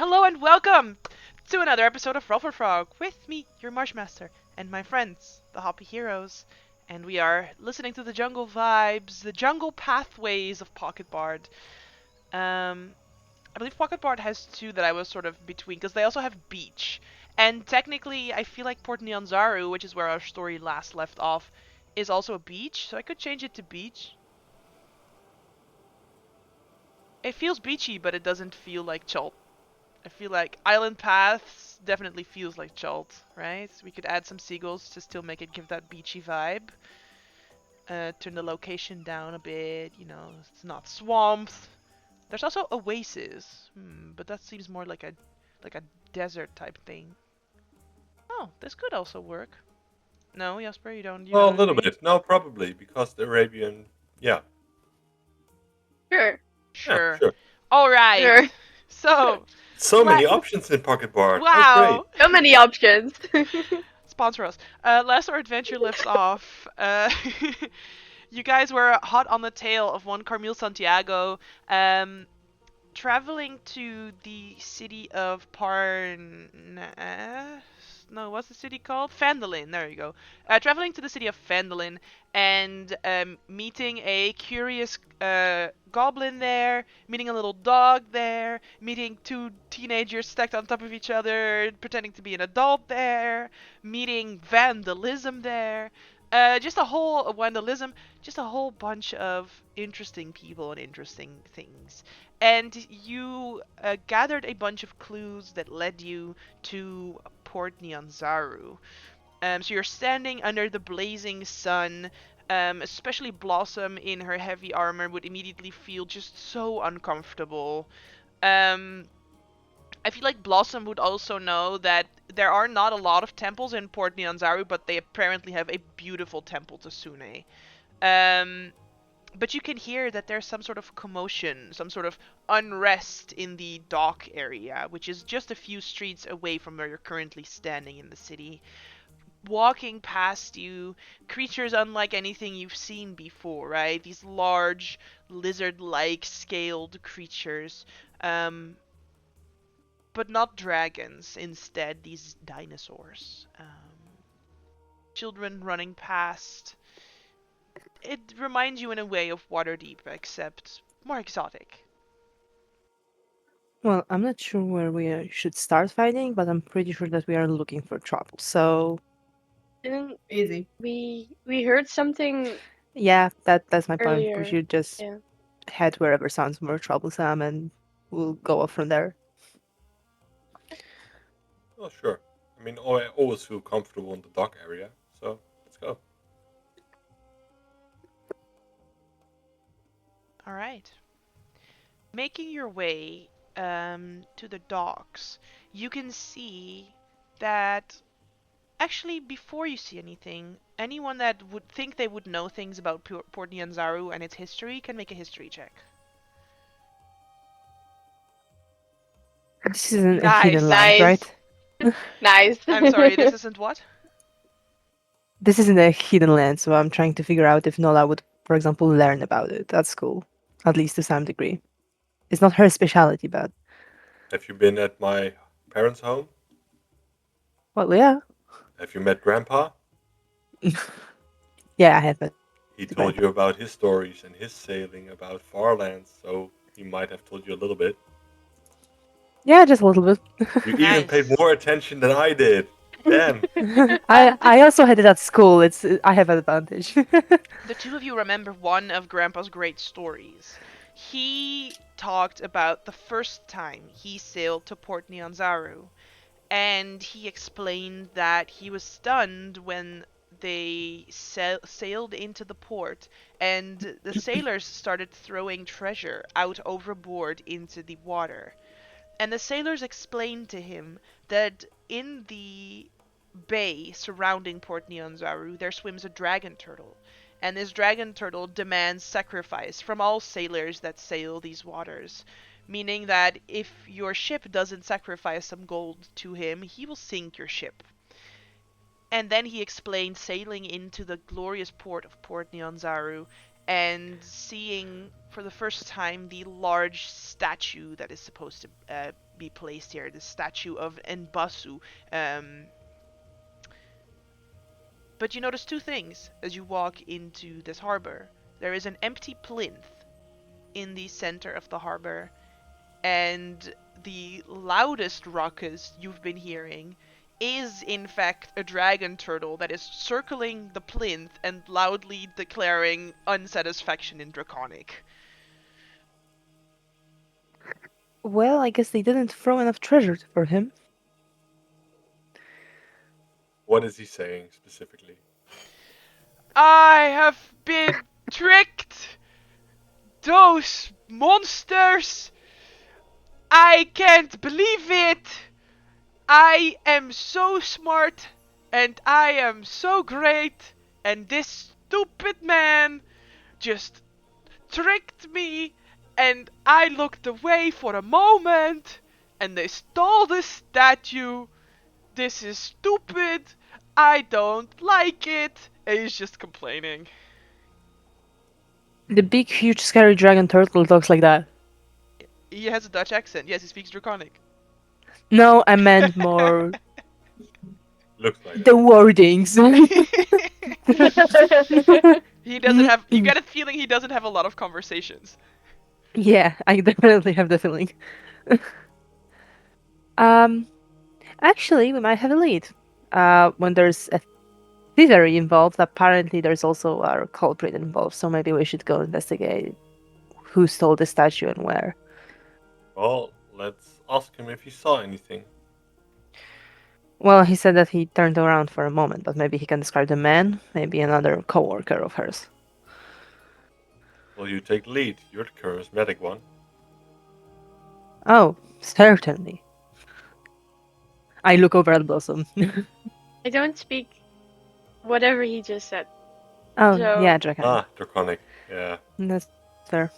Hello and welcome to another episode of Ruffle Frog with me, your Marshmaster, and my friends, the Hoppy Heroes. And we are listening to the jungle vibes, the jungle pathways of Pocket Bard. I believe Pocket Bard has two that I was sort of between, because they also have Beach. And technically, I feel like Port Nyanzaru, which is where our story last left off, is also a beach, so I could change it to Beach. It feels beachy, but it doesn't feel like Chult. I feel like Island Paths definitely feels like Chult, right? We could add some seagulls to still make it give that beachy vibe. Turn the location down a bit, it's not swamps. There's also oasis, but that seems more like a desert type thing. Oh, this could also work. No, Jasper, you Well, a don't little agree? bit. No, probably because the Arabian. Yeah, Sure, yeah, Sure. sure. All right. sure. So, So la- many options in Pocket Bard. How great! wow. So many options. Sponsor us. Last our adventure lifts off. You guys were hot on the tail of one Carmel Santiago, um, traveling to the city of No, what's the city called? Phandalin. There you go. Traveling to the city of Phandalin and meeting a curious goblin there, meeting a little dog there, meeting two teenagers stacked on top of each other, pretending to be an adult there, meeting vandalism there. Just a whole vandalism, just a whole bunch of interesting people and interesting things. And you gathered a bunch of clues that led you to Port Nyanzaru. So you're standing under the blazing sun. Especially Blossom in her heavy armor would immediately feel just so uncomfortable. Um, I feel like Blossom would also know that there are not a lot of temples in Port Nyanzaru, but they apparently have a beautiful temple to Sune. Um, but you can hear that there's some sort of commotion, some sort of unrest in the dock area, which is just a few streets away from where you're currently standing in the city. Walking past you, creatures unlike anything you've seen before, right? These large, lizard like, scaled creatures. Um, but not dragons, instead, these dinosaurs. Children running past. It reminds you in a way of Waterdeep, except more exotic. Well, I'm not sure where we should start fighting, but I'm pretty sure that we are looking for trouble. So Didn't Easy. we heard something yeah, that's my point. We earlier? should just Yeah. head wherever sounds more troublesome, and we'll go off from there. Oh, sure. I mean, I always feel comfortable in the dock area, so let's go. All right. Making your way to the docks, you can see that actually, before you see anything, anyone that would think they would know things about Port Nyanzaru and its history can make a history check. This isn't a Nice. hidden land, Nice. right? Nice. I'm sorry, this isn't what? This isn't a hidden land, so I'm trying to figure out if Nola would, for example, learn about it. That's cool, at least to some degree. It's not her specialty, but Have you been at my parents' home? well, yeah, Have you met Grandpa? yeah, I have it. He Right. told you about his stories and his sailing about far lands, so he might have told you a little bit. Yeah, just a little bit. You even paid Nice. more attention than I did. Damn. I also had it at school. It's I have an advantage. The two of you remember one of Grandpa's great stories. He talked about the first time he sailed to Port Nyanzaru, and he explained that he was stunned when they sailed into the port and the sailors started throwing treasure out overboard into the water. And the sailors explained to him that in the bay surrounding Port Nyanzaru there swims a dragon turtle. And this dragon turtle demands sacrifice from all sailors that sail these waters, meaning that if your ship doesn't sacrifice some gold to him, he will sink your ship. And then he explained sailing into the glorious port of Port Nyanzaru and seeing for the first time the large statue that is supposed to be placed here, the statue of Nbasu. But you notice two things as you walk into this harbor. There is an empty plinth in the center of the harbor, and the loudest ruckus you've been hearing is in fact a dragon turtle that is circling the plinth and loudly declaring unsatisfaction in Draconic. Well, I guess they didn't throw enough treasure for him. What is he saying specifically? I have been tricked! Those monsters! I can't believe it! I am so smart and I am so great, and this stupid man just tricked me, and I looked away for a moment and they stole the statue. This is stupid. I don't like it. And he's just complaining. The big, huge, scary dragon turtle talks like that. He has a Dutch accent. Yes, he speaks Draconic. No, I meant more Looks like the wordings. He doesn't have. You get a feeling he doesn't have a lot of conversations. Yeah, I definitely have the feeling. Actually, we might have a lead. When there's a thievery involved, apparently there's also a culprit involved, so maybe we should go investigate who stole the statue and where. Well, let's ask him if he saw anything. Well, he said that he turned around for a moment, but maybe he can describe the man, maybe another co-worker of hers. Will you take lead? You're the charismatic one. Oh, certainly. I look over at Blossom. I don't speak whatever he just said. Oh, So- yeah, Draken. Ah, Draconic. Yeah. That's fair.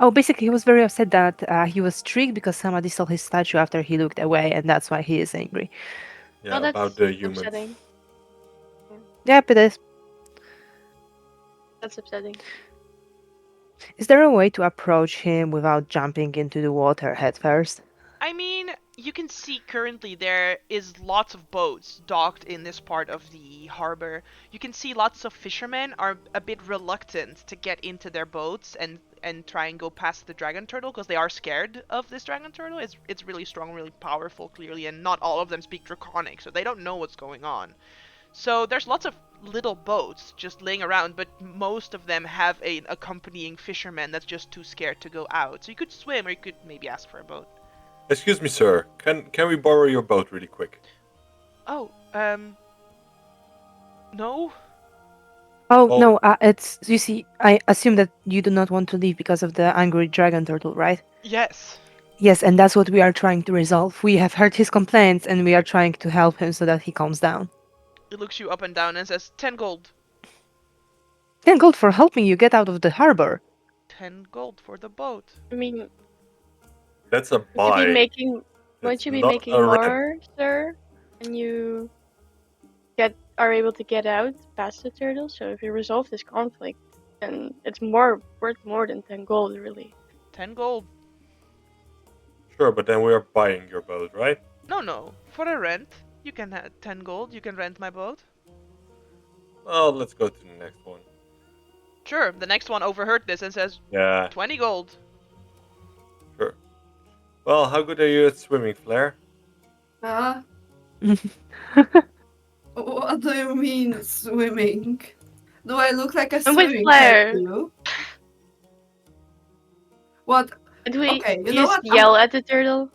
Oh, basically, he was very upset that he was tricked because somebody stole his statue after he looked away, and that's why he is angry. Yeah, Oh, that's about the humans. upsetting. Yep, it is. That's upsetting. Is there a way to approach him without jumping into the water head first? I mean, you can see currently there is lots of boats docked in this part of the harbor. You can see lots of fishermen are a bit reluctant to get into their boats and try and go past the dragon turtle because they are scared of this dragon turtle. It's really strong, really powerful, clearly, and not all of them speak Draconic, so they don't know what's going on. So there's lots of little boats just laying around, but most of them have an accompanying fisherman that's just too scared to go out. So you could swim, or you could maybe ask for a boat. Excuse me, sir. Can we borrow your boat really quick? Oh, no? Oh, Well- no, it's... You see, I assume that you do not want to leave because of the angry dragon turtle, right? Yes. Yes, and that's what we are trying to resolve. We have heard his complaints, and we are trying to help him so that he calms down. It looks you up and down and says, 10 gold. 10 gold for helping you get out of the harbor. 10 gold for the boat. I mean, That's a won't buy. you be making, won't It's you be not making a rent. more, sir? And you are able to get out past the turtle. So if you resolve this conflict, then it's worth more than 10 gold, really. 10 gold. Sure, but then we are buying your boat, right? No. For a rent, you can have 10 gold. You can rent my boat. Well, let's go to the next one. Sure. The next one overheard this and says, Yeah, 20 gold. sure. Well, how good are you at swimming, Flair? Huh? What do you mean swimming? Do I look like a I'm with swimming Claire. cat to you? What? And we Okay, you know just what? yell at the turtle.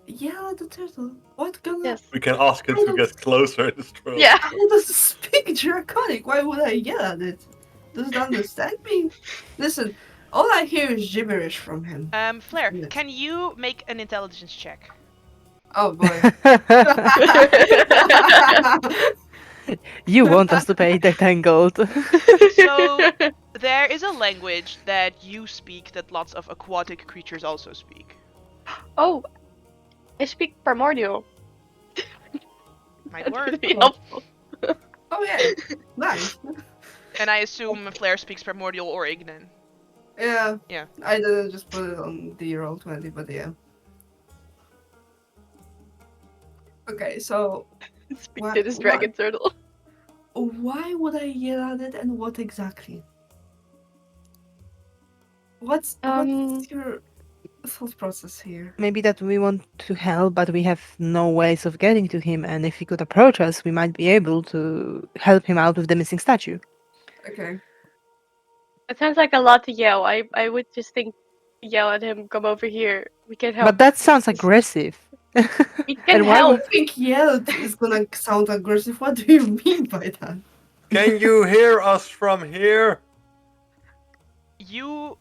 Yeah, the turtle. What gonna? Yes. We can ask it to get closer and destroy it. Yeah. It doesn't speak Draconic. Why would I yell at it? Does it understand me? Listen, all I hear is gibberish from him. Flair, Yes. can you make an intelligence check? Oh boy. You want us to pay the 10 gold. So, there is a language that you speak that lots of aquatic creatures also speak. Oh, I speak primordial. Might That work. would be helpful. Oh yeah. Nice. And I assume Flair speaks Primordial or Ignan. Yeah. Yeah. I didn't just put it on the roll 20, but yeah. Okay, so Speak What- to this dragon turtle. why would I yell at it, and what exactly? What's Um, your thought process here? Maybe that we want to help, but we have no ways of getting to him, and if he could approach us, we might be able to help him out with the missing statue. Okay. It sounds like a lot to yell. I would just think yell at him, come over here. We can help. But that sounds aggressive. We can and why help. would- I think yelled is gonna sound aggressive. What do you mean by that? Can you hear us from here? You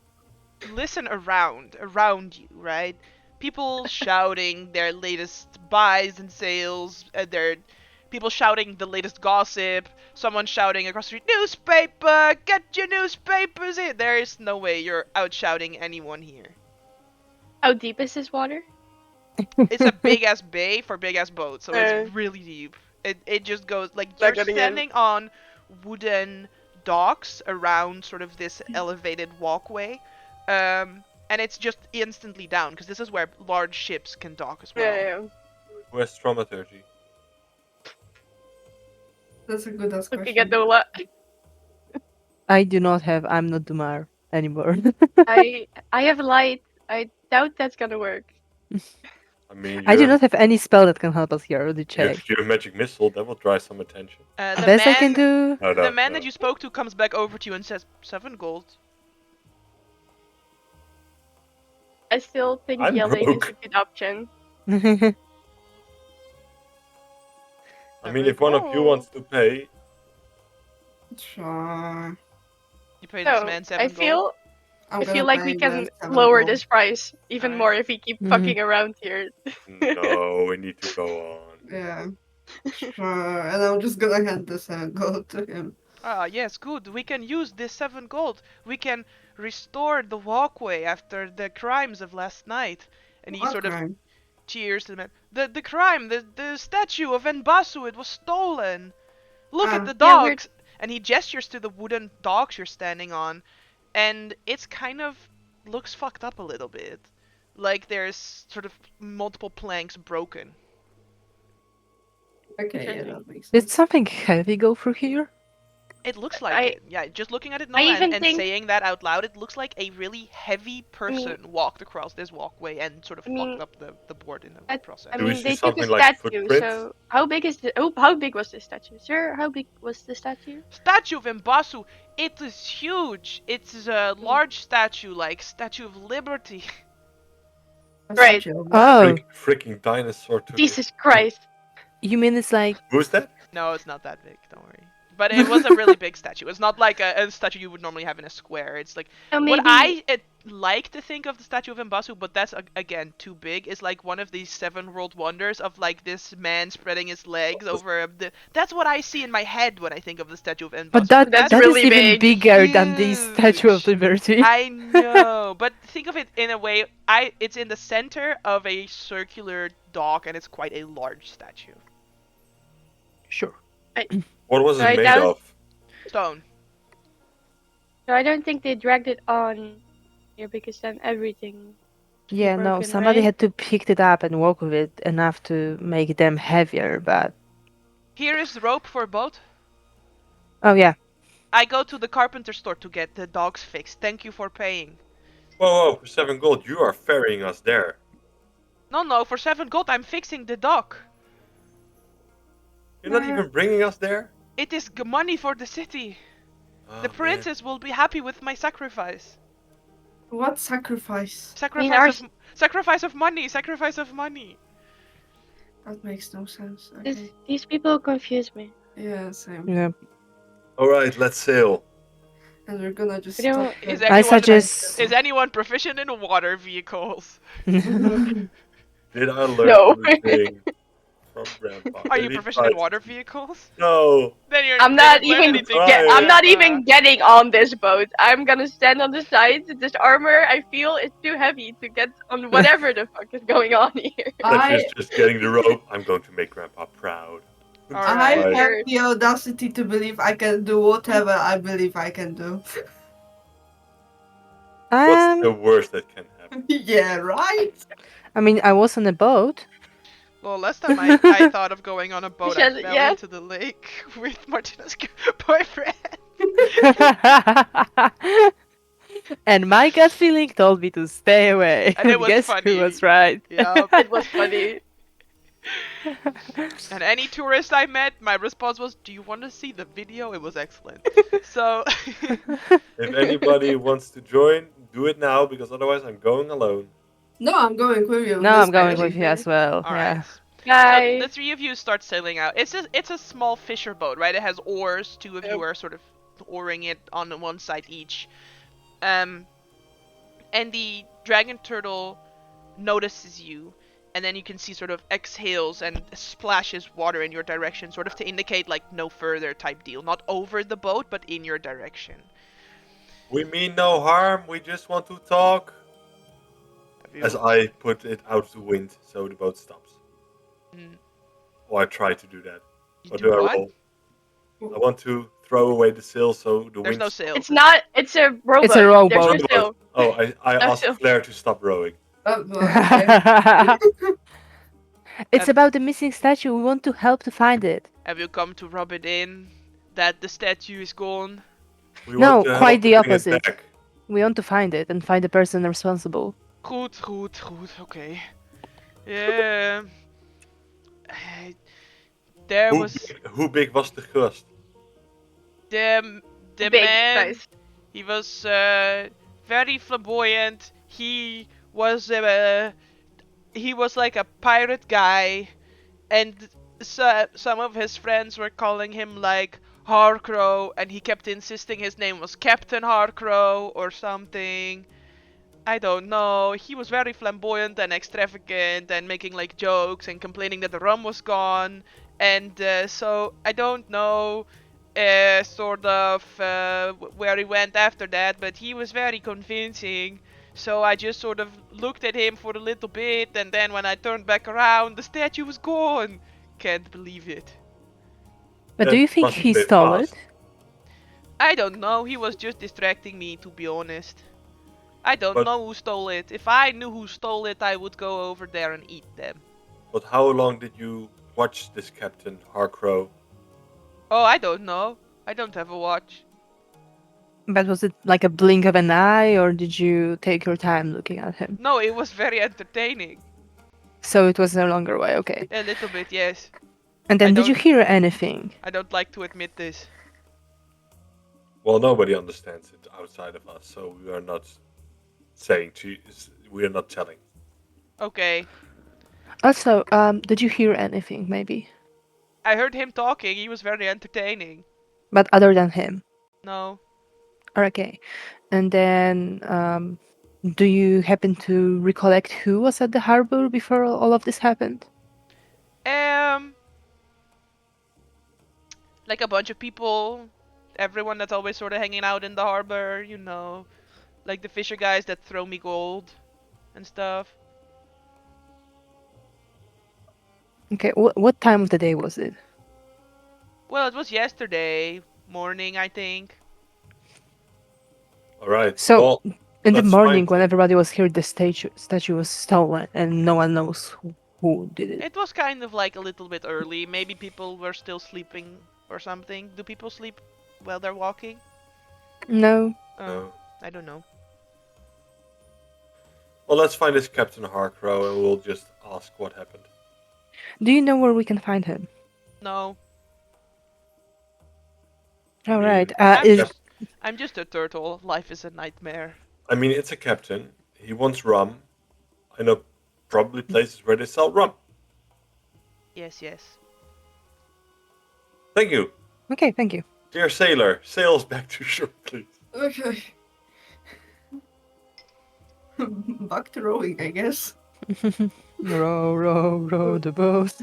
listen around you, right? People shouting their latest buys and sales, their people shouting the latest gossip, someone shouting across the street, newspaper, get your newspapers in. There is no way you're out shouting anyone here. How deep is this water? It's a big ass bay for big ass boats, so Uh. it's really deep. It just goes like Not you're getting in. standing on wooden docks around sort of this elevated walkway, and it's just instantly down because this is where large ships can dock as well. Yeah. Who has thaumaturgy? That's a good ass Looking question. at Nola. I do not have. I'm not Dumar anymore. I have light. I doubt that's gonna work. I mean, I do you not have any spell that can help us here. I already have checked. your magic missile. That will draw some attention. The Best I man, can do. No, the man that you spoke to comes back over to you and says 7 gold. I still think I'm yelling broke. is a good option. I mean, if one of you wants to pay, Sure. You pay this So man 7 I gold. feel I'm I gonna feel like pay we the can 7 lower gold. this price even Alright. more if we keep Mhm. fucking around here. no, we need to go on. Yeah. Sure. And I'm just gonna hand the 7 gold to him. Ah, yes, good. We can use this 7 gold. We can restore the walkway after the crimes of last night. And he What sort of crime? cheers to the man. The crime, the statue of Enbasu, it was stolen. Look at Ah. the Yeah, we're- dogs. And he gestures to the wooden docks you're standing on. And it's kind of looks fucked up a little bit. Like there's sort of multiple planks broken. Okay, yeah, Interesting. that makes Did sense. something heavy go through here? It looks like I- it. Yeah, just looking at it I now even and think- saying that out loud, it looks like a really heavy person walked across this walkway and sort of I mean, fucked up the board in the I- process. I Do we mean, see they took a something like statue, footprints? so how big is the? Oh, how big was the statue, sir? How big was the statue? Statue of Mbasu, it is huge. It's a large statue, like Statue of Liberty. Right. Statue of Oh, Freaking dinosaur to Jesus Christ! you mean it's like Who's that? No, it's not that big, don't worry. But it was a really big statue. It's not like a statue you would normally have in a square. It's like So what maybe I like to think of the Statue of Mbasu, but that's again too big. Is like one of these 7 world wonders of like this man spreading his legs over the. That's what I see in my head when I think of the Statue of Mbasu. but that That's that is really even big. bigger than the Statue of Huge. Liberty. I know, but think of it in a way. It's in the center of a circular dock, and it's quite a large statue. Sure. What was it Right made down- of? Stone. so I don't think they dragged it on here because then everything. Yeah, no, broken, somebody right? had to pick it up and walk with it enough to make them heavier, but Here is the rope for a boat. oh yeah. I go to the carpenter store to get the dogs fixed. Thank you for paying. Whoa, for 7 gold, you are ferrying us there. No, for 7 gold, I'm fixing the dock. You're not even bringing us there? It is money for the city. Oh, The man. princess will be happy with my sacrifice. What sacrifice? Sacrifice of money. Sacrifice of money. That makes no sense. Okay. These people confuse me. Yeah, same. Yeah. Alright, let's sail. And we're gonna just We don't- stop Is there. I anyone suggest Is anyone proficient in water vehicles? Did I learn No. anything from Grandpa? Are Did you he proficient in try- water vehicles? No. Then you're. I'm then not you learn even anything get- from I'm not Grandpa. even getting on this boat. I'm gonna stand on the sides. This armor, I feel, is too heavy to get on whatever the fuck is going on here. Fletcher's I just getting the rope. I'm going to make Grandpa proud. All I right. have the audacity to believe I can do whatever I believe I can do. What's the worst that can happen? Yeah, right? I mean, I was on a boat. Well, last time I thought of going on a boat, I said fell yes. into the lake with Martina's boyfriend. And my gut feeling told me to stay away. And it was Guess funny. who was right? Yup. It was funny. And any tourist I met, my response was, "Do you want to see the video? It was excellent." So, If anybody wants to join, do it now because otherwise I'm going alone. No, I'm going with you. No, I'm going especially. with you as well. all Yeah. right. So Bye. the three of you start sailing out. It's a small fisher boat, right? It has oars. Two of you are sort of oaring it on one side each. And the dragon turtle notices you, and then you can see sort of exhales and splashes water in your direction, sort of to indicate like no further type deal. Not over the boat, but in your direction. We mean no harm, we just want to talk. Have you- As I put it out to wind so the boat stops. Mm, Or I try to do that. you Or do I what? roll? I want to throw away the sail so the There's wind. no sail. It's not. It's a rowboat. It's a There's rowboat. no sail. Oh, I No asked sail. Claire to stop rowing. Okay. It's about the missing statue. We want to help to find it. Have you come to rub it in that the statue is gone? We No, want to quite help the to bring it opposite. back. We want to find it and find the person responsible. Goed, okay. Yeah. There was Hoe big was the gast? the Big man. size. He was very flamboyant. He was like a pirate guy, and some of his friends were calling him like Harcrow, and he kept insisting his name was Captain Harcrow or something. I don't know. He was very flamboyant and extravagant and making like jokes and complaining that the rum was gone. And so I don't know where he went after that, but he was very convincing. So I just sort of looked at him for a little bit, and then when I turned back around, the statue was gone. Can't believe it. But do That you think must have he been stole fast. it? I don't know. He was just distracting me, to be honest. I don't But- know who stole it. If I knew who stole it, I would go over there and eat them. But how long did you watch this Captain Harcrow? Oh, I don't know. I don't have a watch. But was it like a blink of an eye, or did you take your time looking at him? No, it was very entertaining. So it was no longer way, okay. A little bit, yes. And then I did you don't- hear anything? I don't like to admit this. Well, nobody understands it outside of us, so we are not saying to. We are not telling. Okay. Also, did you hear anything, maybe? I heard him talking. He was very entertaining. But other than him? No. Okay. And then, do you happen to recollect who was at the harbor before all of this happened? Like a bunch of people. Everyone that's always sort of hanging out in the harbor, you know. Like the fisher guys that throw me gold and stuff. Okay, what time of the day was it? Well, it was yesterday morning, I think. All right. So, well, In the let's morning, find when him. everybody was here, the statue was stolen, and no one knows who did it. It was kind of like a little bit early. Maybe people were still sleeping or something. Do people sleep while they're walking? No. No. I don't know. Well, let's find this Captain Harcrow, and we'll just ask what happened. Do you know where we can find him? No. All mean, right. Yep. I'm just a turtle. Life is a nightmare. I mean, it's a captain. He wants rum. I know probably places where they sell rum. Yes. Thank you. Okay, thank you. Dear sailor, sail us back to shore, please. Okay. Back to rowing, I guess. Row, row, row the boat.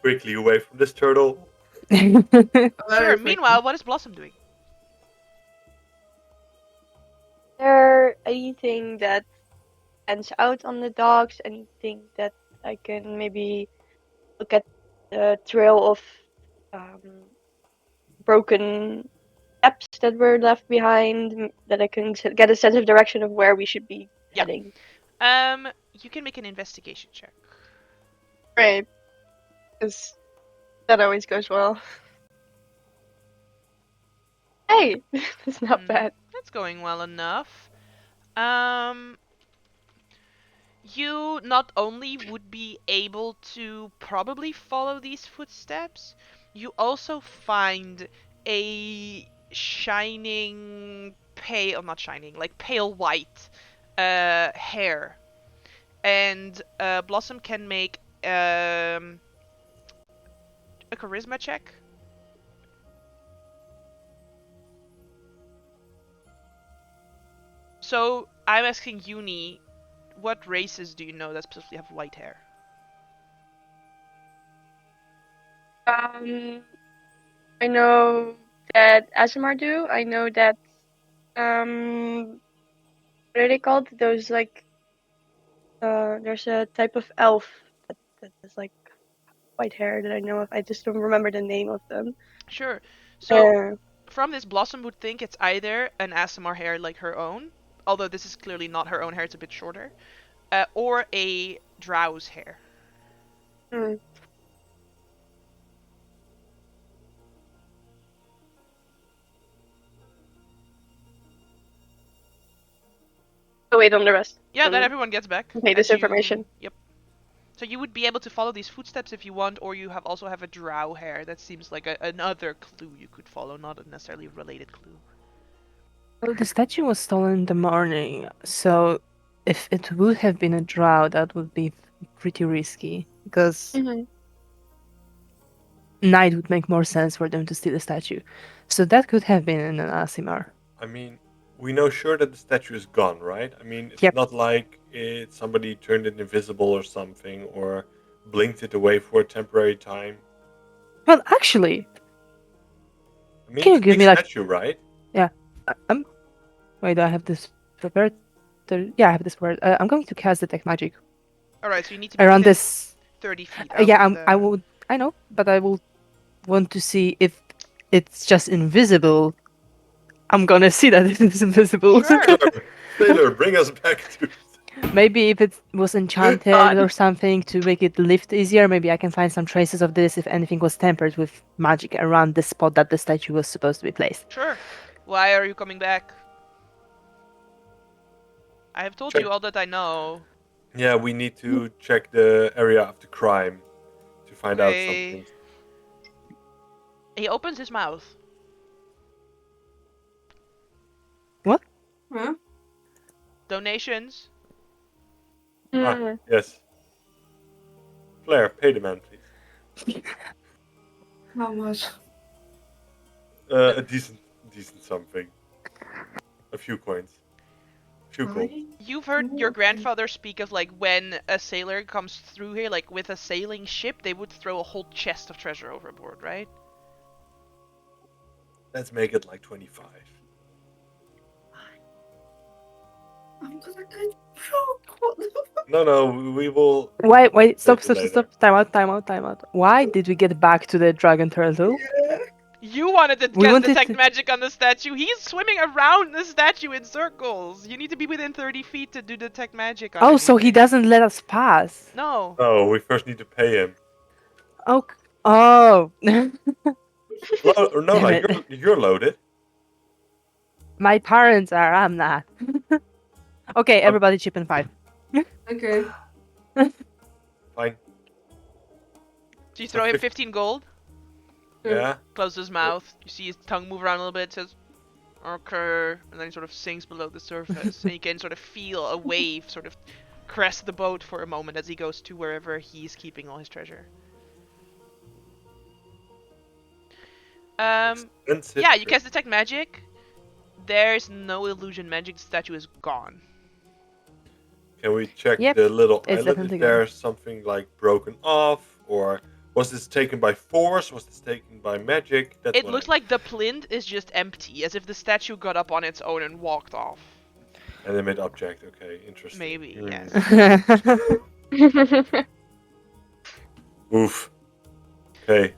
Quickly away from this turtle. Sure. Very Meanwhile, what is Blossom doing? There anything that ends out on the docks? Anything that I can maybe look at the trail of broken steps that were left behind, that I can get a sense of direction of where we should be Yeah. heading. You can make an investigation check. Right. Because that always goes well. Hey, that's not bad. That's going well enough. You not only would be able to probably follow these footsteps, you also find a shining pale, not shining, like pale white hair. And Blossom can make a charisma check. So I'm asking Uni, what races do you know that specifically have white hair? I know that ASMR do. I know that what are they called? Those like there's a type of elf that has like white hair that I know of. I just don't remember the name of them. Sure. So Uh, from this, Blossom would think it's either an ASMR hair like her own, although this is clearly not her own hair, it's a bit shorter, or a Drow's hair. hmm. Oh, wait on the rest. Yeah, then everyone gets back. Okay, this as you- information. Yep. So you would be able to follow these footsteps if you want, or you also have a Drow hair. That seems like another clue you could follow, not a necessarily related clue. Well, the statue was stolen in the morning, so if it would have been a drow, that would be pretty risky, because Mm-hmm. night would make more sense for them to steal the statue. So that could have been an Asimar. I mean, we know sure that the statue is gone, right? I mean, it's Yep. not like somebody turned it invisible or something, or blinked it away for a temporary time. Well, actually, I mean, Can you it's a give big me, like- statue, right? wait, do I have this prepared? Yeah, I have this prepared. I'm going to cast Detect Magic Alright, so you need to be around within this. 30 feet. Out Yeah, of I the... would. I know, but I will want to see if it's just invisible. I'm gonna see that it is invisible. Sure. Taylor, bring us back to. Maybe if it was enchanted or something to make it lift easier, maybe I can find some traces of this if anything was tampered with magic around the spot that the statue was supposed to be placed. Sure. Why are you coming back? I have told Check. you all that I know. Yeah, we need to check the area of the crime to find out Okay. something. He opens his mouth. Huh? Donations. Ah, yes. Claire, pay the man, please. How much? A decent something. A few coins. A few gold. Fine. You've heard Ooh, your okay. grandfather speak of like when a sailor comes through here, like with a sailing ship, they would throw a whole chest of treasure overboard, right? Let's make it like 25. I'm gonna get broke. What the fuck? No, we will. Wait, stop, Take it later. time out. Why did we get back to the dragon turtle? Yeah. You wanted to We get wanted detect to- magic on the statue. He's swimming around the statue in circles. You need to be within 30 feet to do detect magic on Oh, so he anything. doesn't let us pass. No. No, we first need to pay him. Oh, oh. No, Damn like it. you're loaded. My parents are. I'm not. Okay, everybody chip in 5. Okay. Fine. Do you throw him 15 gold? Yeah. Closes his mouth. You see his tongue move around a little bit. Says, "Okay," and then he sort of sinks below the surface, and you can sort of feel a wave sort of crest the boat for a moment as he goes to wherever he's keeping all his treasure. Expensive Yeah, you trip. cast detect magic. There's no illusion magic. The statue is gone. Can we check Yep, the little it's island? definitely Is there something like broken off, or was this taken by force? Was this taken by magic? That's It what looks like the plinth is just empty, as if the statue got up on its own and walked off. Animate object. Okay, interesting. Maybe, yes. Oof. Okay.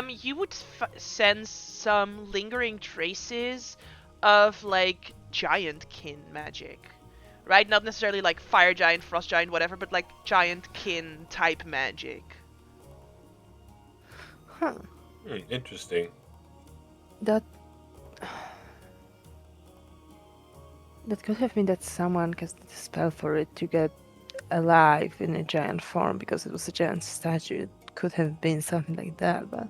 You would sense some lingering traces of like giant kin magic, right? Not necessarily like fire giant, frost giant, whatever, but like giant kin type magic. Huh. Interesting. That that could have been that someone cast a spell for it to get alive in a giant form because it was a giant statue. It could have been something like that, but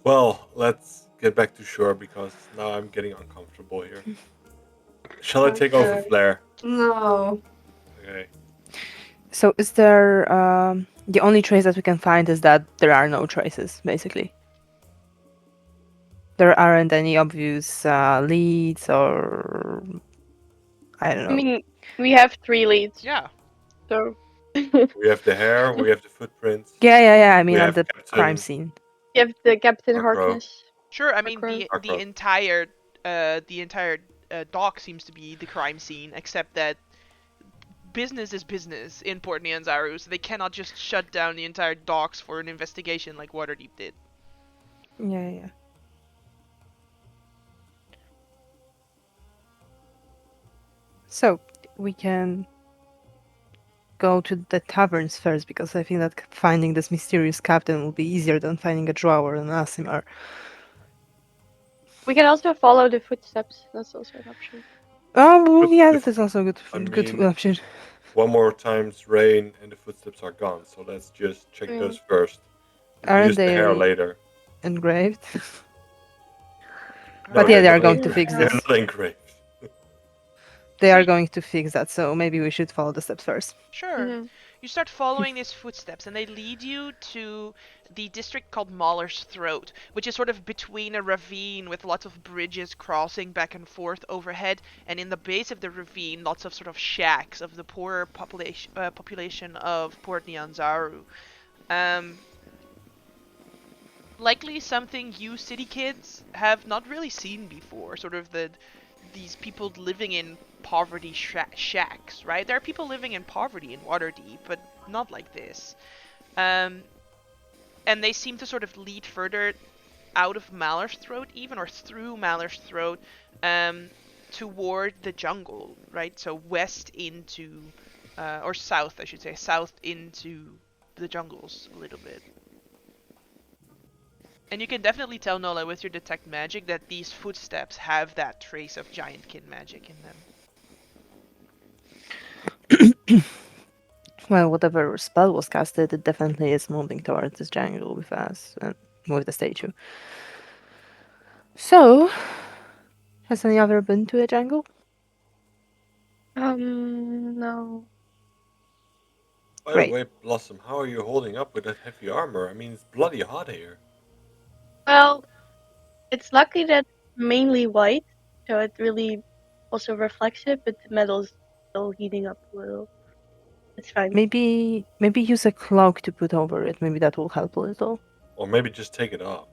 Well, let's get back to shore because now I'm getting uncomfortable here. Shall I take over Okay. Flair? No. Okay. so is there the only trace that we can find is that there are no traces, basically. There aren't any obvious leads or I don't I know. mean, we have 3 leads, Yeah. so We have the hair, we have the footprints. Yeah. I mean, We at have the crime Captain scene. you have the Captain Macro. Harkness. Sure. I mean, Macro. the Macro. entire dock seems to be the crime scene, except that business is business in Port Nyanzaru, so they cannot just shut down the entire docks for an investigation like Waterdeep did. Yeah. So we can go to the taverns first because I think that finding this mysterious captain will be easier than finding a drawer and Asimar. We can also follow the footsteps. That's also an option. Oh, well, But yeah, if- that is also a good I good mean- option. One more time's rain and the footsteps are gone. So let's just check Yeah. those first. We Aren't use the hair they later. engraved? No, But yeah, they they're are not going to engraved. fix They're this. not engraved. They are See- going to fix that, so maybe we should follow the steps first. Sure. Mhm. You start following these footsteps, and they lead you to the district called Mahler's Throat, which is sort of between a ravine with lots of bridges crossing back and forth overhead, and in the base of the ravine, lots of sort of shacks of the poorer population of Port Nyanzaru. Likely something you city kids have not really seen before. Sort of these people living in poverty shacks, right? There are people living in poverty in Waterdeep, but not like this. And they seem to sort of lead further out of Maller's Throat, even, or through Maller's Throat, toward the jungle, right? So west into, or south, I should say, south into the jungles a little bit. And you can definitely tell, Nola, with your detect magic, that these footsteps have that trace of giant kin magic in them. Well, whatever spell was casted, it definitely is moving towards this jungle with us and with the statue. So, has any other been to a jungle? No. By Great. the way, Blossom, how are you holding up with that heavy armor? I mean, it's bloody hot here. Well, it's lucky that it's mainly white, so it really also reflects it, but the metal's still heating up a little. It's fine. Maybe use a cloak to put over it. Maybe that will help a little. Or maybe just take it off.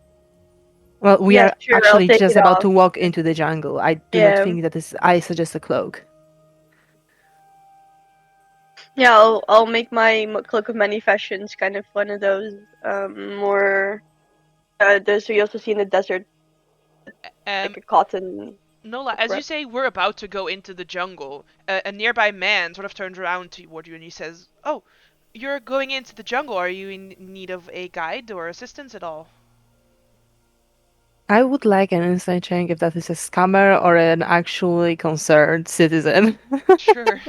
Well, we Yeah, are sure, I'll actually take just it about off. to walk into the jungle. I do Yeah. not think that is. I suggest a cloak. Yeah, I'll make my cloak of many fashions kind of one of those more those you also see in the desert, like a cotton. Nola, as you Correct. say, we're about to go into the jungle. A nearby man sort of turns around toward you and he says, "Oh, you're going into the jungle. Are you in need of a guide or assistance at all?" I would like an insight check if that is a scammer or an actually concerned citizen. Sure.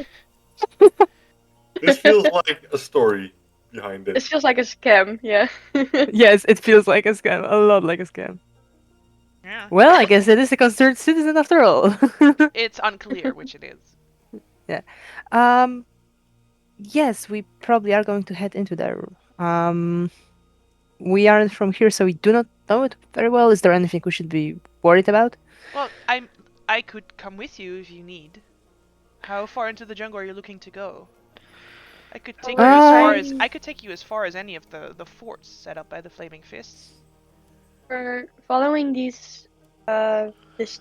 This feels like a story behind It it. feels like a scam, yeah. Yes, it feels like a scam. A lot like a scam. Yeah. Well, I guess it is a concerned citizen after all. It's unclear which it is. Yes, we probably are going to head into there. We aren't from here, so we do not know it very well. Is there anything we should be worried about? Well, I could come with you if you need. How far into the jungle are you looking to go? I could take you as far as I could take you as far as any of the forts set up by the Flaming Fists. We're following this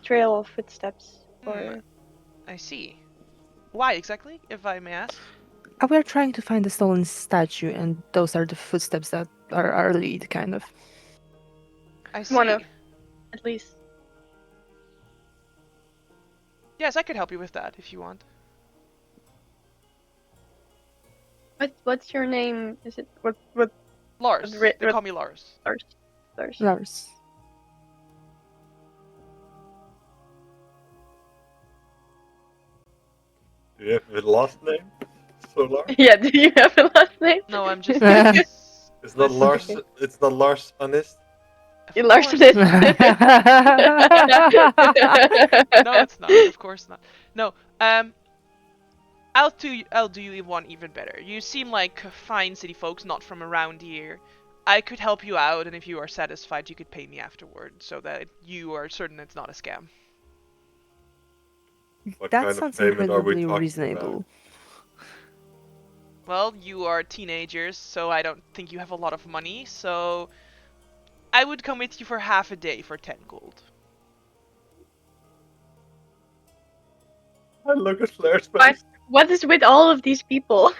trail of footsteps. Or I see. Why exactly, if I may ask? We are trying to find the stolen statue, and those are the footsteps that are our lead, kind of. I see. One of, at least. Yes, I could help you with that if you want. What's your name? Is it what Lars. Ri- They Ri- call me Lars. Lars? Lars. Do you have a last name? Solar? Yeah. Do you have a last name? No, I'm just. It's not Listen. Lars. It's not Lars Honest. Of Lars course. is. No, it's not. Of course not. No. I'll do you one even better. You seem like fine city folks, not from around here. I could help you out, and if you are satisfied, you could pay me afterward, so that you are certain it's not a scam. What That kind of sounds payment are we incredibly talking reasonable. about? Well, you are teenagers, so I don't think you have a lot of money, so I would come with you for half a day for 10 gold. I look at Flair's face. What is with all of these people?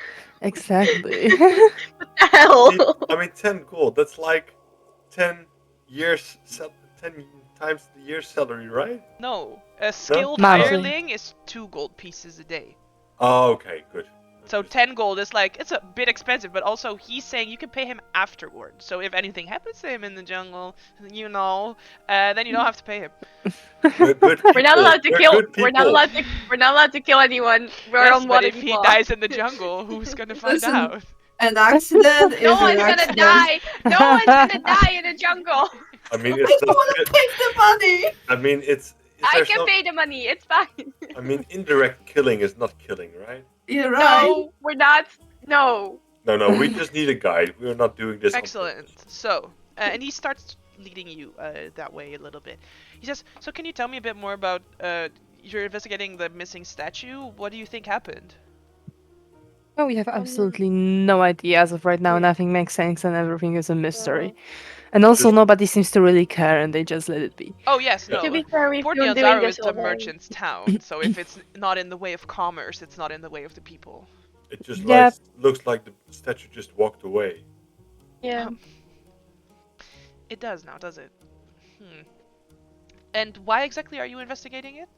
Exactly. What the hell? I mean, 10 gold. That's like 10 years, 10 times the year's salary, right? No, a skilled Monthly. hireling is 2 gold pieces a day. Oh, okay, good. So 10 gold is like, it's a bit expensive, but also he's saying you can pay him afterwards. So if anything happens to him in the jungle, you know, then you don't have to pay him. We're good We're not people. allowed to We're kill. good We're not people. allowed to. We're not allowed to kill anyone. We're Yes, on but Waterdeep if he law. dies in the jungle, who's gonna find Listen, out? An accident is No an one's gonna accident. die. No one's gonna die in a jungle. I mean, I it's don't want to pay the money. I mean, it's. I can pay the money. It's fine. I mean, indirect killing is not killing, right? You're right. No, we're not. No. No, we just need a guide. We're not doing this. on Excellent. purpose. So, and he starts leading you that way a little bit. He says, so can you tell me a bit more about, you're investigating the missing statue? What do you think happened? Oh, we have absolutely no idea as of right now. Yeah. Nothing makes sense, and everything is a mystery. And also, Just- nobody seems to really care, and they just let it be. Oh, yes, Yeah. no. To be fair, we've Port been doing Nyanzaru this is all a day. merchant's town, so if it's not in the way of commerce, it's not in the way of the people. It just Yeah. looks like the statue just walked away. Yeah. It does now, does it? And why exactly are you investigating it?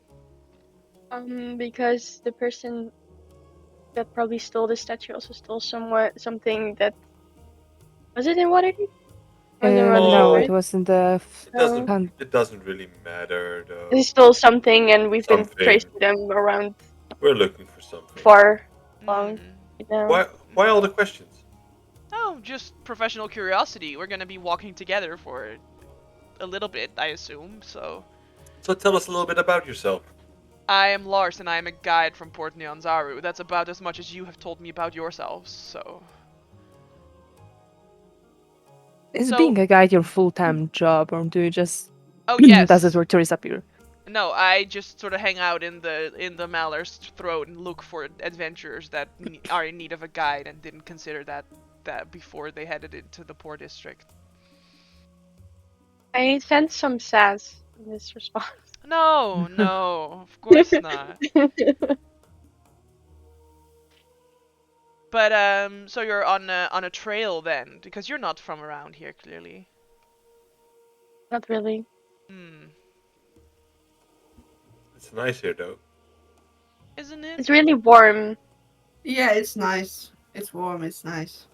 Because the person that probably stole the statue also stole something that was it in Waterdeep? Was it in Waterdeep, No, right? it wasn't the. It doesn't. Can- It doesn't really matter though. He stole something, and we've been Something. tracing them around We're looking for something. far long. Hmm. You know? Why all the questions? Oh, just professional curiosity. We're gonna be walking together for a little bit, I assume, so... So tell us a little bit about yourself. I am Lars, and I am a guide from Port Nyanzaru. That's about as much as you have told me about yourselves, so... Is So- being a guide your full-time job, or do you just Oh, yes! does it where tourists appear? No, I just sort of hang out in the Mallar's throat and look for adventurers that are in need of a guide and didn't consider that before they headed into the poor district. I sense some sass in this response. No, no, of course not. But so you're on a trail then, because you're not from around here, clearly. Not really. It's nice here though. Isn't it? It's really warm. Yeah, it's nice. It's warm. It's nice.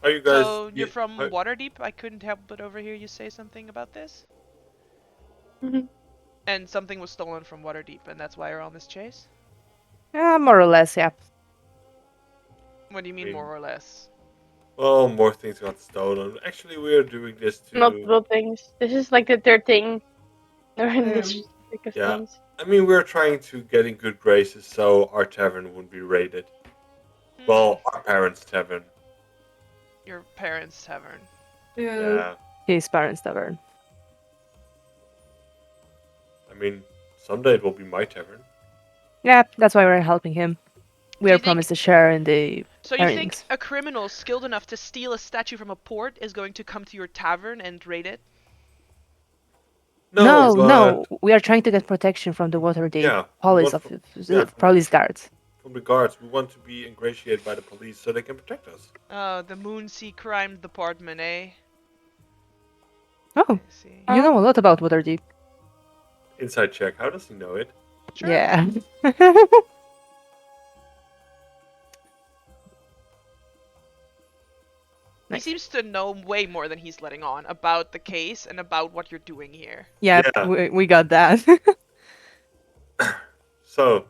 Are you guys? So you're from are- Waterdeep? I couldn't help but overhear you say something about this. Mhm. And something was stolen from Waterdeep, and that's why you're on this chase? More or less, yeah. What do you mean, Mean- more or less? Well, more things got stolen. Actually, we are doing this to. Multiple things. This is like the third thing. They're in this streak of Yeah. things. I mean, we're trying to get in good graces so our tavern wouldn't be raided. Well, our parents' tavern. Your parents' tavern. Yeah. His parents' tavern. I mean, someday it will be my tavern. Yeah, that's why we're helping him. We Do are you think- promised a share in the. So you think Earnings. a criminal skilled enough to steal a statue from a port is going to come to your tavern and raid it? No, but- we are trying to get protection from the Waterdeep Yeah. police what- of yeah. police guards. from the guards. We want to be ingratiated by the police so they can protect us. Oh, the Moonsea Crime Department, eh? Oh, I see. you know a lot about Waterdeep. Inside check. How does he know it? Sure. Yeah. He Nice. seems to know way more than he's letting on about the case and about what you're doing here. Yeah, Yeah. we got that. So,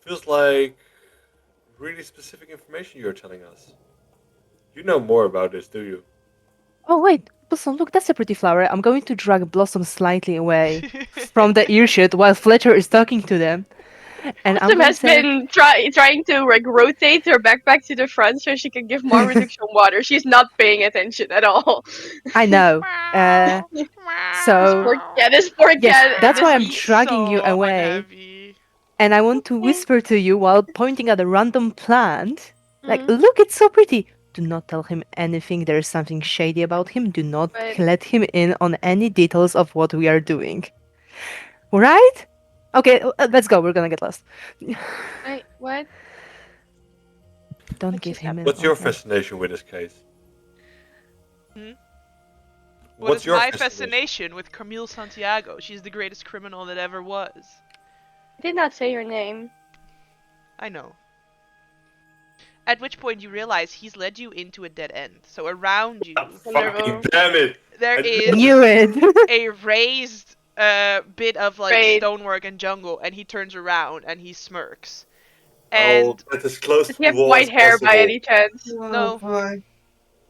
feels like really specific information you're telling us. You know more about this, do you? Oh wait, Blossom, look, that's a pretty flower. I'm going to drag Blossom slightly away from the earshot while Fletcher is talking to them. And I'm Blossom gonna has say, been trying to like rotate her backpack to the front so she can give more reduction water. She's not paying attention at all. I know. So Yeah, this poor yes, cat. that's why I'm He's dragging you so away. unhappy. And I want to whisper to you while pointing at a random plant. Like, Mhm. look, it's so pretty. Do not tell him anything. There's something shady about him. Do not But- let him in on any details of what we are doing. Right? Okay, let's go. We're gonna get lost. Wait, what? Don't What give just him. What's your okay. fascination with this case? Hmm? What's is your my fascination with Camille Santiago? She's the greatest criminal that ever was. I did not say your name. I know. At which point you realize he's led you into a dead end. So around you, Fucking damn it! there I is Knew it. a raised bit of like Right. stonework and jungle, and he turns around and he smirks. I'll And get as close Does to he the have wall white as hair by possible. any chance? No. boy.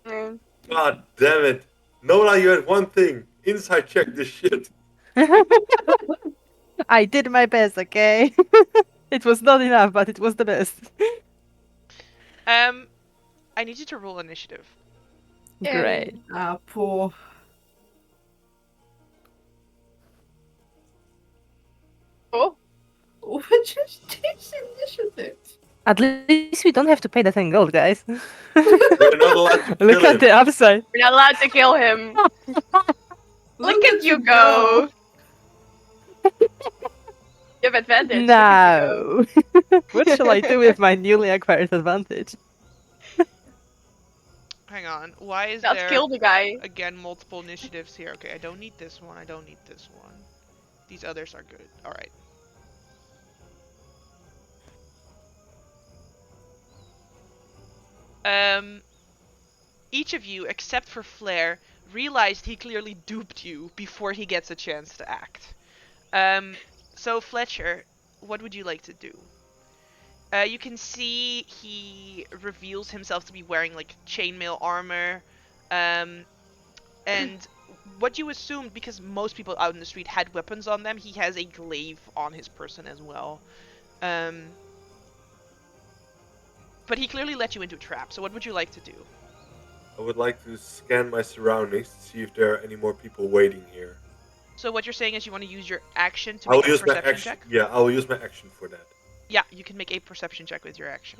Mm. God damn it! Nola, you had one thing. Inside check this shit. I did my best, okay? It was not enough, but it was the best. I need you to roll initiative. Great. Ah, poor. Oh, Which is this initiative? At least we don't have to pay the 10 gold, guys. We're not allowed to kill Look at him. the upside. we're not allowed to kill him. Look at you go. You have advantage. Look at you go. No. What shall I do with my newly acquired advantage? Hang on. Why is Let's there kill the guy. again multiple initiatives here? Okay, I don't need this one. I don't need this one. These others are good. All right. Each of you, except for Flair, realized he clearly duped you before he gets a chance to act. So Fletcher, what would you like to do? You can see he reveals himself to be wearing like chainmail armor, and what you assumed, because most people out in the street had weapons on them, he has a glaive on his person as well. But he clearly let you into a trap. So what would you like to do? I would like to scan my surroundings to see if there are any more people waiting here. So what you're saying is you want to use your action to I will make a use my perception action. check? Yeah, I will use my action for that. Yeah, you can make a perception check with your action.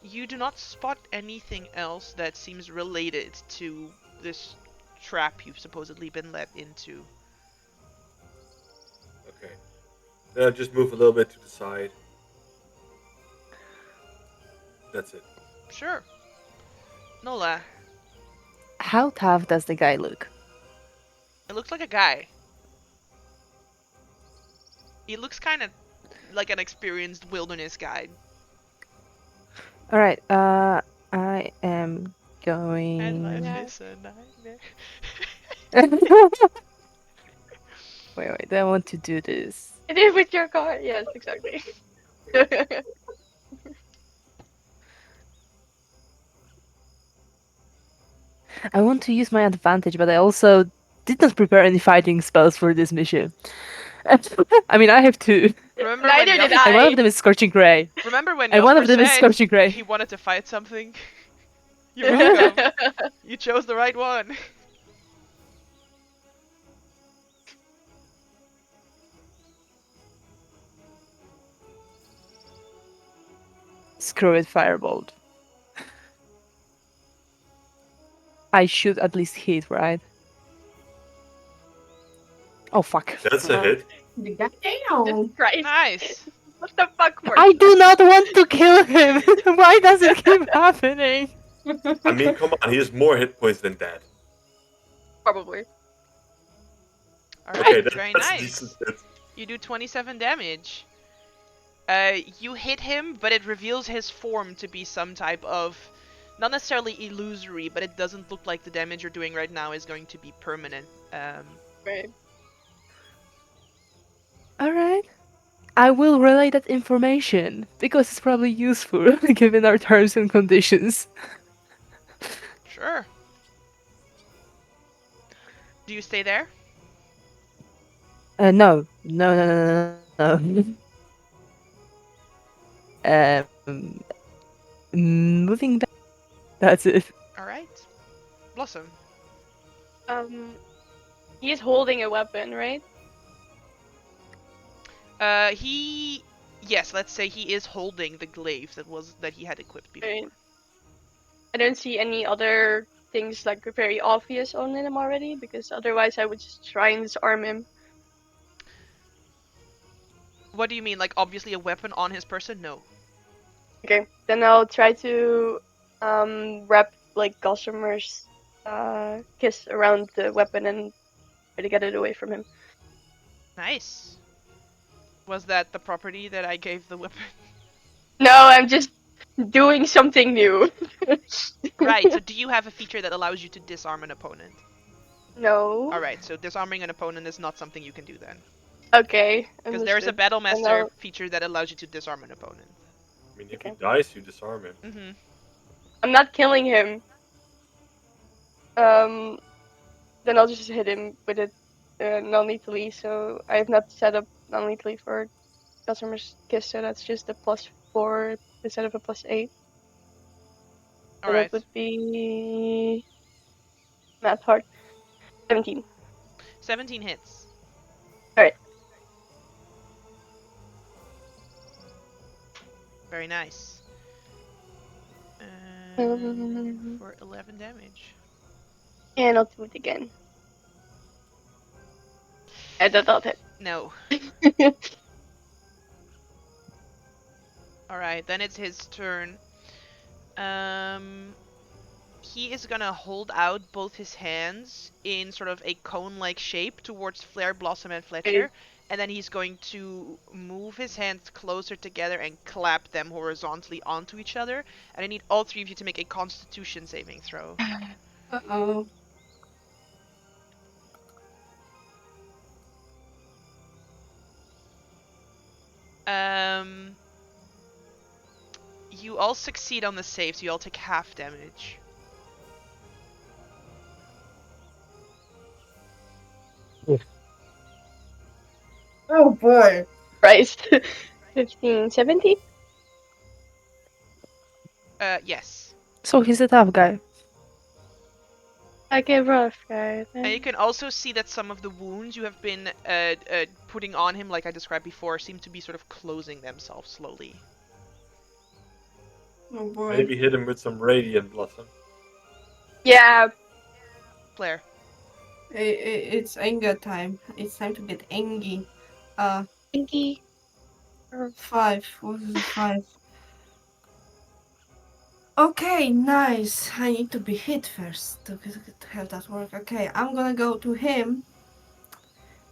You do not spot anything else that seems related to this trap you've supposedly been let into. Okay. Then I just move a little bit to the side. That's it. Sure. Nola, How tough does the guy look? it looks like a guy. He looks kind of like an experienced wilderness guide. Alright, I am going. And life Yeah. is a nightmare. Wait, do I want to do this? It is with your car. Yes, exactly. I want to use my advantage, but I also did not prepare any fighting spells for this mission. I mean, I have two. Remember Neither when did Young- And one I. of them is Scorching Ray. Remember when And one of Jasper them is said Scorching Ray. he wanted to fight something? You're welcome. You chose the right one. Screw it, Firebolt. I should at least hit, right? Oh, fuck. That's a hit. The goddamn. Ow! Christ. Nice. What the fuck, Mark? I do not want to kill him. Why does it keep happening? I mean, come on, he has more hit points than that. Probably. All right, Okay, very that's nice. decent hit. You do 27 damage. You hit him, but it reveals his form to be some type of, not necessarily illusory, but it doesn't look like the damage you're doing right now is going to be permanent. Right. Alright. I will relay that information because it's probably useful given our terms and conditions. Sure. Do you stay there? No. No. Moving back. That's it. All right. Blossom. He is holding a weapon, right? Yes, let's say he is holding the glaive that he had equipped before. Right. I don't see any other things like very obvious on him already, because otherwise I would just try and disarm him. What do you mean? Like obviously a weapon on his person? No. Okay, then I'll try to wrap like Gossamer's kiss around the weapon and try to get it away from him. Nice. Was that the property that I gave the weapon? No, I'm just doing something new. Right, so do you have a feature that allows you to disarm an opponent? No. Alright, so disarming an opponent is not something you can do then. Okay. Because there's a understood. Battlemaster I'll- feature that allows you to disarm an opponent. I mean, if Okay. he dies, you disarm him. Mm-hmm. I'm not killing him. Then I'll just hit him with it non-lethally. So I have not set up non-lethally for Gossamer's kiss, so that's just a +4 instead of a +8. So Alright. that would be math hard. 17. 17 hits. Alright. Very nice. For 11 damage. And I'll do it again. I did not hit. No. Alright, then it's his turn. He is gonna hold out both his hands in sort of a cone-like shape towards Flare, Blossom, and Fletcher. And then he's going to move his hands closer together and clap them horizontally onto each other. And I need all three of you to make a Constitution saving throw. Uh-oh. You all succeed on the save, so you all take half damage. Oh boy. Christ. 15, 17? Yes. So he's a tough guy. Okay, rough guy. And you can also see that some of the wounds you have been putting on him, like I described before, seem to be sort of closing themselves slowly. Oh boy. Maybe hit him with some Radiant Blossom. Yeah. Flare. It's anger time. It's time to get angry. Pinky. 5. What is it? 5? Okay, nice. I need to be hit first to have that work. Okay, I'm gonna go to him.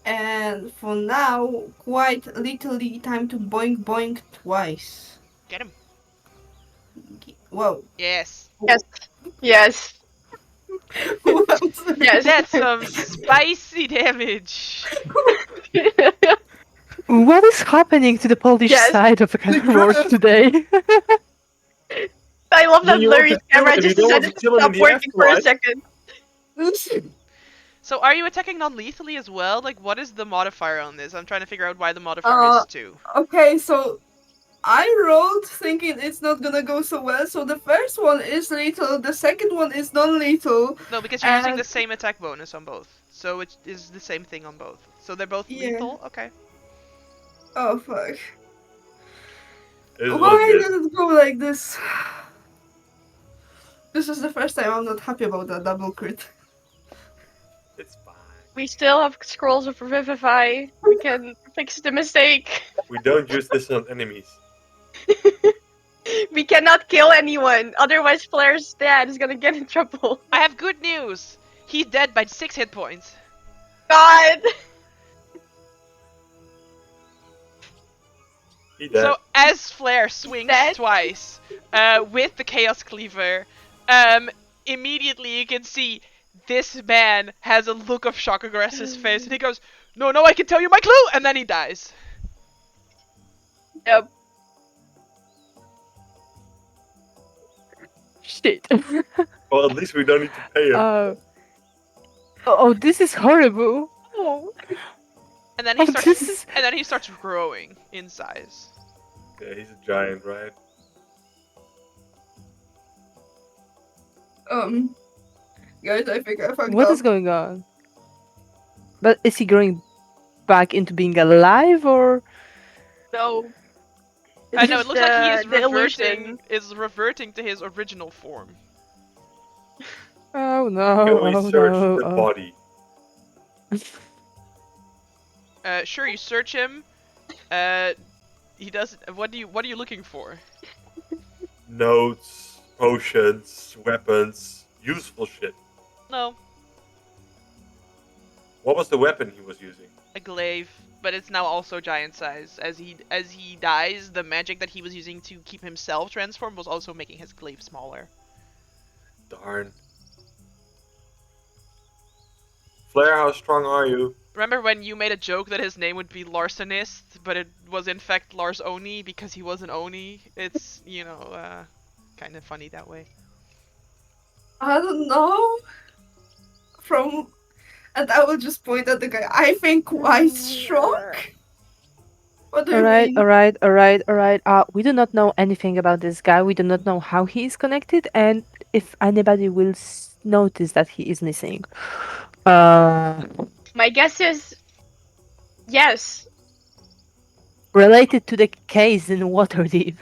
And for now, quite literally time to boink boink twice. Get him. Whoa. Yes. Yes. Yes. What? Yes. That's some spicy damage. What is happening to the Polish Yes. side of the camera today? I love that When you want Larry's to kill camera him, just you don't want decided to to kill him stop in the working for a afterlife. second. So are you attacking non-lethally as well? Like, what is the modifier on this? I'm trying to figure out why the modifier is 2. Okay, so I rolled thinking it's not gonna go so well. So the first one is lethal, the second one is non-lethal. No, because you're using And- the same attack bonus on both. So it is the same thing on both. So they're both Yeah. lethal? Okay. Oh fuck. It is what Why it is. did it go like this? This is the first time I'm not happy about that double crit. It's fine. We still have scrolls of Revivify. We can fix the mistake. We don't use this on enemies. We cannot kill anyone, otherwise Flair's dad is gonna get in trouble. I have good news. He's dead by 6 hit points. God! He dead. So as Flair swings Dead? twice with the Chaos Cleaver, immediately you can see this man has a look of shock across his face, and he goes, "No, I can tell you my clue," and then he dies. Yep. Shit. Well, at least we don't need to pay him. Oh, this is horrible. Oh. And then he Oh, starts, this is- and then he starts growing in size. Yeah, he's a giant, right? Guys, I think I fucked What up. is going on? But is he growing back into being alive, or? No. I know, it looks like he is the illusion. reverting to his original form. Oh no! Can we Oh search no! the Oh. body? Sure, you search him. He does. What are you looking for? Notes, potions, weapons, useful shit. No, What was the weapon he was using? a glaive, but it's now also giant size. As he dies, the magic that he was using to keep himself transformed was also making his glaive smaller. Darn. Flair, how strong are you? Remember when you made a joke that his name would be Larsenist, but it was in fact Lars Oni because he was an Oni? It's, kind of funny that way. I don't know. And I will just point at the guy. I think quite strong. What do you mean? Alright. We do not know anything about this guy. We do not know how he is connected, and if anybody will notice that he is missing. My guess is yes. Related to the case in Waterdeep.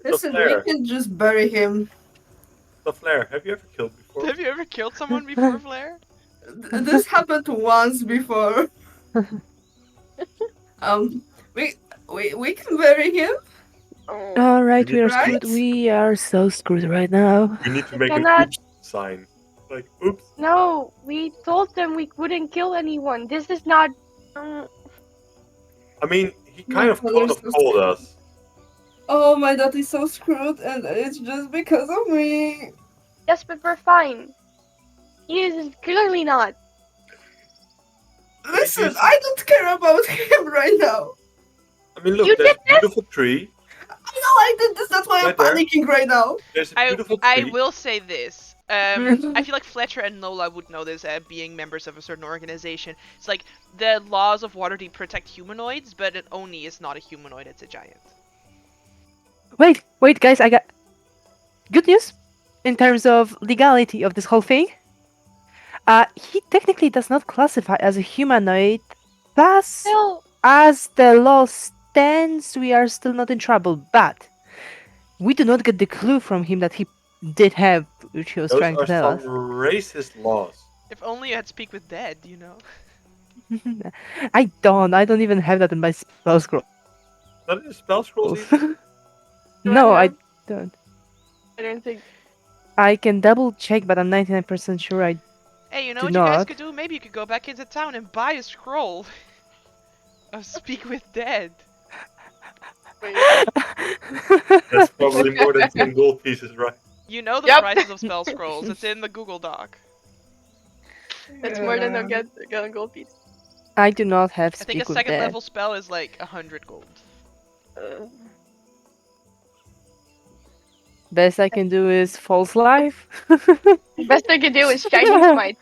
Listen, we Flair. can just bury him. So Flair, have you ever killed before? Have you ever killed someone before, Flair? This happened once before. We can bury him. Oh. Alright, we are Right? screwed. We are so screwed right now. We need to make Cannot- a oops sign. Like, oops. No, we told them we wouldn't kill anyone. This is not. I mean, he kind of Well, there's told us. Oh, my dad is so screwed, and it's just because of me. Yes, but we're fine. He is clearly not. Listen, I don't care about him right now. I mean, look, You there's did a beautiful tree. I know I did this, that's why I'm Right there. panicking right now. There's a beautiful tree. I will say this. I feel like Fletcher and Nola would know this, being members of a certain organization. It's like the laws of Waterdeep protect humanoids, but an Oni is not a humanoid; it's a giant. Wait, guys, I got good news in terms of legality of this whole thing. He technically does not classify as a humanoid. Thus, Still, as the law stands, we are still not in trouble. But we do not get the clue from him that he did have, which he was Those trying are to tell some racist laws. If only you had speak with dead, you know. us. I don't even have that in my spell scroll. Not in the spell scrolls either. No, I have? don't. I don't think. I can double check, but I'm 99% sure I. Hey, you know Do what you guys not. could do? Maybe you could go back into town and buy a scroll of speak with dead. Wait. That's probably more than 10 gold pieces, right? You know the Yep. prices of spell scrolls. It's in the Google Doc. That's more than I'll Yeah. get a gold piece. I do not have I speak think a with second dead. level spell is like 100 gold. Best I can do is false life. Best I can do is shining smite.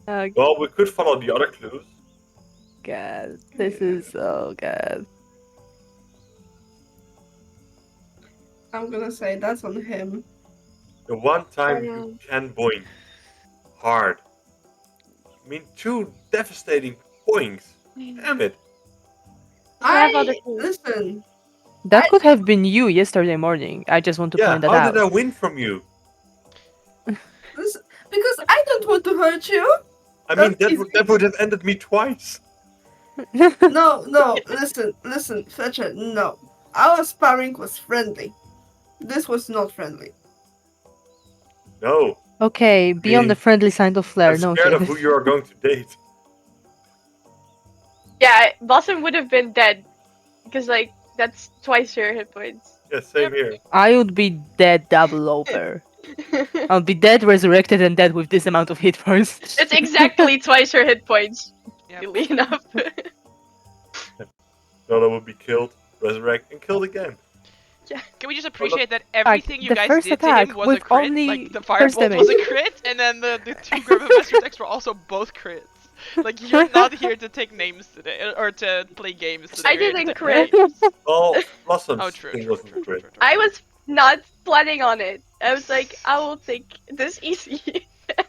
Well, we could follow the other clues. God, this is so good. I'm gonna say that's on him. The one time you can boink hard. I mean, 2 devastating points. Damn it. I have other clues. Listen, That could have been you yesterday morning. I just want to Yeah, point that how out. did I win from you? Listen, because I don't want to hurt you. I mean, That is that would have ended me twice. No, listen, Fletcher, no. Our sparring was friendly. This was not friendly. No, Okay, be on the mean, friendly side of Flair. I'm No, scared of who you are going to date. Yeah, Blossom would have been dead because like that's twice your hit points. Yeah, same here. I would be dead double over. I'll be dead, resurrected, and dead with this amount of hit points. It's exactly twice your hit points. Yep. Really enough. Nola would be killed, resurrected, and killed again. Can we just appreciate that everything you the guys first did to him attack was a with crit? only Like the first firebolt was a damage. crit, and then the two Grim Master attacks were also both crits. Like you're not here to take names today, or to play games today. I you're here to didn't take crit. names. Well, Blossom's Oh, true, thing true, wasn't true, true, great. true, true. I was not planning on it. I was like, I will take this easy.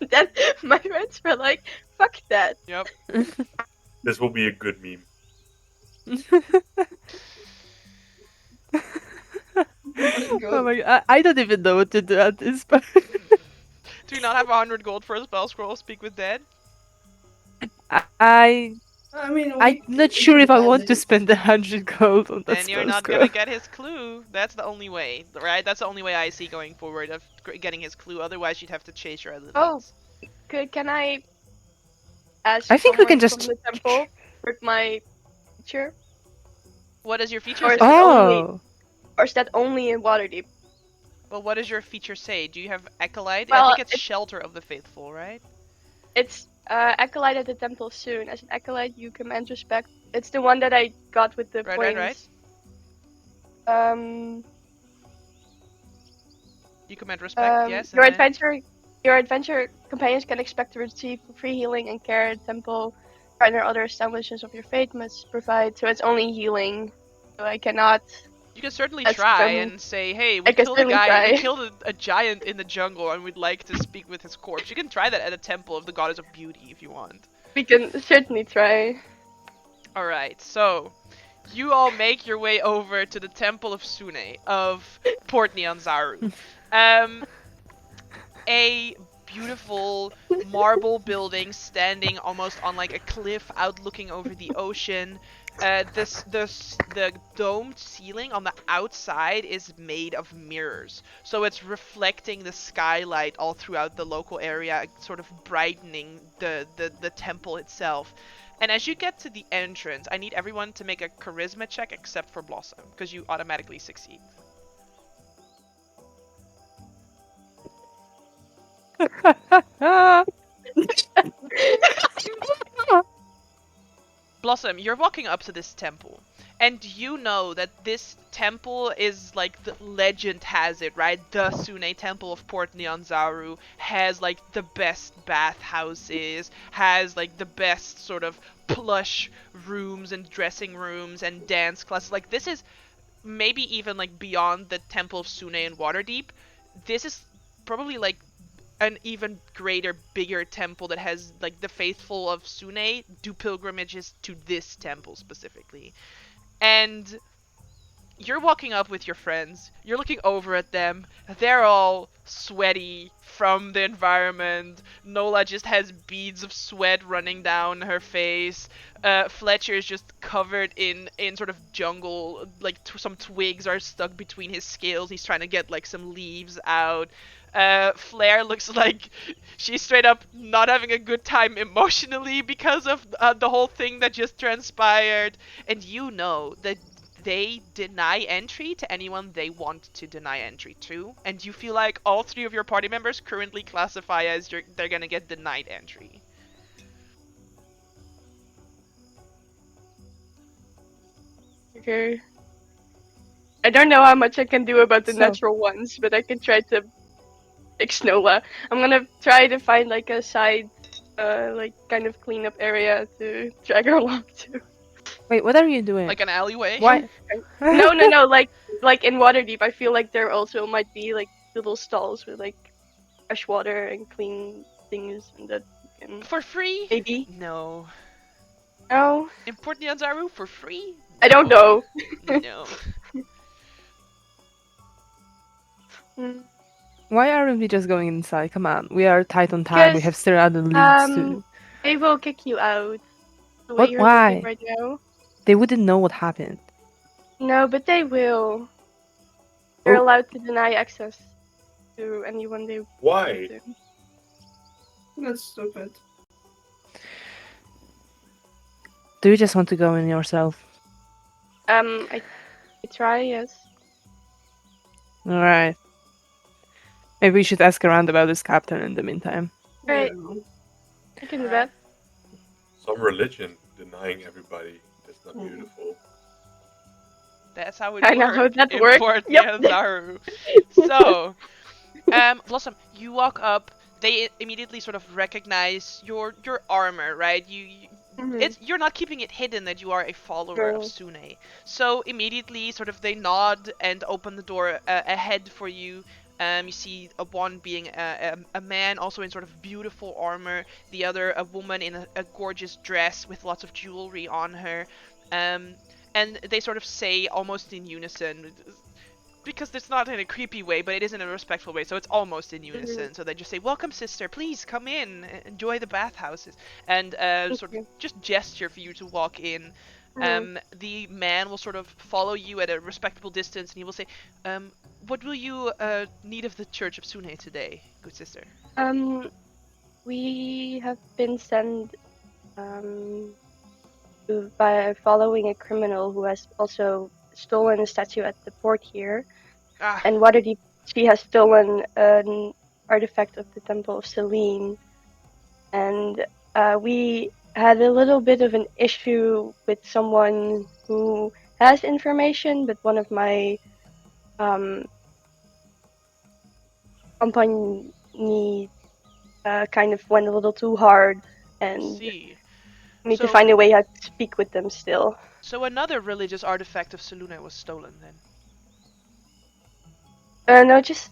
And then my friends were like, fuck that. Yep. This will be a good meme. Oh my god, I don't even know what to do at this point. Do you not have 100 gold for a spell scroll? Speak with Dead. I I mean, I'm not sure if I want to spend 100 gold on that Then you're spell not scroll. gonna get his clue. That's the only way, right? That's the only way I see going forward of getting his clue. Otherwise, you'd have to chase your other Oh. leads. Can I ask I think we can someone just- from the temple with my feature? What is your feature Or say? is it only- Oh, Or is that only in Waterdeep? Well, what does your feature say? Do you have Acolyte? Well, I think it's it- Shelter of the Faithful, right? It's Acolyte at the temple soon. As an Acolyte, you command respect. It's the one that I got with the Right, points. right. Um, You command respect, yes. your and then- your adventure companions can expect to receive free healing and care at temple. Partner other establishments of your faith must provide. So it's only healing. So I cannot. You can certainly That's try from- and say, hey, I we can killed a certainly guy, we try. killed a giant in the jungle, and we'd like to speak with his corpse. You can try that at a temple of the Goddess of Beauty if you want. We can certainly try. Alright, so you all make your way over to the Temple of Sune of Port Nyanzaru. A beautiful marble building standing almost on like a cliff out looking over the ocean. The domed ceiling on the outside is made of mirrors, so it's reflecting the skylight all throughout the local area, sort of brightening the temple itself. And as you get to the entrance, I need everyone to make a charisma check except for Blossom, because you automatically succeed. Blossom, you're walking up to this temple, and you know that this temple is like the legend has it, right? The Sune Temple of Port Nyanzaru has like the best bathhouses, has like the best sort of plush rooms and dressing rooms and dance classes. Like this is maybe even like beyond the Temple of Sune in Waterdeep. This is probably like an even greater, bigger temple that has like the faithful of Sune do pilgrimages to this temple specifically. And you're walking up with your friends, you're looking over at them, they're all sweaty from the environment. Nola just has beads of sweat running down her face. Fletcher is just covered in sort of jungle, like some twigs are stuck between his scales. He's trying to get like some leaves out. Flair looks like she's straight up not having a good time emotionally because of the whole thing that just transpired. And you know that they deny entry to anyone they want to deny entry to. And you feel like all three of your party members currently classify as they're gonna get denied entry. Okay. I don't know how much I can do about the So- natural ones, but I can try to fix Nola. I'm gonna try to find like a side, like kind of cleanup area to drag her along to. Wait, what are you doing? Like an alleyway. Why? No, like in Waterdeep, I feel like there also might be like little stalls with like fresh water and clean things and that you can For free? maybe. No. No, In Port Nyanzaru for free? I don't know. No. Hmm. Why aren't we just going inside? Come on, we are tight on time. We Because have still other leads to. they will kick you out the way What? you're looking Why? right now. They wouldn't know what happened. No, but they will. They're Oh. allowed to deny access to anyone they want Why? to. That's stupid. Do you just want to go in yourself? I try, yes. All right. Maybe we should ask around about this captain in the meantime. Right. Yeah. I can do that. Some religion denying everybody. That's not Mm. beautiful. That's how it I works. know how that in works. Port Yep. Zaru. So, Blossom, you walk up. They immediately sort of recognize your armor, right? Mhm. You're not keeping it hidden that you are a follower of No. Sune. So immediately, sort of, they nod and open the door ahead for you. You see one being a man, also in sort of beautiful armor. The other, a woman in a gorgeous dress with lots of jewelry on her. And they sort of say almost in unison, because it's not in a creepy way, but it is in a respectful way, so it's almost in unison. So they just say, "Welcome, sister. Please come in. Enjoy the bathhouses," and Thank sort of you. just gesture for you to walk in. Mhm. The man will sort of follow you at a respectable distance, and he will say, "What will you need of the Church of Sune today, good sister?" We have been sent by following a criminal who has also stolen a statue at the port here. Ah, And Waterdeep, she has stolen an artifact of the Temple of Selene. And we had a little bit of an issue with someone who has information, but one of my um, company kind of went a little too hard, I and see. we need to So, find a way how to speak with them still. so another religious artifact of Selune was stolen then. No, just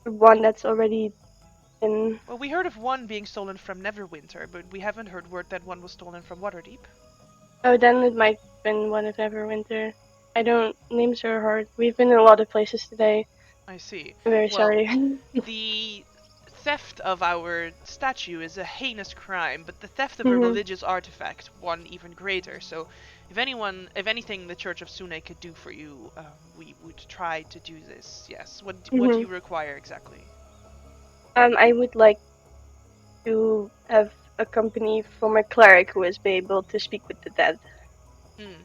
one that's already been. Well, we heard of one being stolen from Neverwinter, but we haven't heard word that one was stolen from Waterdeep. Oh, then it might have been one of Neverwinter. I don't. Names are hard. We've been in a lot of places today. I see. I'm very Well, sorry. the theft of our statue is a heinous crime, but the theft of a Mhm. religious artifact, one even greater. So, if anything, the Church of Sune could do for you, we would try to do this. Yes. What do Mhm. you require exactly? I would like to have a company from a cleric who is be able to speak with the dead. Hmm.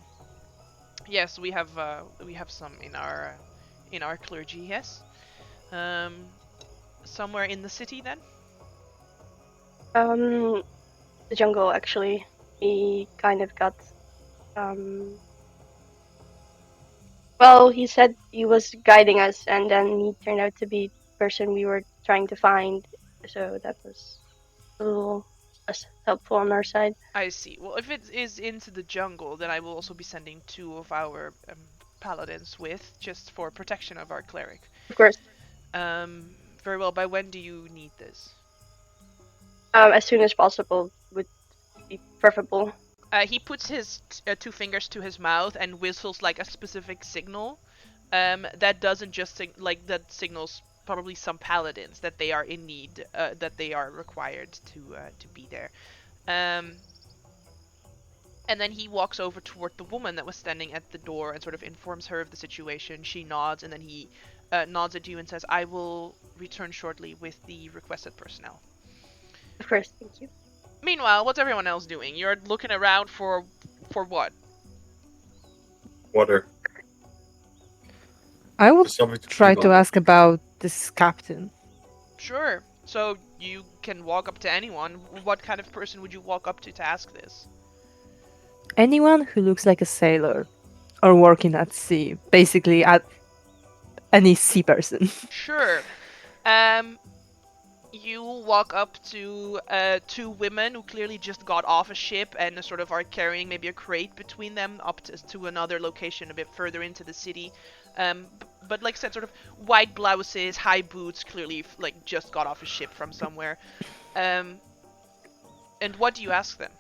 Yes, we have some in our clergy. Yes. Um, somewhere in the city then. Um, the jungle actually. He kind of got. Um, well, he said he was guiding us, and then he turned out to be the person we were trying to find. So that was a little less helpful on our side. I see. Well, if it is into the jungle, then I will also be sending two of our paladins with, just for protection of our cleric. Of course, Very well. By when do you need this? as soon as possible would be preferable. He puts his two fingers to his mouth and whistles like a specific signal. That doesn't just that signals probably some paladins that they are in need, that they are required to be there. Um, And then he walks over toward the woman that was standing at the door and sort of informs her of the situation. She nods, and then he nods at you and says, "I will return shortly with the requested personnel." Of course, thank you. Meanwhile, what's everyone else doing? You're looking around for what? Water. I will Just something to try keep to on. ask about this captain. Sure. So you can walk up to anyone. What kind of person would you walk up to ask this? Anyone who looks like a sailor or working at sea, basically at any sea person. Sure. You walk up to two women who clearly just got off a ship and sort of are carrying maybe a crate between them up to another location a bit further into the city. But like I said, sort of white blouses, high boots, clearly like just got off a ship from somewhere. Um, and what do you ask them?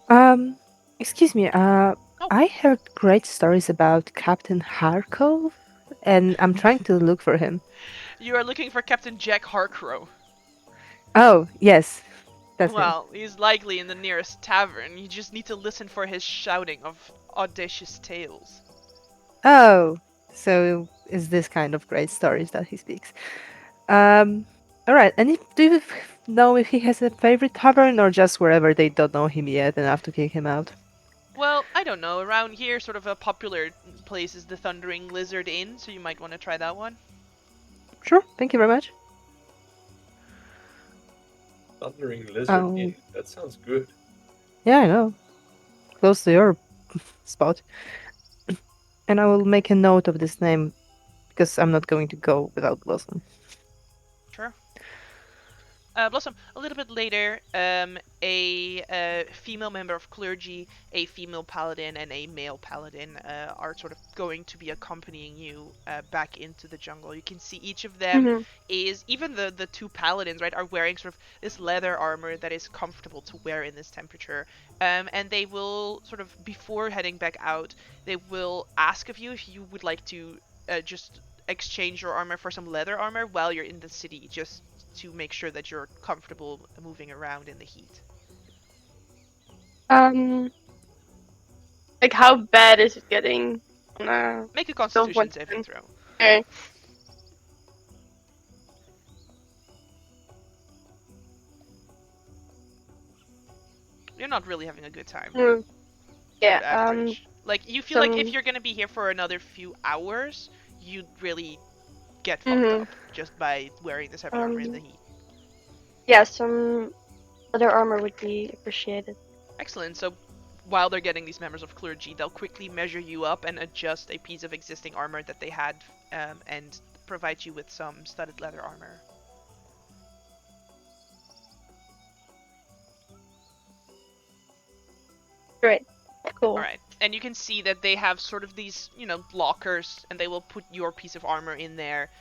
Um, excuse me. Oh, I heard great stories about Captain Harkov, and I'm trying to look for him. You are looking for Captain Jack Harcrow. Oh, yes. That's him. Well, he's likely in the nearest tavern. You just need to listen for his shouting of audacious tales. Oh, so is this kind of great stories that he speaks. All right. And do you know if he has a favorite tavern or just wherever they don't know him yet enough to kick him out? Well, I don't know. Around here, sort of a popular place is the Thundering Lizard Inn, so you might want to try that one. Sure. Thank you very much. Thundering Lizard Oh. Inn. That sounds good. Yeah, I know. Close to your spot. And I will make a note of this name because I'm not going to go without Blossom. Sure. Blossom, a little bit later, a female member of clergy, a female paladin, and a male paladin are sort of going to be accompanying you back into the jungle. You can see each of them is, even the two paladins, right, are wearing sort of this leather armor that is comfortable to wear in this temperature. And they will sort of, before heading back out, they will ask of you if you would like to just exchange your armor for some leather armor while you're in the city, just to make sure that you're comfortable moving around in the heat. Like how bad is it getting? Make a Constitution saving throw. Okay. You're not really having a good time. Yeah. Average. Like you feel like if you're gonna be here for another few hours, you'd really get fucked up just by wearing this heavy armor in the heat. Yeah, some other armor would be appreciated. Excellent. So while they're getting these members of clergy, they'll quickly measure you up and adjust a piece of existing armor that they had, and provide you with some studded leather armor. Great. Cool. Alright, and you can see that they have sort of these, lockers, and they will put your piece of armor in there.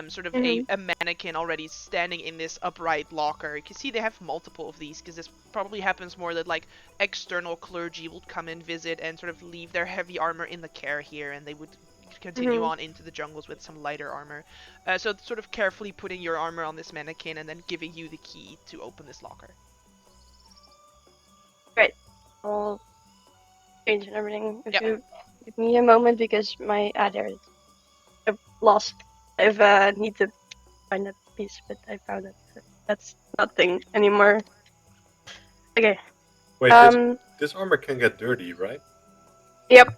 Sort of a mannequin already standing in this upright locker. You can see they have multiple of these, because this probably happens more that, like, external clergy will come and visit and sort of leave their heavy armor in the care here, and they would continue on into the jungles with some lighter armor. So sort of carefully putting your armor on this mannequin and then giving you the key to open this locker. Great. I'll change and everything. If you give me a moment, because my there is lost. I've need to find that piece, but I found it. That's nothing anymore. Okay. Wait, this armor can get dirty, right? Yep.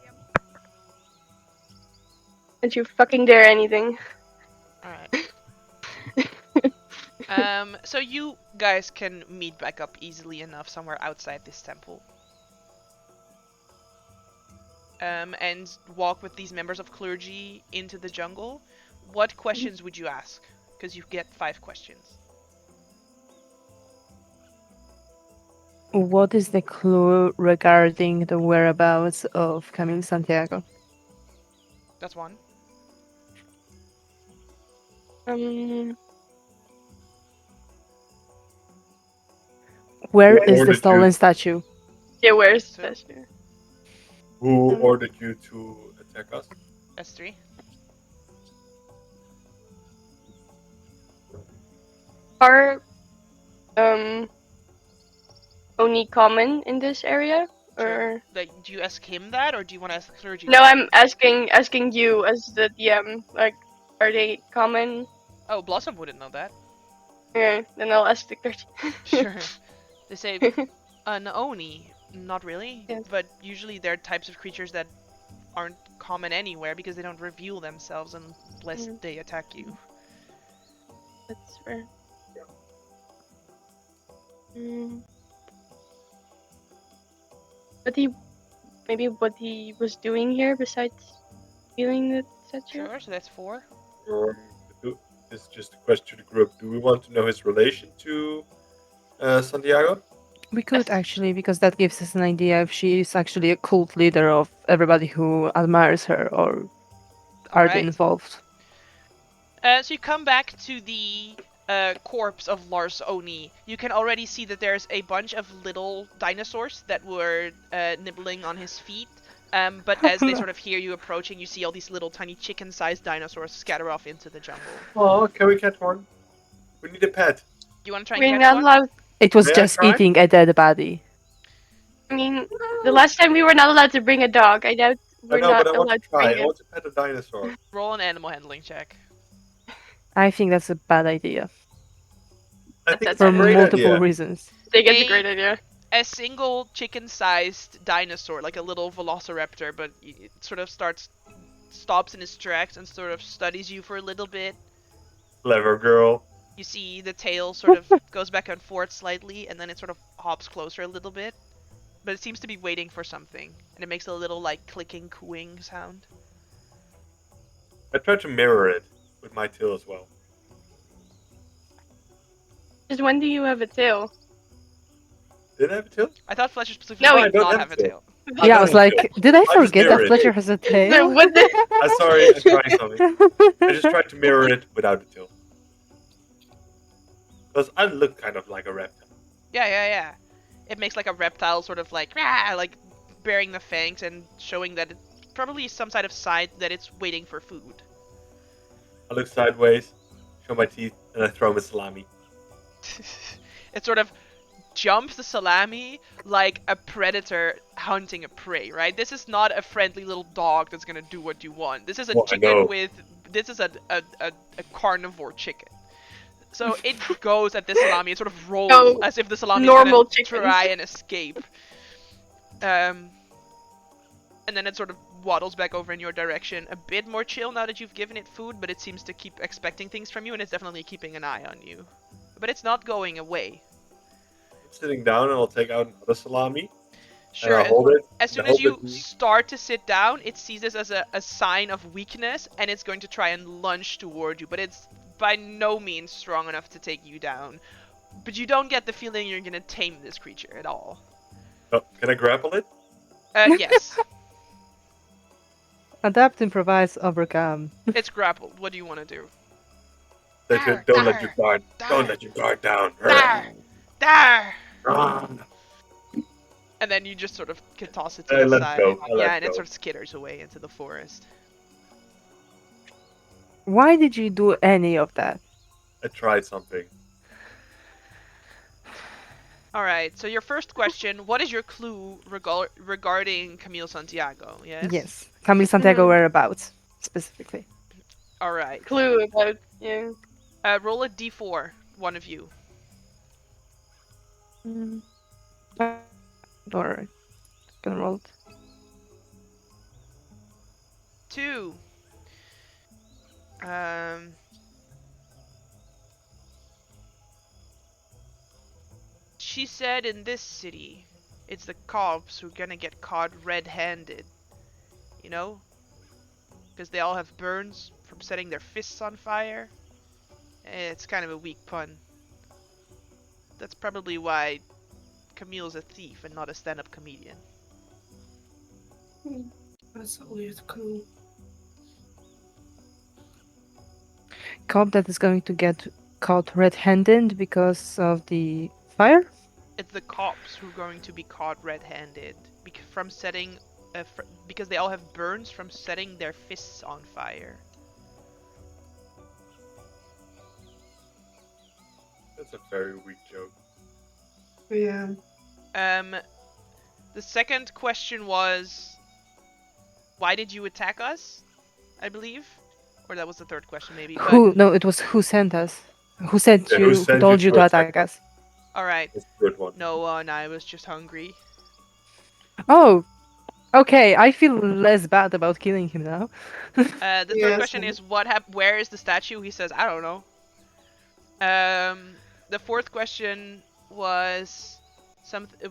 Don't you fucking dare anything. Alright. So you guys can meet back up easily enough somewhere outside this temple. And walk with these members of clergy into the jungle. What questions would you ask? Because you get 5 questions. What is the clue regarding the whereabouts of Camille Santiago? That's 1. Where is the stolen statue? Yeah, where's the statue? Who ordered you to attack us? That's 3. Are only common in this area, or like, do you ask him that, or do you want to ask the clergy? No, I'm asking you as the DM. Like, are they common? Oh, Blossom wouldn't know that. Okay, then I'll ask the clergy. Sure. They say an oni, not really, but usually they're types of creatures that aren't common anywhere because they don't reveal themselves unless they attack you. That's fair. What he was doing here besides stealing the statue? Sure, so that's 4. This is just a question to the group. Do we want to know his relation to Santiago? We could actually, because that gives us an idea if she is actually a cult leader of everybody who admires her or are they involved. So you come back to the corpse of Lars Oni. You can already see that there's a bunch of little dinosaurs that were nibbling on his feet. But as they sort of hear you approaching, you see all these little tiny chicken-sized dinosaurs scatter off into the jungle. Oh, can we catch one? We need a pet. You want to try and We're catch not one? allowed. It was May I just try? eating a dead body. I mean, the last time we were not allowed to bring a dog. I doubt I we're know, not but I want allowed to to bring try. I it. want to pet a dinosaur. Roll an animal handling check. I think that's a bad idea I think That's it's a for great multiple idea. reasons. I think it's a A- great idea. A single chicken-sized dinosaur, like a little velociraptor, but it sort of stops in his tracks and sort of studies you for a little bit. Clever girl. You see the tail sort of goes back and forth slightly, and then it sort of hops closer a little bit. But it seems to be waiting for something, and it makes a little, like, clicking, cooing sound. I tried to mirror it with my tail as well. Just when do you have a tail? Did I have a tail? I thought Fletcher specifically No, did I don't not have have a a tail. tail. Yeah, I was like, did I just forget that mirror it. Fletcher has a No, tail? what the? I'm sorry, I'm trying something. I just tried to mirror it without a tail. Because I look kind of like a reptile. Yeah. It makes like a reptile sort of like, rah, like bearing the fangs and showing that it probably is some side of sign that it's waiting for food. I look sideways, show my teeth, and I throw him a salami. It sort of jumps the salami like a predator hunting a prey, right? This is not a friendly little dog that's gonna do what you want. This is a Well, I know. chicken with... This is a carnivore chicken. So it goes at this salami and sort of rolls No, as if the salami normal is gonna chickens. try and escape. And then it sort of waddles back over in your direction. A bit more chill now that you've given it food, but it seems to keep expecting things from you, and it's definitely keeping an eye on you. But it's not going away. I'm sitting down and I'll take out another salami. Sure, And I'll hold it. as soon and as you hope it- start to sit down, it sees this as a sign of weakness, and it's going to try and lunge toward you, but it's by no means strong enough to take you down. But you don't get the feeling you're gonna tame this creature at all. Oh, can I grapple it? Yes. Adapt, improvise, overcome. It's grappled. What do you want to do? Don't let your guard. Don't let your guard down. There! Run. And then you just sort of can toss it to I the let side. go, I let Yeah, and it go. sort of skitters away into the forest. Why did you do any of that? I tried something. Alright, so your first question, what is your clue regarding Camille Santiago? Yes? Yes. Camille Santiago Mhm. whereabouts, specifically. Alright. Clue about you. Roll a d4, one of you. Alright. Gonna roll it. 2. She said in this city, it's the cops who are gonna get caught red-handed. You know? Because they all have burns from setting their fists on fire. It's kind of a weak pun. That's probably why Camille's a thief and not a stand-up comedian. That's a weird clue. Cop that is going to get caught red-handed because of the fire? It's the cops who are going to be caught red-handed from setting, because they all have burns from setting their fists on fire. That's a very weak joke. Yeah. The second question was, why did you attack us? I believe, or that was the third question, maybe. But, Who? No, it was who sent us. Who sent Yeah, you? who Who sent told you you to to attack attack us? all right. That's a good one. Nola and I was just hungry. Oh, okay. I feel less bad about killing him now. The third Yes, question is, where is the statue? He says, I don't know. The fourth question was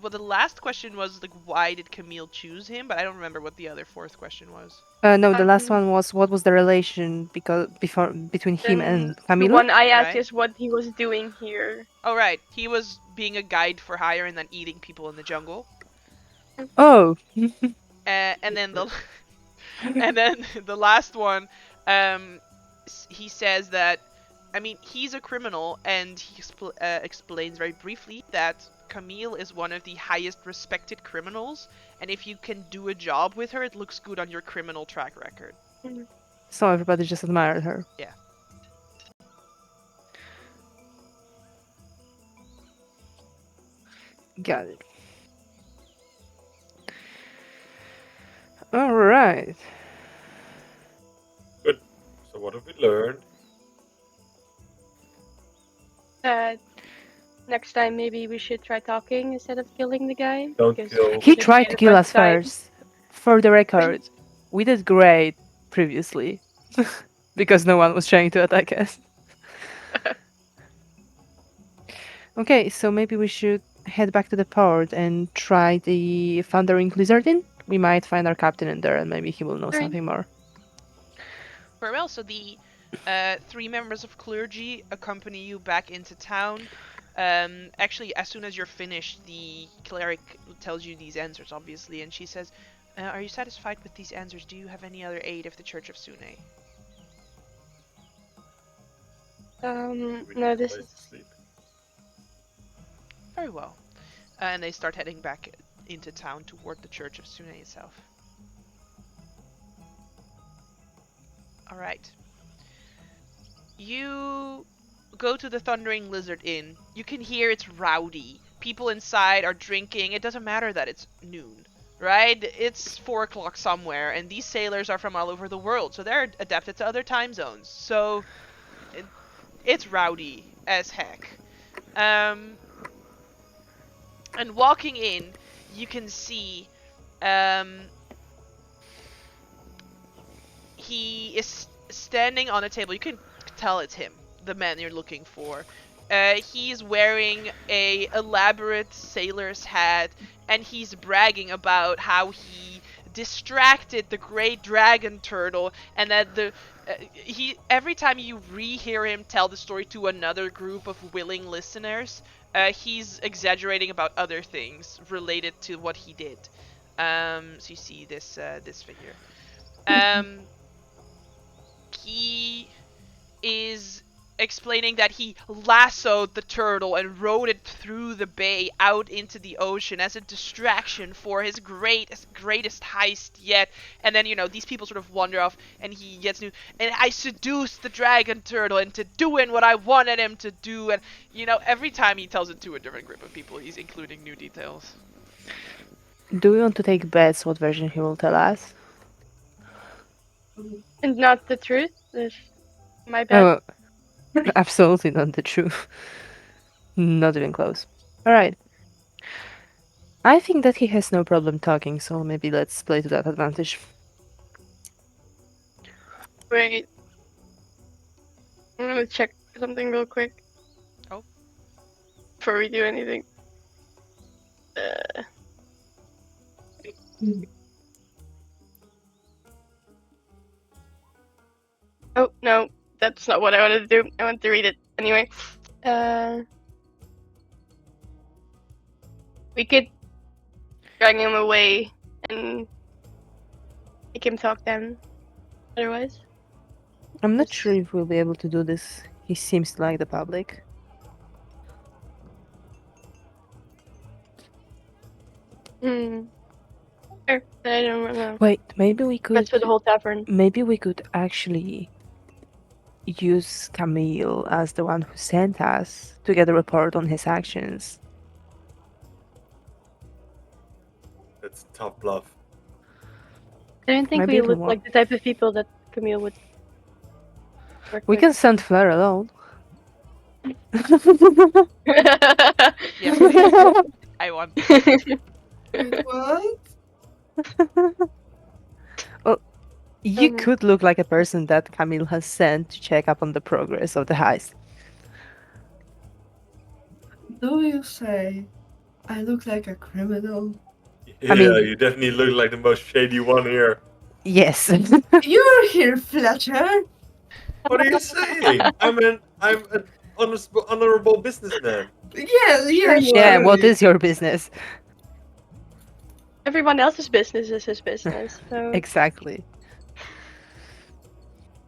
well, the last question was like, why did Camille choose him? But I don't remember what the other fourth question was. No, the last Um, one was what was the relation between him and The Camilo? one I asked Right. is what he was doing here. Oh right, he was being a guide for hire and then eating people in the jungle. Oh, And then the last one, he says that, I mean, he's a criminal, and he explains very briefly that Camille is one of the highest respected criminals, and if you can do a job with her, it looks good on your criminal track record. So everybody just admired her. Yeah. Got it. All right. Good. So what have we learned? Next time maybe we should try talking instead of killing the guy. Don't because kill. He just tried made to a kill bunch us of time. first. For the record, we did great previously. Because no one was trying to attack us. Okay, so maybe we should head back to the port and try the Thundering Lizardin. We might find our captain in there and maybe he will know Alright. something more. Very well. So the 3 members of clergy accompany you back into town. Actually, as soon as you're finished, the cleric tells you these answers, obviously, and she says, "Are you satisfied with these answers? Do you have any other aid of the Church of Sune?" We No, need a this place is to sleep. Very well. And they start heading back into town toward the Church of Sune itself. Alright. You go to the Thundering Lizard Inn. You can hear it's rowdy. People inside are drinking. It doesn't matter that it's noon, right? It's 4 o'clock somewhere, and these sailors are from all over the world, so they're adapted to other time zones. So, it's rowdy as heck. And walking in, you can see he is standing on a table. You can tell it's him, the man you're looking for. He's wearing a elaborate sailor's hat, and he's bragging about how he distracted the great dragon turtle, and that he every time you rehear him tell the story to another group of willing listeners, he's exaggerating about other things related to what he did. So you see this figure. He is explaining that he lassoed the turtle and rode it through the bay out into the ocean as a distraction for his greatest heist yet. And then, these people sort of wander off, and he gets new. And I seduced the dragon turtle into doing what I wanted him to do. And, every time he tells it to a different group of people, he's including new details. Do we want to take bets what version he will tell us? and not the truth. This my bad. Oh, absolutely not the truth. Not even close. Alright. I think that he has no problem talking, so maybe let's play to that advantage. Wait. I'm gonna check something real quick. Oh. Before we do anything. Oh, no. That's not what I wanted to do. I wanted to read it. Anyway. We could drag him away and make him talk then. Otherwise. I'm not Yes. sure if we'll be able to do this. He seems to like the public. Sure. I don't know. Wait, maybe we That's for could... the whole tavern. Maybe we could actually use Camille as the one who sent us to get a report on his actions. That's tough bluff. I don't think Maybe we it'll look work. like the type of people that Camille would work We with. can send Fleur alone. Yes, please. I want. Wait, what? You Mhm. could look like a person that Camille has sent to check up on the progress of the heist. Do you say I look like a criminal? Yeah, mean- you definitely look like the most shady one here. Yes. You're here, Fletcher. What are you saying? I'm an honorable businessman. Yes, yes. Yeah, what really. is your business? Everyone else's business is his business. So Exactly.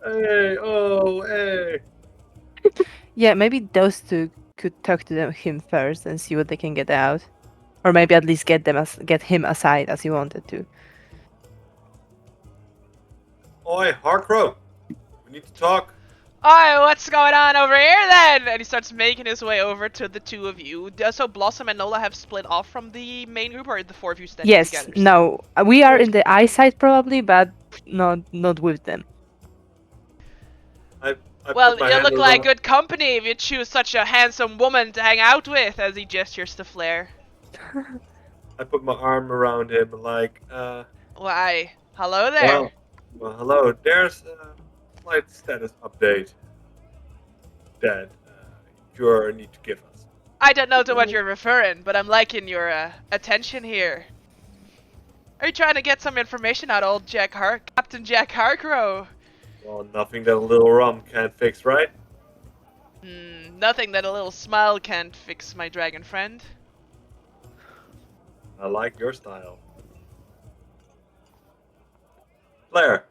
Hey, oh, hey. Yeah, maybe those two could talk to him first and see what they can get out, or maybe at least get him aside as you wanted to. Oi, Harcrow! We need to talk. Alright, what's going on over here then? And he starts making his way over to the two of you. So Blossom and Nola have split off from the main group, or the four of you standing Yes, together? no, we are in the eyesight probably, but not with them. I Well, put my you hand look like around- good company if you choose such a handsome woman to hang out with, as he gestures to Flair. I put my arm around him like, Why, hello there. well, hello. There's a slight status update that you need to give us. I don't know to what you're referring, but I'm liking your attention here. Are you trying to get some information out of old Captain Jack Harcrow? Well, nothing that a little rum can't fix, right? Nothing that a little smile can't fix, my dragon friend. I like your style. Flair,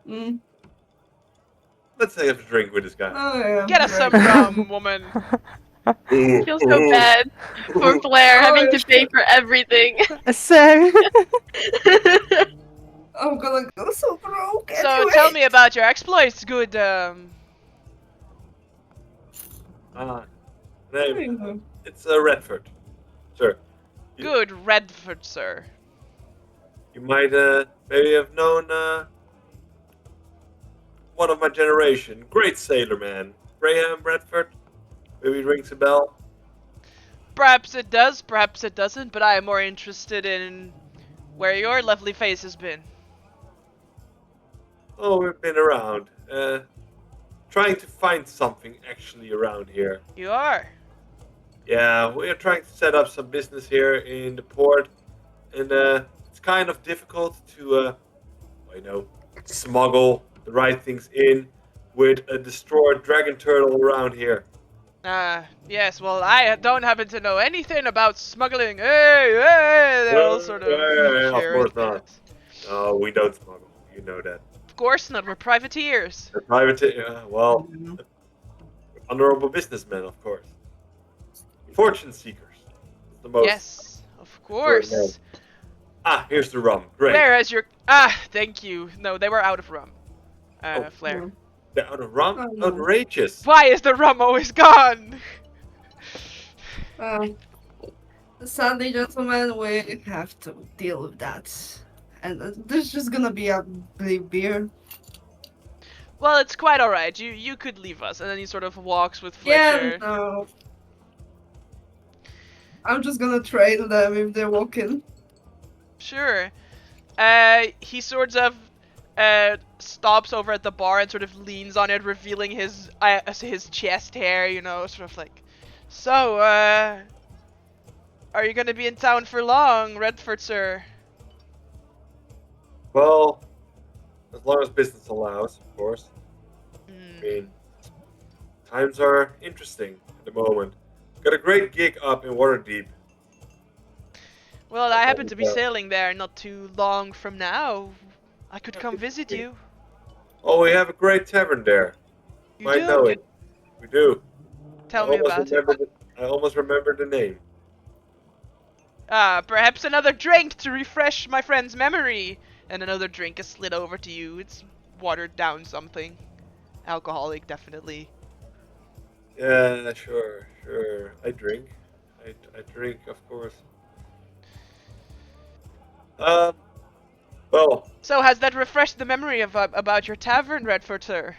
Mm. let's have a drink with this guy. Oh, yeah. Get us some great. rum, woman. I feel so bad for Blair having to pay for everything. Sir, I'm gonna go so broke. So anyway. tell me about your exploits, good Name, it's Redford. Sure. good Redford, sir. You might maybe have known one of my generation. Great sailor man. Graham Redford. Maybe it rings a bell. Perhaps it does, perhaps it doesn't, but I am more interested in where your lovely face has been. Oh, we've been around. Trying to find something actually around here. You are. Yeah, we're trying to set up some business here in the port. And it's kind of difficult to, smuggle the right things in with a destroyed dragon turtle around here. Yes, well, I don't happen to know anything about smuggling. Hey, they're all sort of Of sharing course not. that. No, we don't smuggle. You know that. Of course not, we're privateers. The private, honorable businessmen, of course. Fortune seekers. It's the most. Yes, of course. Ah, here's the rum. Great. Where is your... thank you. No, they were out of rum. Flair. They're out of rum? Oh, no. Outrageous. Why is the rum always gone? Sadly, gentlemen, we have to deal with that. And there's just gonna be a bleep beer. Well, it's quite alright. You could leave us. And then he sort of walks with Yeah, Fletcher. no. I'm just gonna trade them if they walk in. Sure. He sort of stops over at the bar and sort of leans on it, revealing his chest hair, you know, sort of like. So, are you gonna be in town for long, Redford, sir? Well, as long as business allows, of course. I mean, times are interesting at the moment. Got a great gig up in Waterdeep. Well, I happen to be sailing there not too long from now. I could come visit you. Oh, we have a great tavern there. You Might do? know it. We do. Tell me about it. I almost remembered the name. Perhaps another drink to refresh my friend's memory. And another drink is slid over to you. It's watered down something. Alcoholic, definitely. Yeah, sure. I drink. I drink, of course. Well, So has that refreshed the memory of about your tavern, Redford, sir?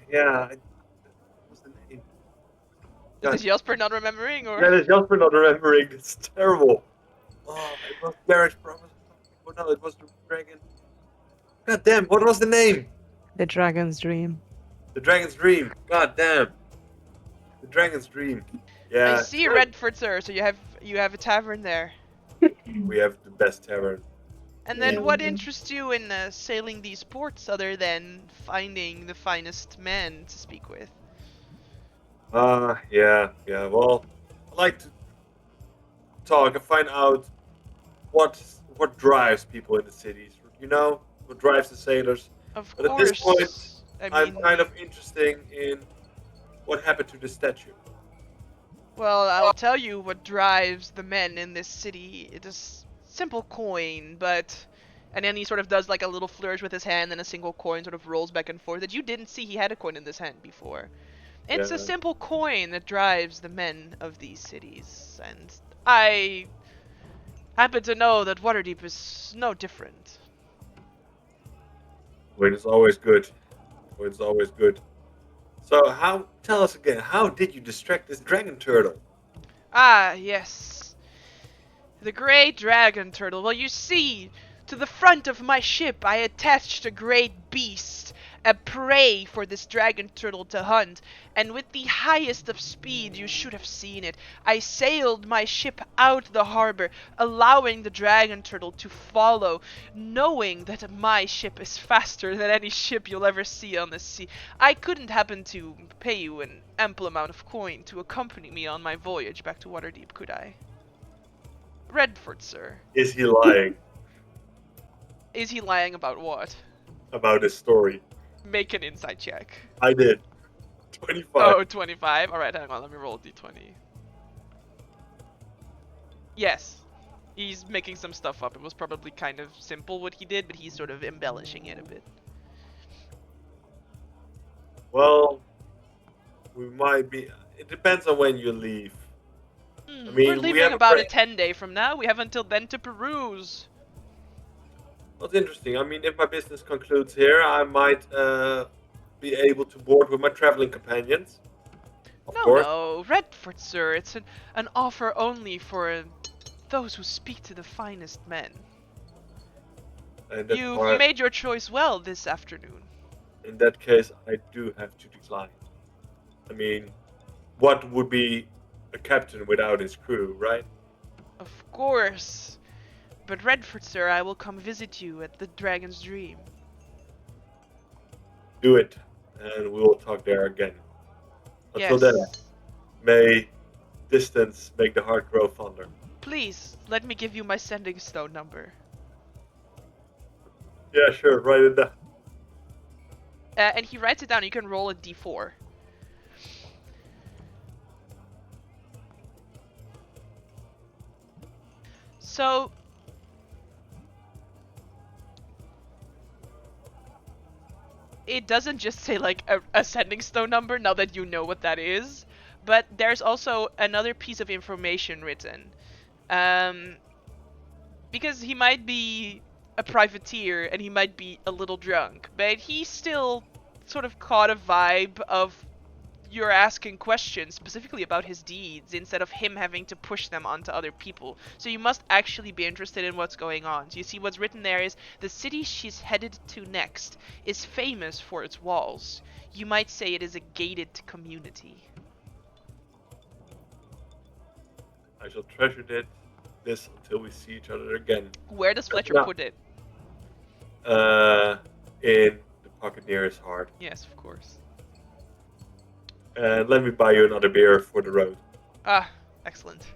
yeah. What's the name? Is this Jasper not remembering, or? That is Jasper not remembering. It's terrible. Oh, it was Garrick's promise. Oh no, it was the dragon. God damn, what was the name? the dragon's dream. The Dragon's Dream. God damn. The Dragon's Dream. Yeah. I see, Redford, sir. So you have a tavern there. We have the best tavern. And then, Yeah. what interests you in sailing these ports, other than finding the finest men to speak with? Yeah. Well, I like to talk and find out what drives people in the cities. You know, what drives the sailors. Of But course. at this point, I I'm mean, kind of interested in what happened to the statue. Well, I'll tell you what drives the men in this city. It is simple coin, but... And then he sort of does like a little flourish with his hand, and a single coin sort of rolls back and forth that you didn't see he had a coin in this hand before. It's a Yeah. simple coin that drives the men of these cities, and I happen to know that Waterdeep is no different. Win is always good. Win is always good. So, tell us again, how did you distract this dragon turtle? Ah, yes. The great dragon turtle. Well, you see, to the front of my ship I attached a great beast, a prey for this dragon turtle to hunt, and with the highest of speed, you should have seen it, I sailed my ship out the harbor, allowing the dragon turtle to follow, knowing that my ship is faster than any ship you'll ever see on the sea. I couldn't happen to pay you an ample amount of coin to accompany me on my voyage back to Waterdeep, could I? Redford, sir. Is he lying Is he lying about what? about his story? Make an insight check. I did. 25. Oh, 25? Alright, hang on, let me roll a d20. Yes. He's making some stuff up. It was probably kind of simple what he did, but he's sort of embellishing it a bit. Well, we might be. It depends on when you leave. We're we leaving have a about a break. 10-day from now. We have until then to peruse. That's interesting. I mean, if my business concludes here, I might be able to board with my traveling companions. Of course. No, Redford, sir. It's an offer only for those who speak to the finest men. And that's You've why, made your choice well this afternoon. in that case, I do have to decline. I mean, what would be a captain without his crew, right? Of course. But Redford, sir, I will come visit you at the Dragon's Dream. Do it, and we will talk there again. Until Yes. then, may distance make the heart grow fonder. Please, let me give you my sending stone number. Yeah, sure, write it down. And he writes it down. You can roll a d4. So, it doesn't just say like a sending stone number, now that you know what that is, but there's also another piece of information written. Because he might be a privateer and he might be a little drunk, but he still sort of caught a vibe of you're asking questions specifically about his deeds instead of him having to push them onto other people. So you must actually be interested in what's going on. So you see what's written there is, the city she's headed to next is famous for its walls. You might say it is a gated community. I shall treasure this until we see each other again. Where does Fletcher Yeah. put it? In the pocket near his heart. Yes, of course. And let me buy you another beer for the road. Ah, excellent.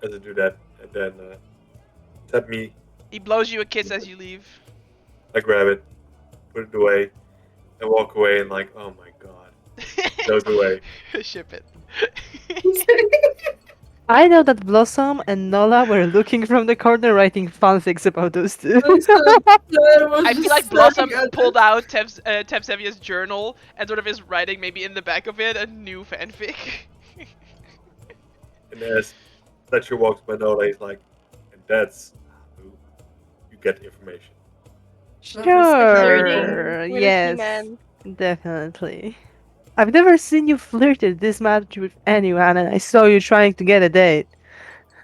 As I do that, and then tap me. He blows you a kiss as you leave. I grab it, put it away, and walk away. And like, oh my god, goes away. Ship it. I know that Blossom and Nola were looking from the corner writing fanfics about those two. I feel like Blossom pulled out Tevsevia's journal and sort of is writing maybe in the back of it a new fanfic. And as Fletcher walks by Nola, he's like, and that's how you get information. Sure, Flirting with a yes, He-Man. definitely. I've never seen you flirted this much with anyone, and I saw you trying to get a date.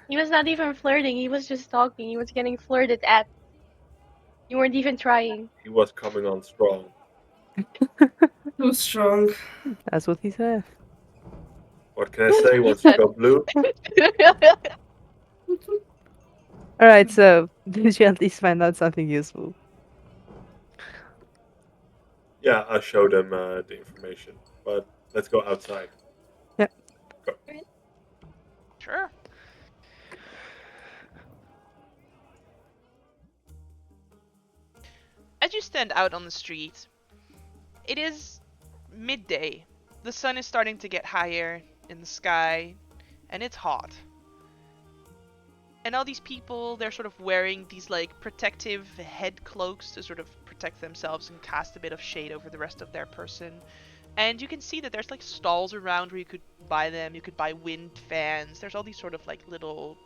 He was not even flirting, he was just talking. He was getting flirted at. You weren't even trying. He was coming on strong. Too strong. That's what he said. What can I say once you go blue? Alright, so, did you at least find out something useful? Yeah, I'll show them the information. But let's go outside. Sure. As you stand out on the street, it is midday. The sun is starting to get higher. in the sky, and it's hot. And all these people, they're sort of wearing these like protective head cloaks to sort of protect themselves and cast a bit of shade over the rest of their person. And you can see that there's like stalls around where you could buy them. You could buy wind fans. There's all these sort of like little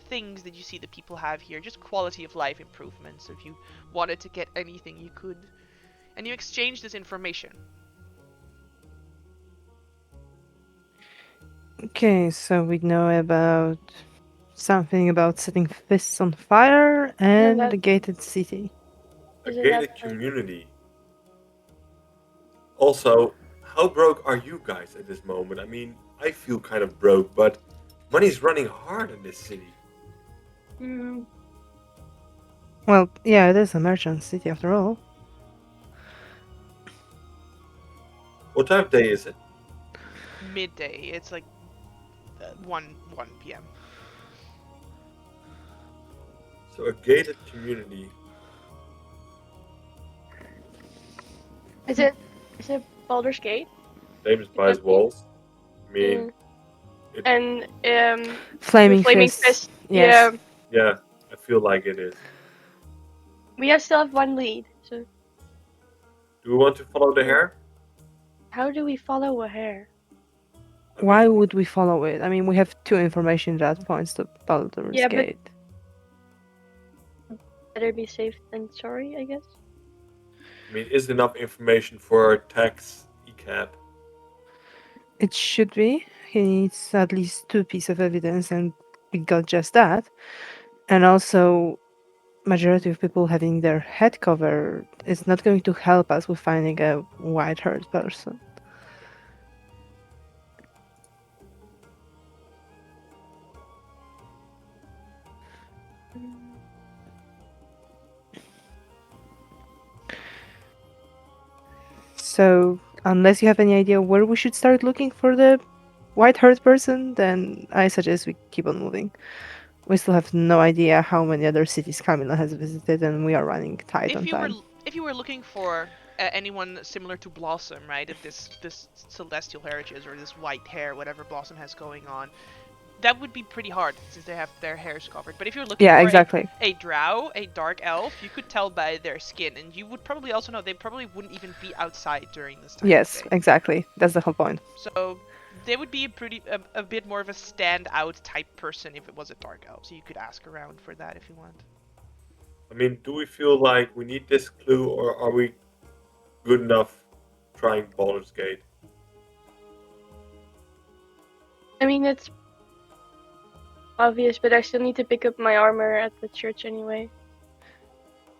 things that you see that people have here, just quality of life improvements. So if you wanted to get anything, you could. And you exchange this information. Okay, so we know about something about setting fists on fire and that- the gated city. A Isn't gated that community. Also, how broke are you guys at this moment? I mean, I feel kind of broke, but money's running hard in this city. Mm, Well, yeah, it is a merchant city after all. What time of day is it? Midday. It's like 1 p.m. So a gated community. is it Baldur's Gate? Famous by its walls. I mean, Mm. it, And Flaming Flaming fists. Fist. Yes. yeah, I feel like it is. We still have one lead. So Do we want to follow the hair? how do we follow a hare? I Why mean, would we follow it? I mean, we have 2 information that points to Baldur's Yeah, but- Gate. Better be safe than sorry, I guess. is enough information for tax ECAP. It should be. He needs at least 2 pieces of evidence, and we got just that. And also, majority of people having their head covered is not going to help us with finding a white-haired person. So, unless you have any idea where we should start looking for the white-haired person, then I suggest we keep on moving. We still have no idea how many other cities Camila has visited, and we are running tight on time. If you were looking for anyone similar to Blossom, right, if this celestial heritage or this white hair, whatever Blossom has going on, that would be pretty hard since they have their hairs covered. But if you're looking Yeah, for exactly. a drow, a dark elf, you could tell by their skin, and you would probably also know they probably wouldn't even be outside during this time. Yes, of day. exactly. That's the whole point. So they would be a bit more of a standout type person if it was a dark elf. So you could ask around for that if you want. I mean, do we feel like we need this clue, or are we good enough trying Baldur's Gate? I mean, it's obvious, but I still need to pick up my armor at the church anyway.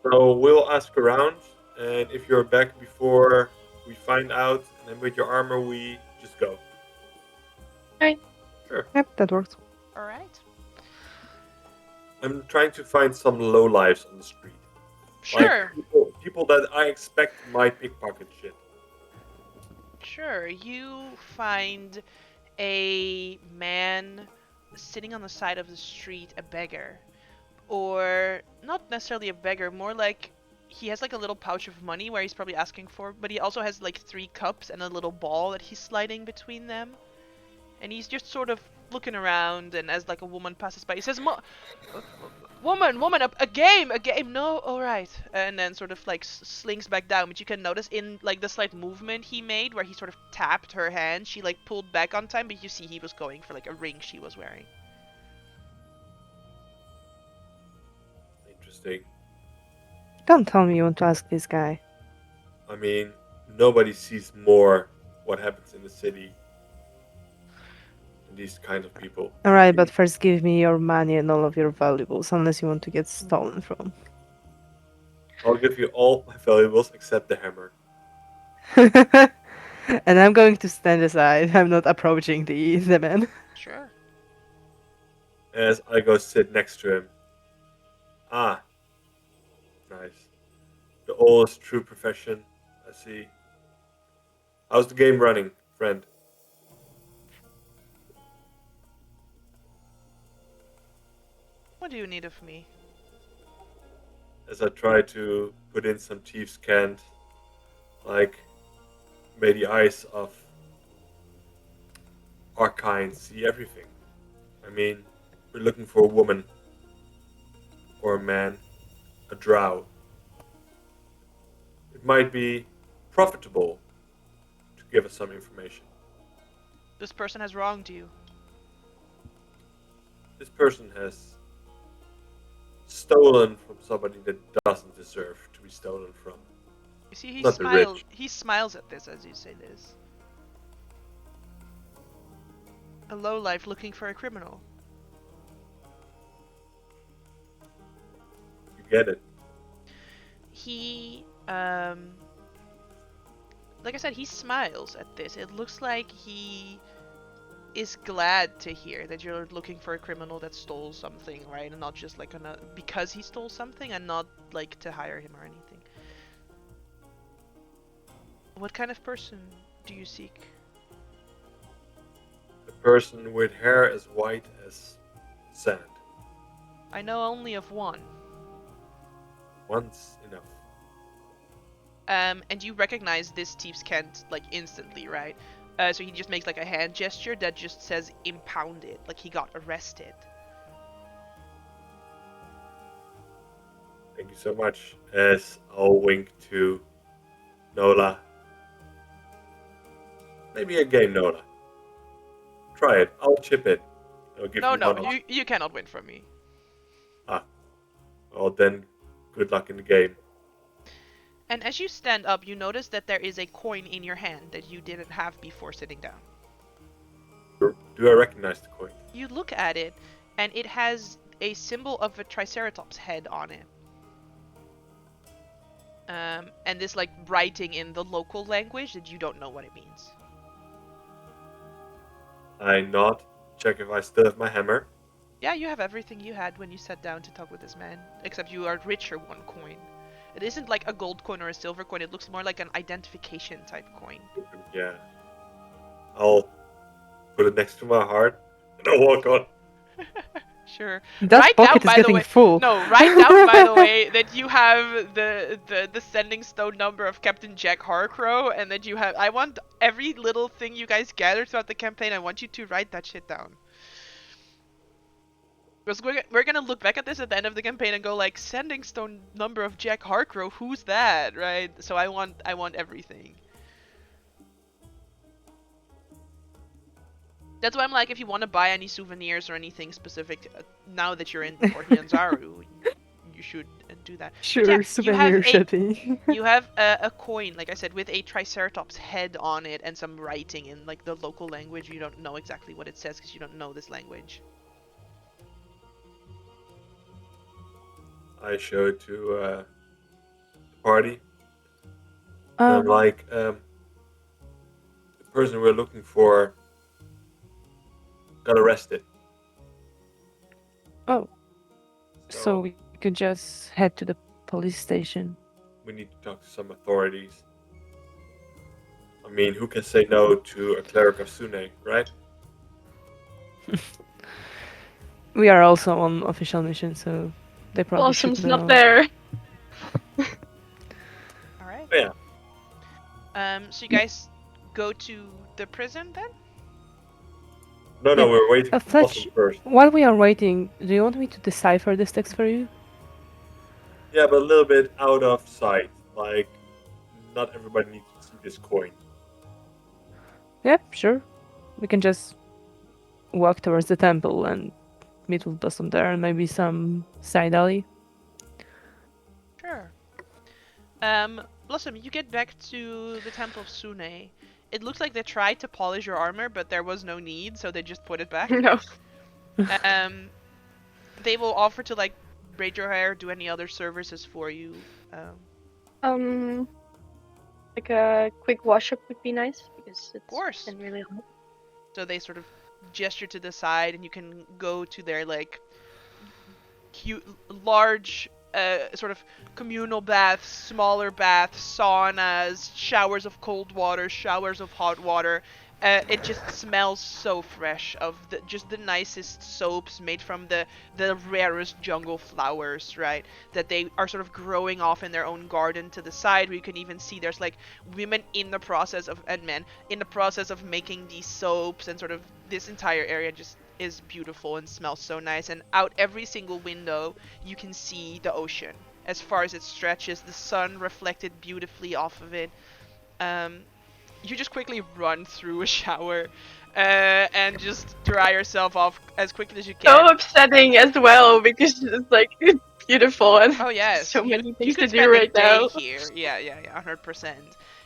So we'll ask around, and if you're back before we find out, and then with your armor we just go. Alright. Sure. Yep, that works. All right. I'm trying to find some lowlifes on the street. Sure. Like people that I expect might pickpocket shit. Sure. You find a man sitting on the side of the street, a beggar. Or not necessarily a beggar, more like he has like a little pouch of money where he's probably asking for, but he also has like 3 cups and a little ball that he's sliding between them. And he's just sort of looking around, and as like a woman passes by, he says, woman, a game, no, alright. And then sort of like slings back down, but you can notice in like the slight movement he made where he sort of tapped her hand, she like pulled back on time, but you see he was going for like a ring she was wearing. Interesting. Don't tell me you want to ask this guy. I mean, nobody sees more what happens in the city than these kinds of people. Alright, but first give me your money and all of your valuables, unless you want to get stolen from. I'll give you all my valuables except the hammer. And I'm going to stand aside. I'm not approaching the man. Sure. As I go sit next to him. Ah. Nice. The oldest true profession. I see. How's the game running, friend? What do you need of me? As I try to put in some thieves' cant, like, may the eyes of our kind see everything. I mean, we're looking for a woman, or a man, a drow. It might be profitable to give us some information. This person has wronged you. This person has stolen from somebody that doesn't deserve to be stolen from. You see, he Not the rich. smiles at this as you say this. A lowlife looking for a criminal. You get it. He, like I said, he smiles at this. It looks like he is glad to hear that you're looking for a criminal that stole something, right? And not just like because he stole something and not like to hire him or anything. What kind of person do you seek? A person with hair as white as sand. I know only of one. One's enough. And you recognize this Thieves' Cant like instantly, right? So he just makes like a hand gesture that just says impounded, like he got arrested. Thank you so much. As I'll wink to Nola. Maybe a game, Nola. Try it. I'll chip it. I'll give No, you no, one. you cannot win from me. Well, then, good luck in the game. And as you stand up, you notice that there is a coin in your hand that you didn't have before sitting down. Do I recognize the coin? You look at it, and it has a symbol of a Triceratops head on it. And this like writing in the local language that you don't know what it means. I nod, check if I still have my hammer. Yeah, you have everything you had when you sat down to talk with this man, except you are richer one coin. It isn't like a gold coin or a silver coin, it looks more like an identification type coin. Yeah. I'll put it next to my heart and I'll walk on. Sure. That Write pocket down, is by the getting way. full. No, write down, by the way, that you have the sending stone number of Captain Jack Harcrow, and that you have. I want every little thing you guys gather throughout the campaign. I want you to write that shit down. Because we're gonna look back at this at the end of the campaign and go like, sending stone number of Jack Harcrow. Who's that, right? So I want everything. That's why I'm like, if you want to buy any souvenirs or anything specific, now that you're in Orhianzaru, you should do that. Sure, yeah, souvenir shopping. You have a coin, like I said, with a Triceratops head on it and some writing in like the local language. You don't know exactly what it says because you don't know this language. I show it to the party. And I'm like, the person we're looking for got arrested. Oh. So we could just head to the police station. We need to talk to some authorities. I mean, who can say no to a cleric of Sune, right? We are also on official mission, so they probably Blossom's should know. not there. Alright. Yeah. So you guys go to the prison then? No, we're waiting for Fletch, Blossom first. while we are waiting, do you want me to decipher this text for you? Yeah, but a little bit out of sight. Like, not everybody needs to see this coin. Yep, sure. We can just walk towards the temple and meet with Blossom there, and maybe some side alley. Sure. Blossom, you get back to the Temple of Sune. It looks like they tried to polish your armor, but there was no need, so they just put it back. No. They will offer to like braid your hair, do any other services for you. Like a quick wash up would be nice because it's course. been really hot. So they sort of gesture to the side, and you can go to their like cute, large, sort of communal baths, smaller baths, saunas, showers of cold water, showers of hot water. It just smells so fresh of just the nicest soaps made from the rarest jungle flowers, right? That they are sort of growing off in their own garden to the side, where you can even see there's like women in the process of, and men, in the process of making these soaps and sort of this entire area just is beautiful and smells so nice. And out every single window, you can see the ocean as far as it stretches. The sun reflected beautifully off of it. You just quickly run through a shower and just dry yourself off as quickly as you So can. upsetting as well because it's like it's beautiful and Oh yes, so many you things to could do spend a right day now. here. Yeah, 100%.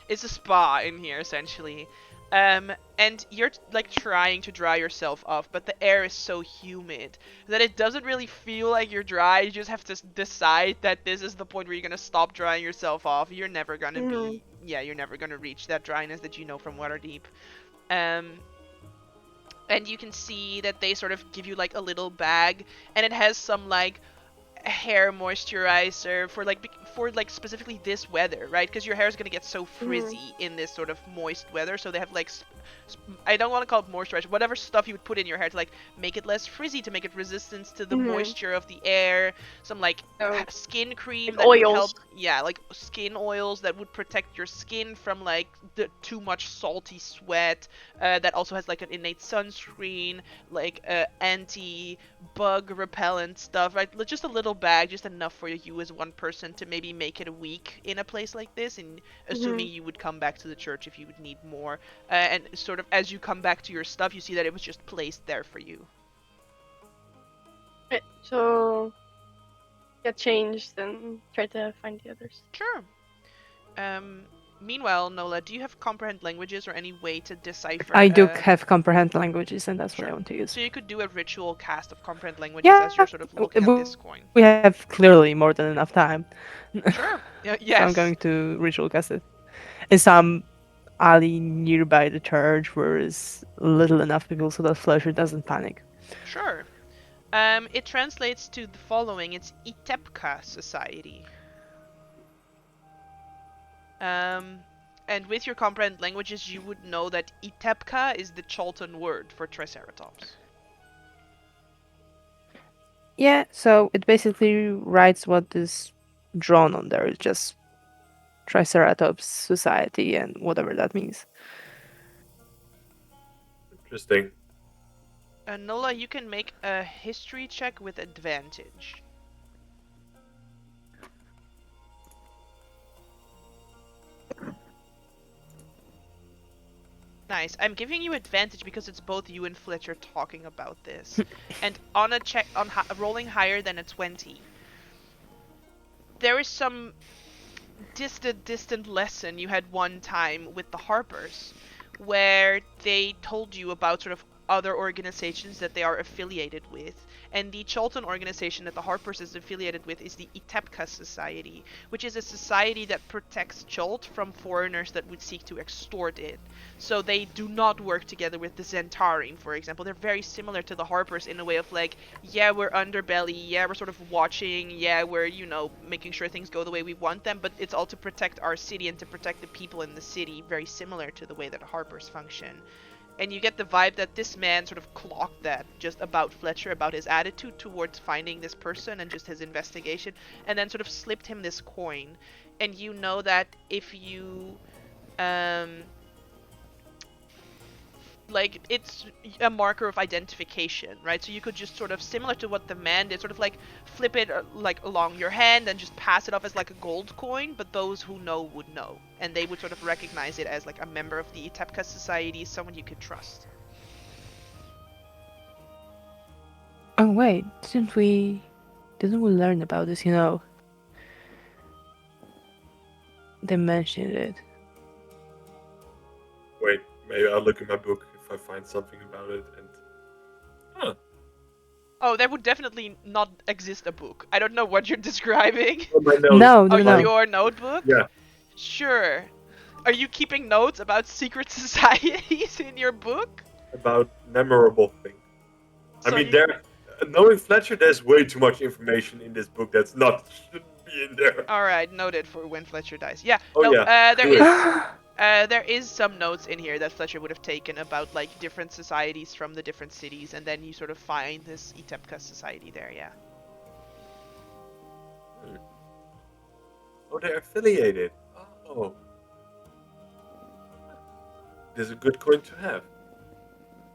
It's a spa in here essentially. And you're like trying to dry yourself off, but the air is so humid that it doesn't really feel like you're dry. You just have to decide that this is the point where you're gonna stop drying yourself off. You're never gonna Mhm. you're never gonna reach that dryness that you know from Waterdeep. Um, and you can see that they sort of give you like a little bag, and it has some like hair moisturizer for like specifically this weather, right? Because your hair is gonna get so Mhm. frizzy in this sort of moist weather. So they have like I don't want to call it moisturizer, whatever stuff you would put in your hair to like make it less frizzy, to make it resistant to the Mhm. moisture of the air. Some like So skin cream like that would oils. help, yeah, like skin oils that would protect your skin from like the too much salty sweat. That also has like an innate sunscreen, like anti-bug repellent stuff, right? Just a little bag, just enough for you as one person to maybe make it a week in a place like this, and assuming Mhm. you would come back to the church if you would need more. And sort of as you come back to your stuff, you see that it was just placed there for you. Right, so get changed and try to find the others. Sure. Um, Meanwhile, Nola, do you have comprehend languages or any way to decipher? I do have comprehend languages, and that's what Sure. I want to use. So you could do a ritual cast of comprehend languages as you're sort of looking at this coin. We have clearly more than enough time. Sure. Yeah, So I'm yes. going to ritual cast it. In some alley nearby the church where is little enough people so that Fletcher doesn't panic. Sure. It translates to the following. It's Itepka Society. And with your comprehend languages, you would know that Itepka is the Cholton word for Triceratops. Yeah, so it basically writes what is drawn on there. It's just Triceratops Society and whatever that means. Interesting. Nola, you can make a history check with advantage. Nice. I'm giving you advantage because it's both you and Fletcher talking about this. And on a check, on rolling higher than a 20, there is some distant lesson you had one time with the Harpers, where they told you about sort of other organizations that they are affiliated with. And the Cholton organization that the Harpers is affiliated with is the Itepka Society, which is a society that protects Cholt from foreigners that would seek to extort it. So they do not work together with the Zentarim, for example. They're very similar to the Harpers in a way of like, yeah, we're underbelly, yeah, we're sort of watching, yeah, we're, making sure things go the way we want them, but it's all to protect our city and to protect the people in the city, very similar to the way that the Harpers function. And you get the vibe that this man sort of clocked that just about Fletcher, about his attitude towards finding this person and just his investigation, and then sort of slipped him this coin. And you know that if you like, it's a marker of identification, right? So you could just sort of, similar to what the man did, sort of like flip it like along your hand and just pass it off as like a gold coin, but those who know would know, and they would sort of recognize it as like a member of the Itepka Society, someone you could trust. Oh wait, didn't we learn about this, They mentioned it. Wait, maybe I'll look in my book if I find something about it. And Oh, there would definitely not exist a book. I don't know what you're describing. on my notes, No, Oh, no, no. your notebook? yeah, Sure. Are you keeping notes about secret societies in your book? about memorable things. I So mean, you- there. Knowing Fletcher, there's way too much information in this book that's not shouldn't be in there. All right, noted for when Fletcher dies. Yeah. Oh No. yeah. There do is. it. There is some notes in here that Fletcher would have taken about like different societies from the different cities, and then you sort of find this Itepka society there. Yeah. Oh, they're affiliated. Oh. This is a good coin to have.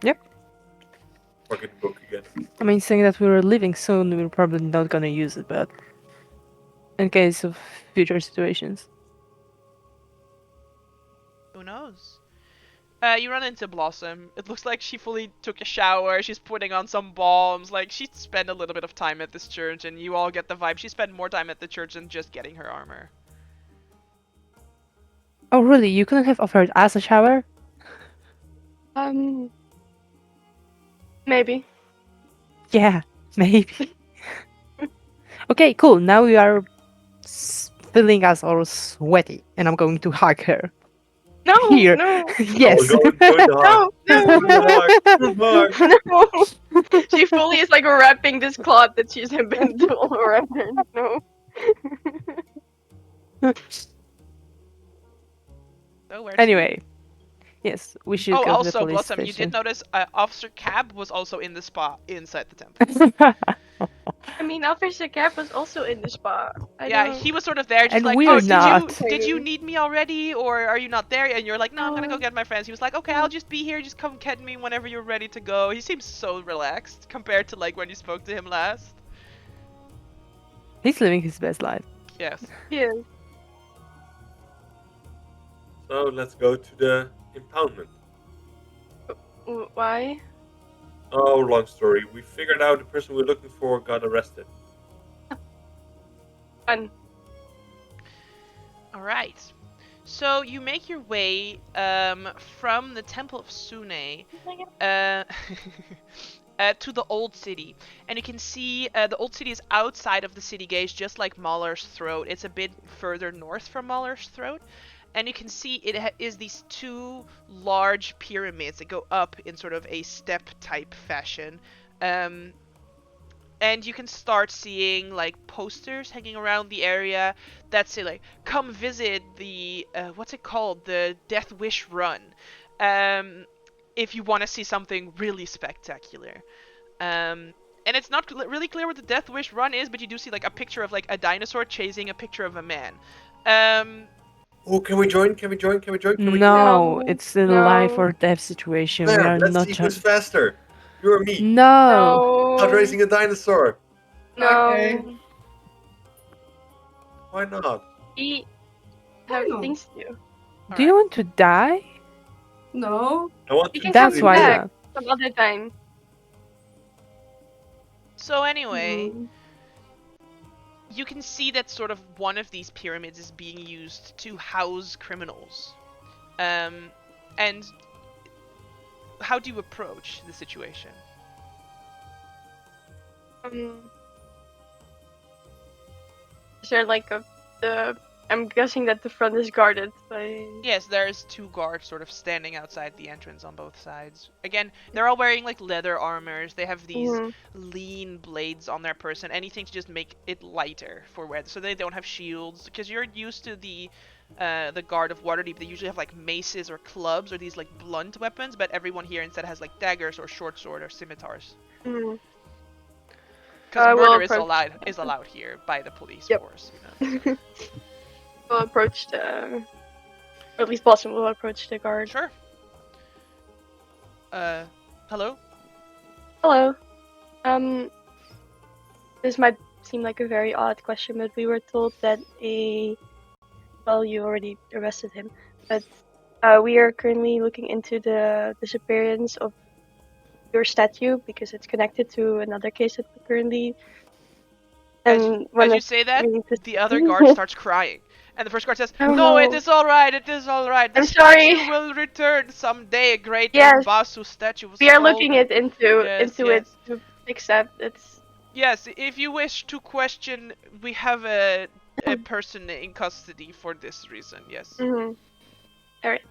Yep. pocket the book again. I mean, saying that we were leaving soon, we were probably not gonna use it, but in case of future situations. Who knows? You run into Blossom. It looks like she fully took a shower. She's putting on some balms. Like, she spent a little bit of time at this church, and you all get the vibe. She spent more time at the church than just getting her armor. Oh, really? You couldn't have offered us a shower? Maybe. Yeah, maybe. Okay, cool. Now we are feeling us all sweaty, and I'm going to hug her. No, Here. no, Yes. Go in the hug. no, Group hug. no. She fully is like wrapping this cloth that she's been to all around her. No. So where's Anyway, yes, we should Oh, go to the also, police Blossom, you did station. notice Officer Cab was also in the spa inside the temple. I mean, Officer Cap was also in the spa. Yeah, he was sort of there, just And like, we're oh, not. did you need me already, or are you not there? And you're like, no, I'm gonna go No. get my friends. He was like, okay, I'll just be here. Just come get me whenever you're ready to go. He seems so relaxed compared to like when you spoke to him last. He's living his best life. Yes. Yeah. So let's go to the impoundment. Why? Oh, long story. We figured out the person we're looking for got arrested. Fun. All right. So you make your way from the Temple of Sune to the Old City, and you can see the Old City is outside of the city gates, just like Mahler's Throat. It's a bit further north from Mahler's Throat, and you can see it is these two large pyramids that go up in sort of a step-type fashion. And you can start seeing like posters hanging around the area that say like, come visit the what's it called, the Death Wish Run, if you want to see something really spectacular. And it's not really clear what the Death Wish Run is, but you do see like a picture of like a dinosaur chasing a picture of a man. Oh, can we join? Can we join? Can we join? Can we No, No, it's a no. life or death situation. We There, are let's not see who's faster. You or me? No. Not raising a dinosaur. No. Okay. Why not? We have no? things to do. Do you want to die? No. I want You to can That's come why back not. some other time. So anyway, Mm. you can see that sort of one of these pyramids is being used to house criminals. And how do you approach the situation? Is there like I'm guessing that the front is guarded by. Yes, there's two guards sort of standing outside the entrance on both sides. Again, they're all wearing like leather armors. They have these Mhm. lean blades on their person, anything to just make it lighter for wear. So they don't have shields, because you're used to the guard of Waterdeep. They usually have like maces or clubs or these like blunt weapons, but everyone here instead has like daggers or short sword or scimitars. Mhm. Because We'll murder approach- is allowed here by the police Yep. force. You know? We'll approach the, or at least Blossom will approach the guard. Sure. Hello? Hello. This might seem like a very odd question, but we were told that well, you already arrested him, but we are currently looking into the disappearance of your statue because it's connected to another case that we currently. And As you say that, we just- the other guard starts crying. And the first guard says, Oh, no, it no. is alright, it is alright. The I'm sorry. statue will return someday. A great Yes. Basu statue was We are stolen. looking into Yes, it yes. to fix that. It's Yes, if you wish to question, we have a person in custody for this reason, yes. All right.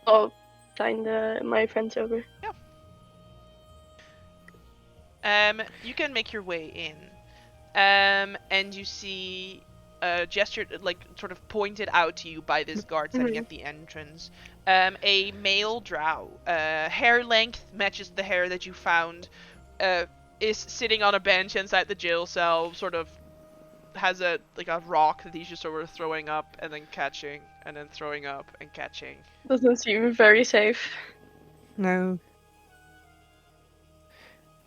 I'll sign my friends over. You can make your way in. And you see gesture, like, sort of pointed out to you by this guard standing at the entrance. A male drow. Hair length matches the hair that you found. Is sitting on a bench inside the jail cell, sort of has a rock that he's just sort of throwing up and then catching, and then throwing up and catching. Doesn't seem very safe. No.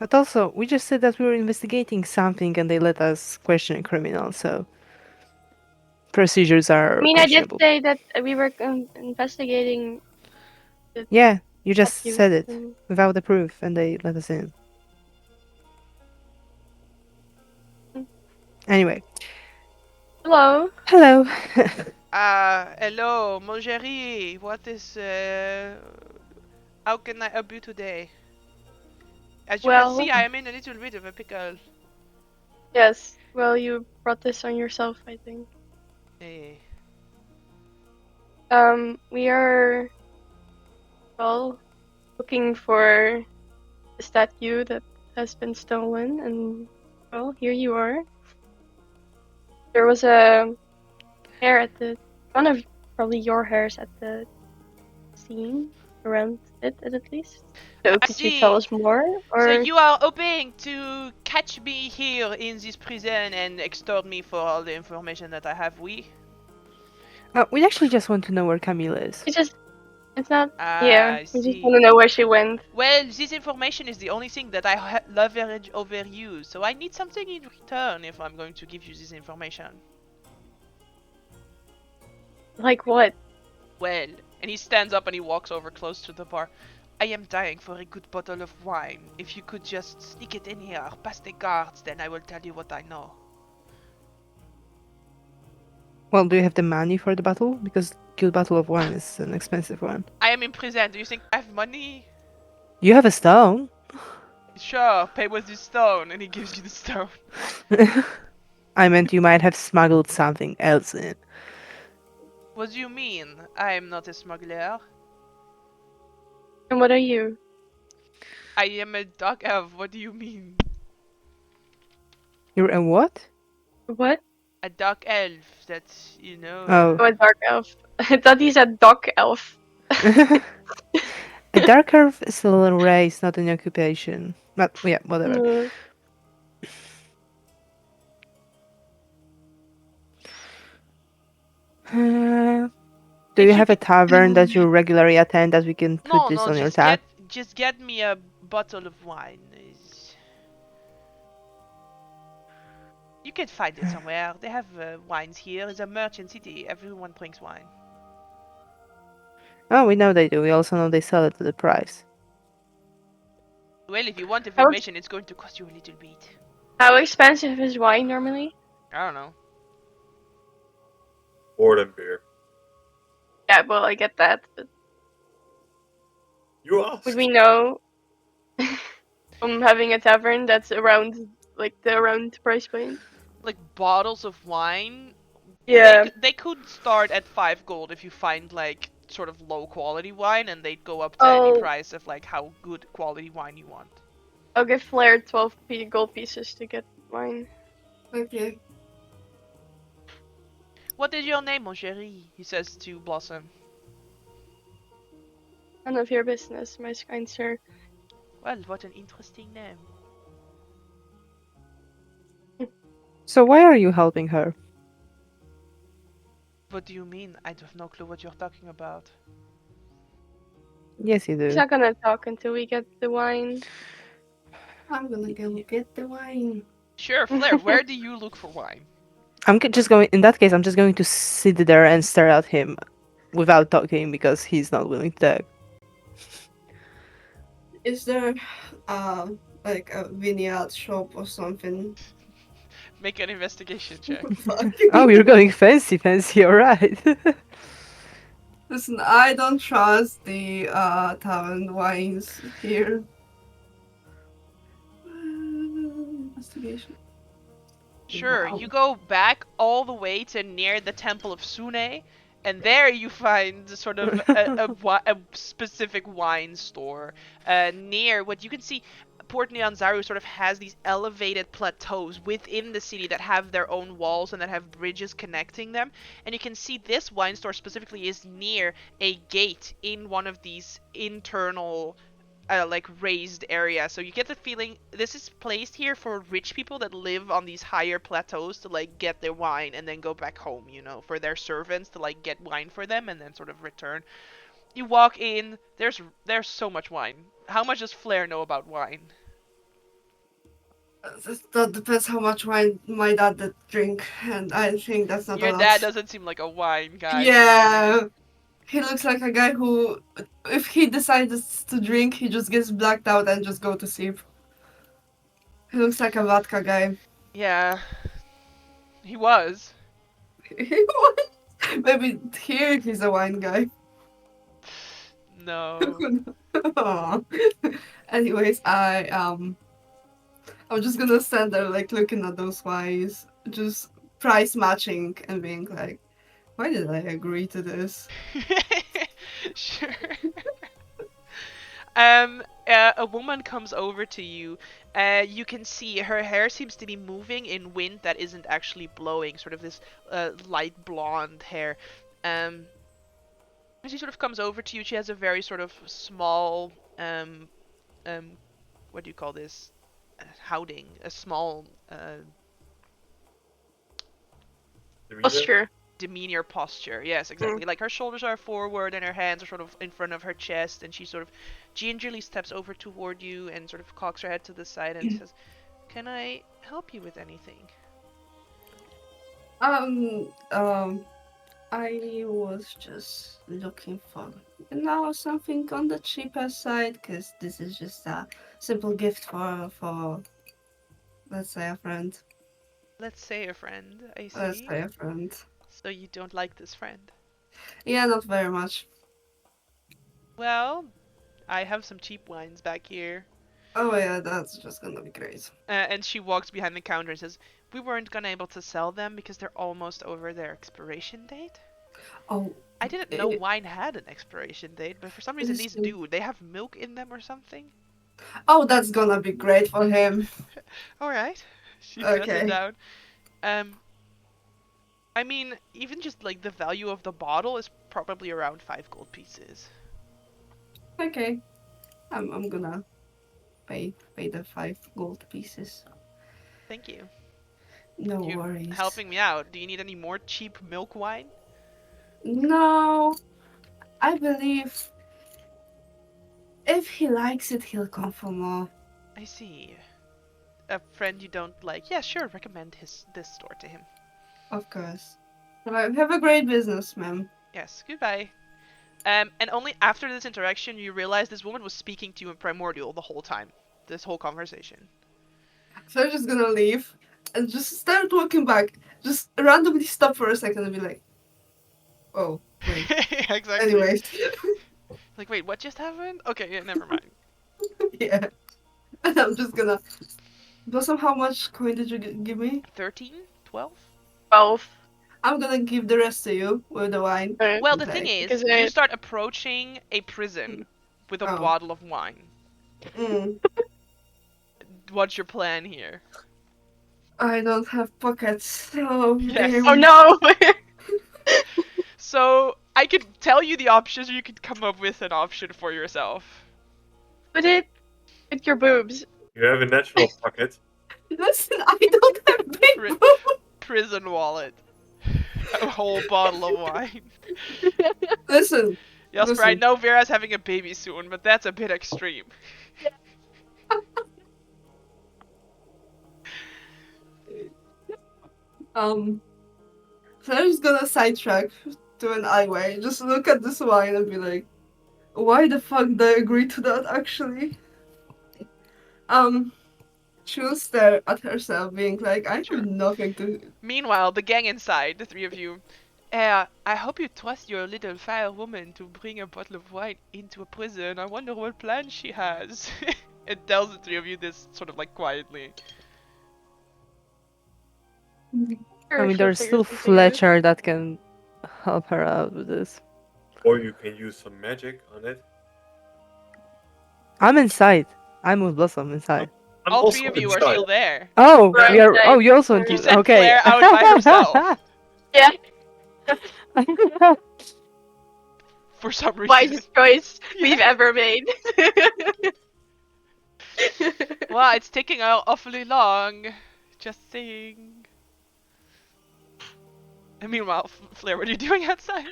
But also, we just said that we were investigating something and they let us question a criminal, so procedures I are mean, I did questionable. say that we were investigating Yeah, you just statues. said it and- without the proof and they let us in. Mm. Anyway, Hello. hello. Hello, mon chéri. What is, how can I help you today? As you can Well, see, I am in a little bit of a pickle. yes. Well, you brought this on yourself, I think. Eh. We are, well, looking for the statue that has been stolen, and, well, here you are. There was a hair at the, one of probably your hairs at the scene, around it at least. So, I could you tell see. us more, So or? you are hoping to catch me here in this prison and extort me for all the information that I have, we? We actually just want to know where Camille is. It's not, Ah, yeah, I we just see. want to know where she went. Well, this information is the only thing that I leverage over you, so I need something in return if I'm going to give you this information. Like what? Well, and he stands up and he walks over close to the bar. I am dying for a good bottle of wine. If you could just sneak it in here, past the guards, then I will tell you what I know. Well, do you have the money for the bottle? Because good bottle of wine is an expensive one. I am in prison. Do you think I have money? You have a stone. Sure, pay with this stone, and he gives you the stone. I meant you might have smuggled something else in. What do you mean? I am not a smuggler. And what are you? I am a dark elf. What do you mean? You're a what? What? A dark elf. That's, you know. Oh. Oh, a dark elf. I thought he said dock elf. A dark elf is a little race, not an occupation. But yeah, whatever. Mm. Do you If you have a can... tavern that you regularly attend that we can put No, this no, on your tab? just get me a bottle of wine. You can find it somewhere. They have wines here. It's a merchant city. Everyone drinks wine. Oh, we know they do. We also know they sell it at the price. Well, if you want How, ex- information, it's going to cost you a little bit. how expensive is wine normally? I don't know. More than beer. Yeah, well, I get that, but You asked. would we know from having a tavern that's around, like, the around price point? Like bottles of wine. Yeah. They could start at 5 gold if you find like sort of low quality wine, and they'd go up to any Oh, price of like how good quality wine you want. I'll give Flair 12 gold pieces to get wine. Okay. What is your name, mon chéri? He says to Blossom. None of your business, my kind sir. Well, what an interesting name. So why are you helping her? What do you mean? I have no clue what you're talking about. Yes, you He's do. not gonna talk until we get the wine. I'm gonna go get the wine. Sure, Flair, where do you look for wine? Just going. In that case, I'm just going to sit there and stare at him without talking because he's not willing to talk. Is there like a vineyard shop or something? Make an investigation check. Fuck. Oh, you're going fancy, fancy. All right. Listen, I don't trust the tavern wines here. Investigation. Sure, Wow. you go back all the way to near the Temple of Sune, and there you find sort of a specific wine store. Near what you can see, Port Nyanzaru sort of has these elevated plateaus within the city that have their own walls and that have bridges connecting them. And you can see this wine store specifically is near a gate in one of these internal like raised area. So you get the feeling this is placed here for rich people that live on these higher plateaus to like get their wine and then go back home, you know, for their servants to like get wine for them and then sort of return. You walk in, there's so much wine. How much does Flair know about wine? That depends how much wine my dad did drink, and I think that's not a Your lot. dad doesn't seem like a wine guy to me. Yeah, he looks like a guy who, if he decides to drink, he just gets blacked out and just go to sleep. He looks like a vodka guy. Yeah. He was. Maybe here he's a wine guy. No. Aw. Anyways, I'm just gonna stand there like looking at those wines, just price matching and being like, why did I agree to this? Sure. A woman comes over to you. You can see her hair seems to be moving in wind that isn't actually blowing, sort of this light blonde hair. Um, she sort of comes over to you. She has a very sort of small, what do you call this? Howding. A small, Demeanor? Posture. demeanor posture. Yes, exactly. Like her shoulders are forward and her hands are sort of in front of her chest, and she sort of gingerly steps over toward you and sort of cocks her head to the side and says, "Can I help you with anything?" I was just looking for, something on the cheaper side, because this is just a simple gift for, let's say, a friend. Let's say a friend. I Let's see. say a friend. So you don't like this friend. Yeah, not very much. Well, I have some cheap wines back here. Oh yeah, that's just gonna be great. And she walks behind the counter and says, "We weren't gonna able to sell them because they're almost over their expiration date." Oh, I didn't know wine had an expiration date, but for some reason these Listen. do. They have milk in them or something. oh, that's gonna be great for him. All right. She sets Okay. it down. I mean, even just like the value of the bottle is probably around 5 gold pieces. Okay, I'm gonna pay the 5 gold pieces. Thank you. No You're worries. helping me out. Do you need any more cheap milk wine? No, I believe if he likes it, he'll come for more. I see. A friend you don't like? Yeah, sure. Recommend this store to him. Of course. Right, have a great business, ma'am. Yes. Goodbye. And only after this interaction you realize this woman was speaking to you in Primordial the whole time. This whole conversation. So I'm just gonna leave and just start walking back. Just randomly stop for a second and be like, oh, wait. Exactly. Anyways. Like, wait, what just happened? Okay, yeah, never mind. Yeah. And I'm just gonna. Blossom, how much coin did you give me? 13? 12? 12. I'm gonna give the rest to you with the wine. Well, the Okay. thing is, Because you it- start approaching a prison with a Oh. bottle of wine. Mm. What's your plan here? I don't have pockets, so. Yes. Oh no! So, I could tell you the options, or you could come up with an option for yourself. Put it with your boobs. You have a natural pocket. Listen, I don't have big Pri- boobs. Prison wallet. A whole bottle of wine. Listen, Jasper, I Listen. know Vera's having a baby soon, but that's a bit extreme. So I'm just gonna sidetrack to an alleyway. Just look at this wine and be like, why the fuck did I agree to that actually? She'll stare at herself, being like, I Sure. have nothing to. Meanwhile, the gang inside, the three of you. I hope you trust your little fire woman to bring a bottle of wine into a prison. I wonder what plan she has. It tells the three of you this sort of like quietly. I mean, there's still Fletcher that can help her out with this. Or you can use some magic on it. I'm inside. I'm with Blossom inside. I'm All also three of you are inside. still there. Oh, Right, we are. right. Oh, you also. You sent okay. Claire out by herself. Yeah, For some reason. wisest choice Yeah. we've ever made. Well, it's taking awfully long. Just saying. And meanwhile, Flair, what are you doing outside?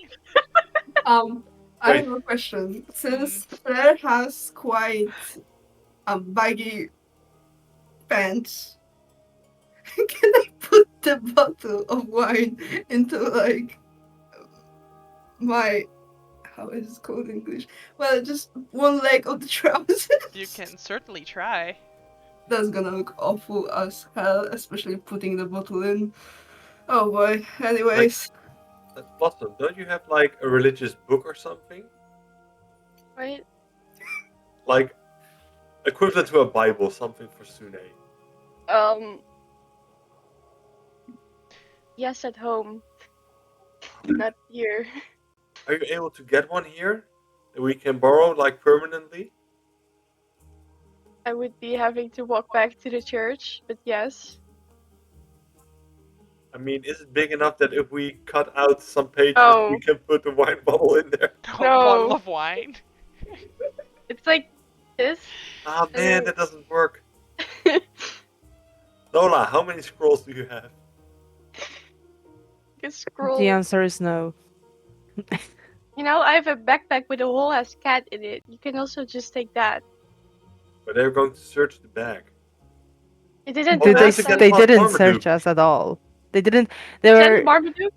I have a question. Since Claire has quite baggy pants, Can I put the bottle of wine into like my how is it called in English? Well, just one leg of the trousers. You can certainly try. That's gonna look awful as hell, especially putting the bottle in. Oh boy. Anyways, Blossom, don't you have like a religious book or something? Right? Like equivalent to a Bible, something for Sune. Um. Yes, at home, not here. Are you able to get one here that we can borrow like permanently? I would be having to walk back to the church, but yes. I mean, is it big enough that if we cut out some pages, Oh. we can put the wine bottle in there? A No. bottle of wine. It's like this. Ah man, that doesn't work. Nola, how many scrolls do you have? A scroll. The answer is no. You know, I have a backpack with a whole ass cat in it. You can also just take that. But they're going to search the bag. It didn't. Oh, They, that's last a time. good they one. didn't Marmaduke. search us at all. They didn't. They Send were. Marmaduke.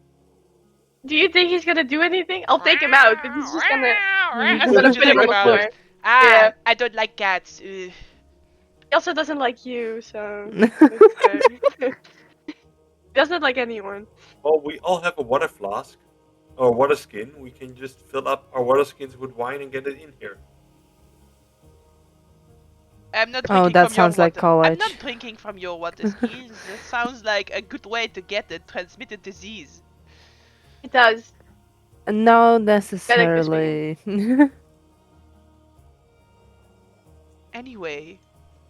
Do you think he's gonna do anything? I'll take him out, but he's just gonna. I'm So gonna would you put him take on him the out? floor. Ah, Yeah. I don't like cats. Ugh. He also doesn't like you, so. He doesn't like anyone. Well, we all have a water flask or water skin. We can just fill up our water skins with wine and get it in here. I'm not Oh, drinking that from sounds your like water. I'm college. not drinking from your water skins. That sounds like a good way to get a transmitted disease. It does. No, necessarily. Anyway,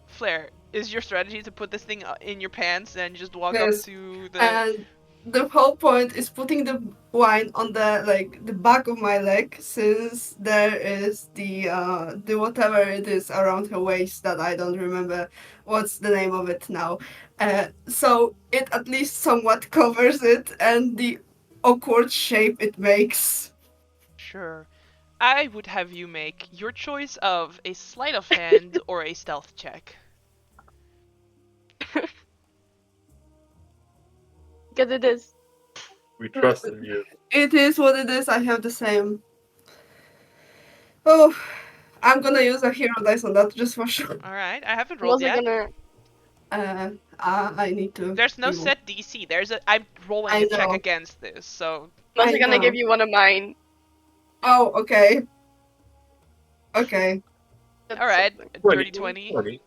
Flair, is your strategy to put this thing in your pants and just walk Yes. up to the? and the whole point is putting the wine on the back of my leg, since there is the whatever it is around her waist that I don't remember what's the name of it now. So it at least somewhat covers it and the awkward shape it makes. Sure. I would have you make your choice of a sleight of hand or a stealth check. Because it is. We trust in you. It is what it is. I have the same. Oh, I'm gonna use a hero dice on that just for sure. All right, I haven't I'm rolled also yet. gonna. I need to. There's no reroll. set DC. I'm rolling I a check know. against this, so I'm also I gonna know. give you one of mine. Oh, okay. Okay. That's all right, something. dirty 20. 20.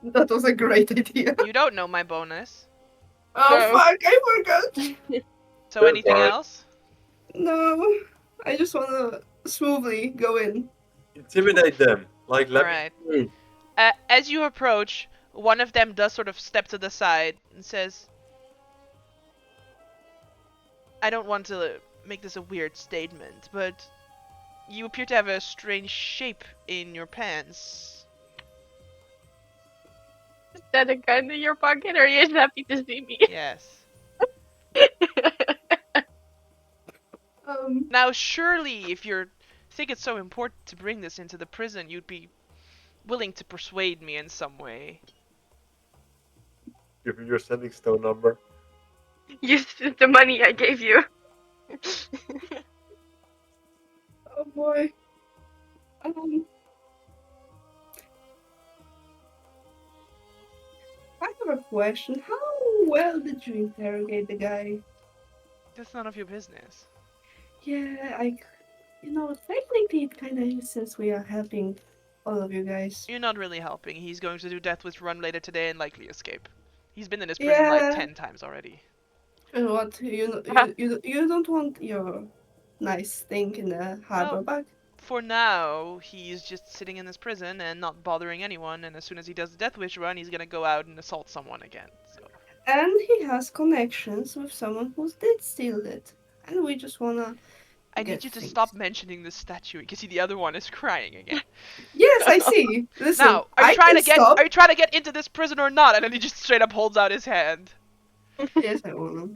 That was a great idea. You don't know my bonus. Oh No. fuck, I forgot. So That's anything alright. else? No, I just wanna smoothly go in. Intimidate them. Like, let Alright. me through. As you approach, one of them does sort of step to the side and says, I don't want to make this a weird statement, but you appear to have a strange shape in your pants. Is that a gun in your pocket, or are you just happy to see me? Yes. Um, Now, surely, if you think it's so important to bring this into the prison, you'd be willing to persuade me in some way. Give me your sending stone number. Use the money I gave you. oh boy. I have a question. How well did you interrogate the guy? That's none of your business. Yeah, technically it kind of is, since we are helping all of you guys. You're not really helping. He's going to do Death Wish Run later today and likely escape. He's been in this prison like Yeah. 10 times already. And what, you don't want your nice thing in the harbor Well, bag? For now, he's just sitting in this prison and not bothering anyone, and as soon as he does the Death Wish Run, he's gonna go out and assault someone again. So. And he has connections with someone who did steal it. And we just wanna... I get need you to things. stop mentioning this statue. You can see the other one is crying again. Yes, I see. Listen, Now, are you trying can to get stop. are you trying to get into this prison or not? And then he just straight up holds out his hand. Yes, I wanna.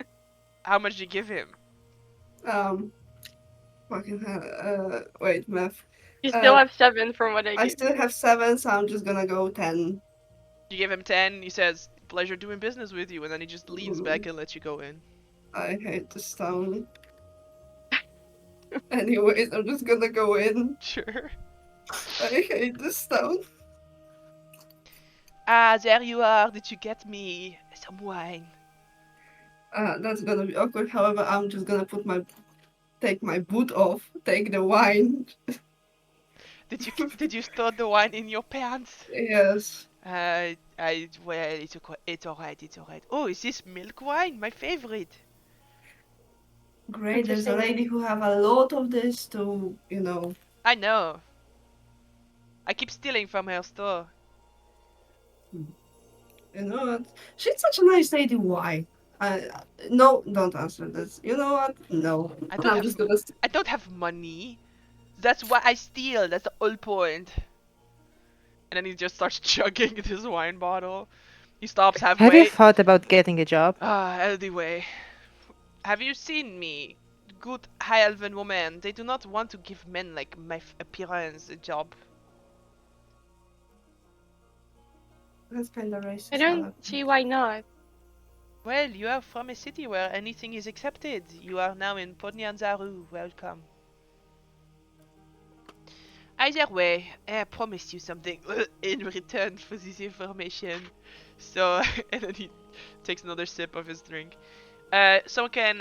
How much did you give him? Fucking hell. Wait, math. You still Uh, have 7 from what I I gave still you. have 7, so I'm just gonna go 10. You give him 10. He says, "Pleasure doing business with you," and then he just leans back Mm, and lets you go in. I hate this town. Anyways, I'm just gonna go in. Sure. I hate this town. Ah, there you are. Did you get me some wine? That's gonna be awkward. However, I'm just gonna take my boot off, take the wine. Did you store the wine in your pants? Yes. Well, it's alright. It's alright. Oh, is this milk wine? My favorite. Great, there's a lady Interesting. who have a lot of this to, I know. I keep stealing from her store. what? She's such a nice lady. Why? No, don't answer this. You know what? No. I And don't I'm have just gonna. I don't have money. That's why I steal. That's the whole point. And then he just starts chugging this wine bottle. He stops Have you halfway. thought about getting a job? Anyway. Have you seen me? Good high elven woman. They do not want to give men like my appearance a job. That's kind of racist. I don't see why not. Well, you are from a city where anything is accepted. You are now in Podnyanzaru. Welcome. Either way, I promised you something in return for this information. So, and then he takes another sip of his drink. Someone can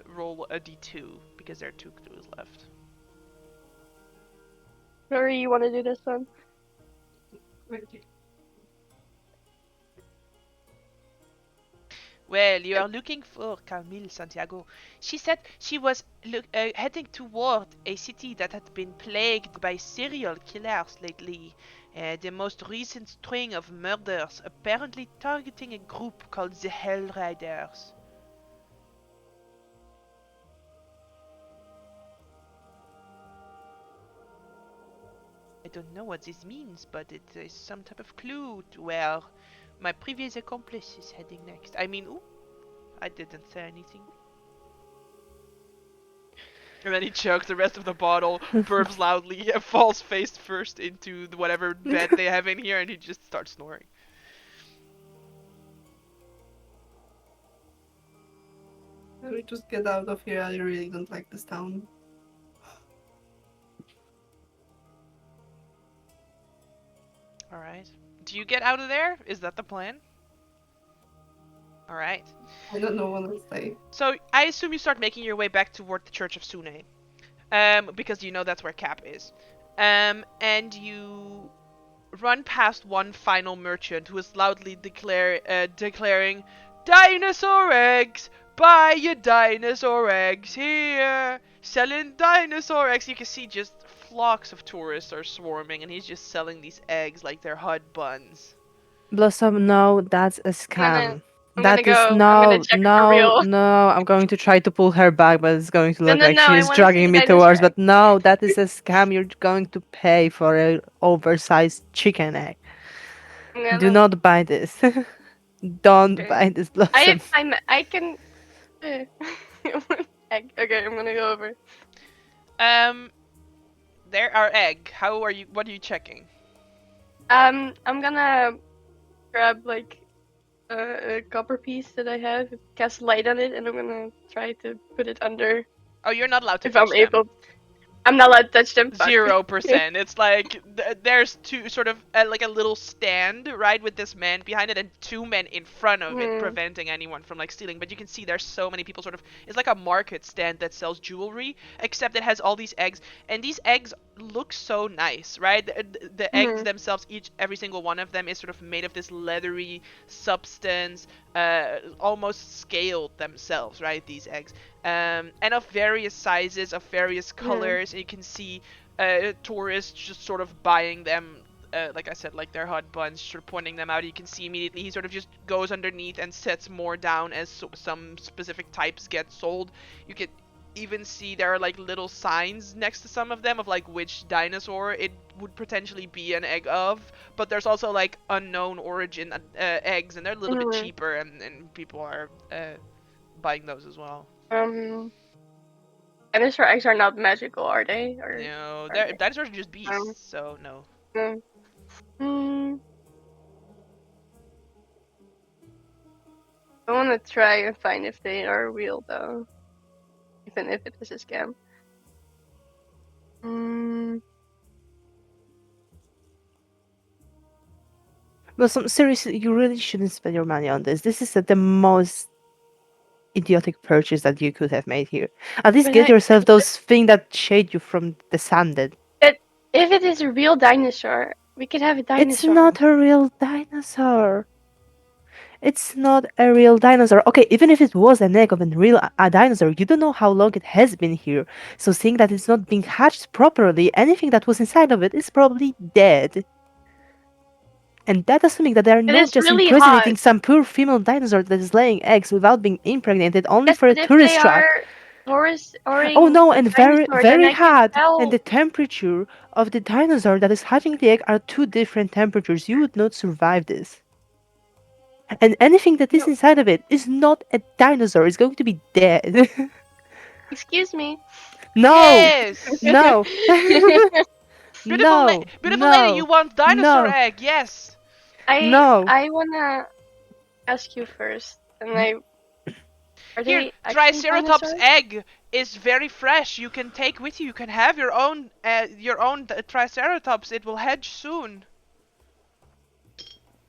roll a d2 because there are 2 clues left. Rory, you want to do this one? Well, you are looking for Camille Santiago. She said she was heading toward a city that had been plagued by serial killers lately. The most recent string of murders apparently targeting a group called the Hell Riders. I don't know what this means, but it is some type of clue to where my previous accomplice is heading next. I mean, ooh, I didn't say anything. And then he chugs the rest of the bottle, burps loudly, and falls face first into whatever bed they have in here, and he just starts snoring. Let me just get out of here. I really don't like this town. Alright. Do you get out of there? Is that the plan? Alright. I don't know what to say. So, I assume you start making your way back toward the Church of Sune. Because you know that's where Cap is. And you run past one final merchant who is loudly declaring, "Dinosaur eggs! Buy your dinosaur eggs here! Selling dinosaur eggs!" You can see just flocks of tourists are swarming, and he's just selling these eggs like they're hot buns. Blossom, no, that's a I'm scam. gonna That is go. I'm gonna no, check for no, real. no. I'm going to try to pull her back, but it's going to No, look no, like no. she I is want to see dragging the me dinosaur towards. egg. But no, that is a scam. You're going to pay for an oversized chicken egg. I'm Do gonna. not buy this. Don't Okay. buy this, Blossom. I can. Egg. Okay, I'm gonna go over. Um, there are egg. What are you checking? I'm gonna grab like a copper piece that I have, cast light on it, and I'm gonna try to put it under Oh, you're not allowed to if I'm touch them. able. I'm not allowed to touch them. Fuck. 0%. It's like there's two sort of like a little stand right with this man behind it and 2 men in front of it preventing anyone from like stealing. But you can see there's so many people sort of. It's like a market stand that sells jewelry, except it has all these eggs, and these eggs look so nice, right? The eggs themselves, every single one of them is sort of made of this leathery substance, almost scaled themselves, right? These eggs. And of various sizes, of various colors. And you can see tourists just sort of buying them. Like I said, like they're hot buns, sort of pointing them out. You can see immediately he sort of just goes underneath and sets more down as some specific types get sold. You can even see there are like little signs next to some of them of like which dinosaur it would potentially be an egg of. But there's also like unknown origin eggs, and they're a little bit cheaper, and people are buying those as well. Dinosaur eggs are not magical, are they? Or No, are they? dinosaurs are just beasts, so no. Mm. I want to try and find if they are real though, even if it is a scam. Blossom, seriously, you really shouldn't spend your money on this. This is the most idiotic purchase that you could have made here. At least But get yourself those things that shade you from the Undead. if it is a real dinosaur, we could have a dinosaur. It's not a real dinosaur. It's not a real dinosaur. Okay, even if it was an egg of a dinosaur, you don't know how long it has been here. So seeing that it's not being hatched properly, anything that was inside of it is probably dead. And that assuming that they are not is just really impersonating hot. some poor female dinosaur that is laying eggs without being impregnated only Yes, for a but if tourist they trap. are Oh no, and very, dinosaur, then very I could hot. tell. And the temperature of the dinosaur that is hatching the egg are two different temperatures. You would not survive this. And anything that is No. inside of it is not a dinosaur. It's going to be dead. Excuse me. No, Yes. no, Beautiful, no, beautiful lady, you no, want dinosaur no, egg? Yes. no. I wanna ask you first, and are Here, they actually Triceratops dinosaurs? egg is very fresh. You can take with you. You can have your own Triceratops. It will hatch soon.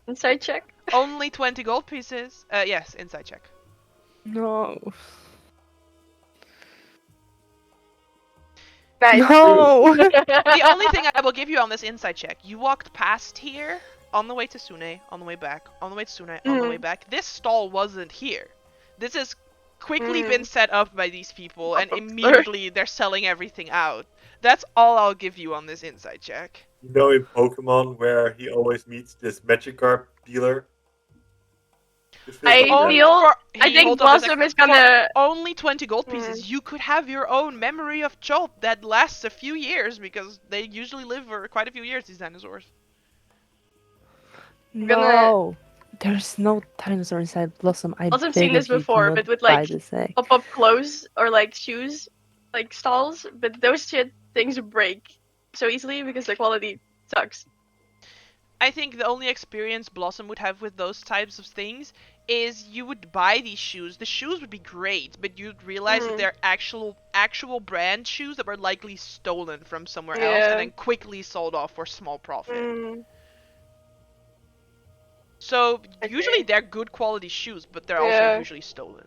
Inside check. Only 20 gold pieces. Yes, inside check. No. Nice. No. The only thing I will give you on this inside check, you walked past here on the way to Sune, on the way back, on the way to Sune, on the way back. This stall wasn't here. This has quickly been set up by these people, and immediately they're selling everything out. That's all I'll give you on this inside check. You know, in Pokemon, where he always meets this Magikarp dealer. I think Hold on a Blossom sec. is gonna. For only 20 gold pieces, you could have your own memory of Chult that lasts a few years, because they usually live for quite a few years, these dinosaurs. No. There's no dinosaur inside Blossom. I Also beg seen this of you, before, do but not with buy like this egg. pop-up clothes or like shoes, like stalls. But those things break so easily because the quality sucks. I think the only experience Blossom would have with those types of things is you would buy these shoes. The shoes would be great, but you'd realize that they're actual brand shoes that were likely stolen from somewhere else and then quickly sold off for small profit. So usually they're good quality shoes, but they're also usually stolen.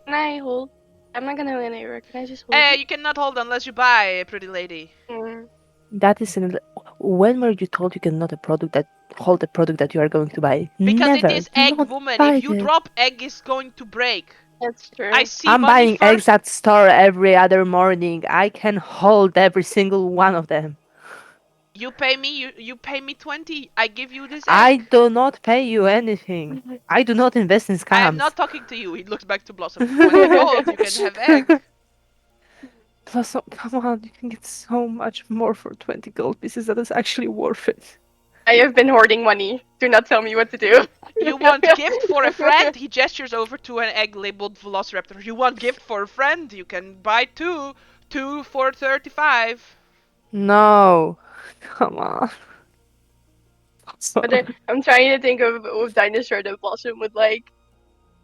Can I hold? I'm not gonna win anywhere. Can I just hold? You cannot hold unless you buy, pretty lady. That is when were you told you cannot hold a product that you are going to buy? Because Never. it is Do egg, not woman. buy If you it. drop egg, it's going to break. That's true. I see I'm money buying first. eggs at store every other morning. I can hold every single one of them. You pay me. You pay me 20. I give you this egg. I do not pay you anything. I do not invest in scams. I am not talking to you. He looks back to Blossom. 20 gold. You can have egg. Blossom, come on, you can get so much more for 20 gold pieces. That is actually worth it. I have been hoarding money. Do not tell me what to do. You want gift for a friend? He gestures over to an egg labeled Velociraptor. You want gift for a friend? You can buy two. 2 for 35. No. Come on. But I'm trying to think of dinosaur that Blossom would like,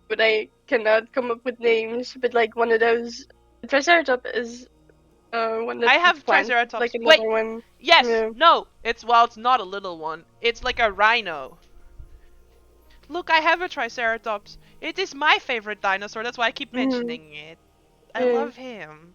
but I cannot come up with names. But like one of those, Triceratops is one that I have plants, Triceratops. like another Wait. one. Yes. Yeah. No. It's not a little one. It's like a rhino. Look, I have a Triceratops. It is my favorite dinosaur. That's why I keep mentioning it. I love him.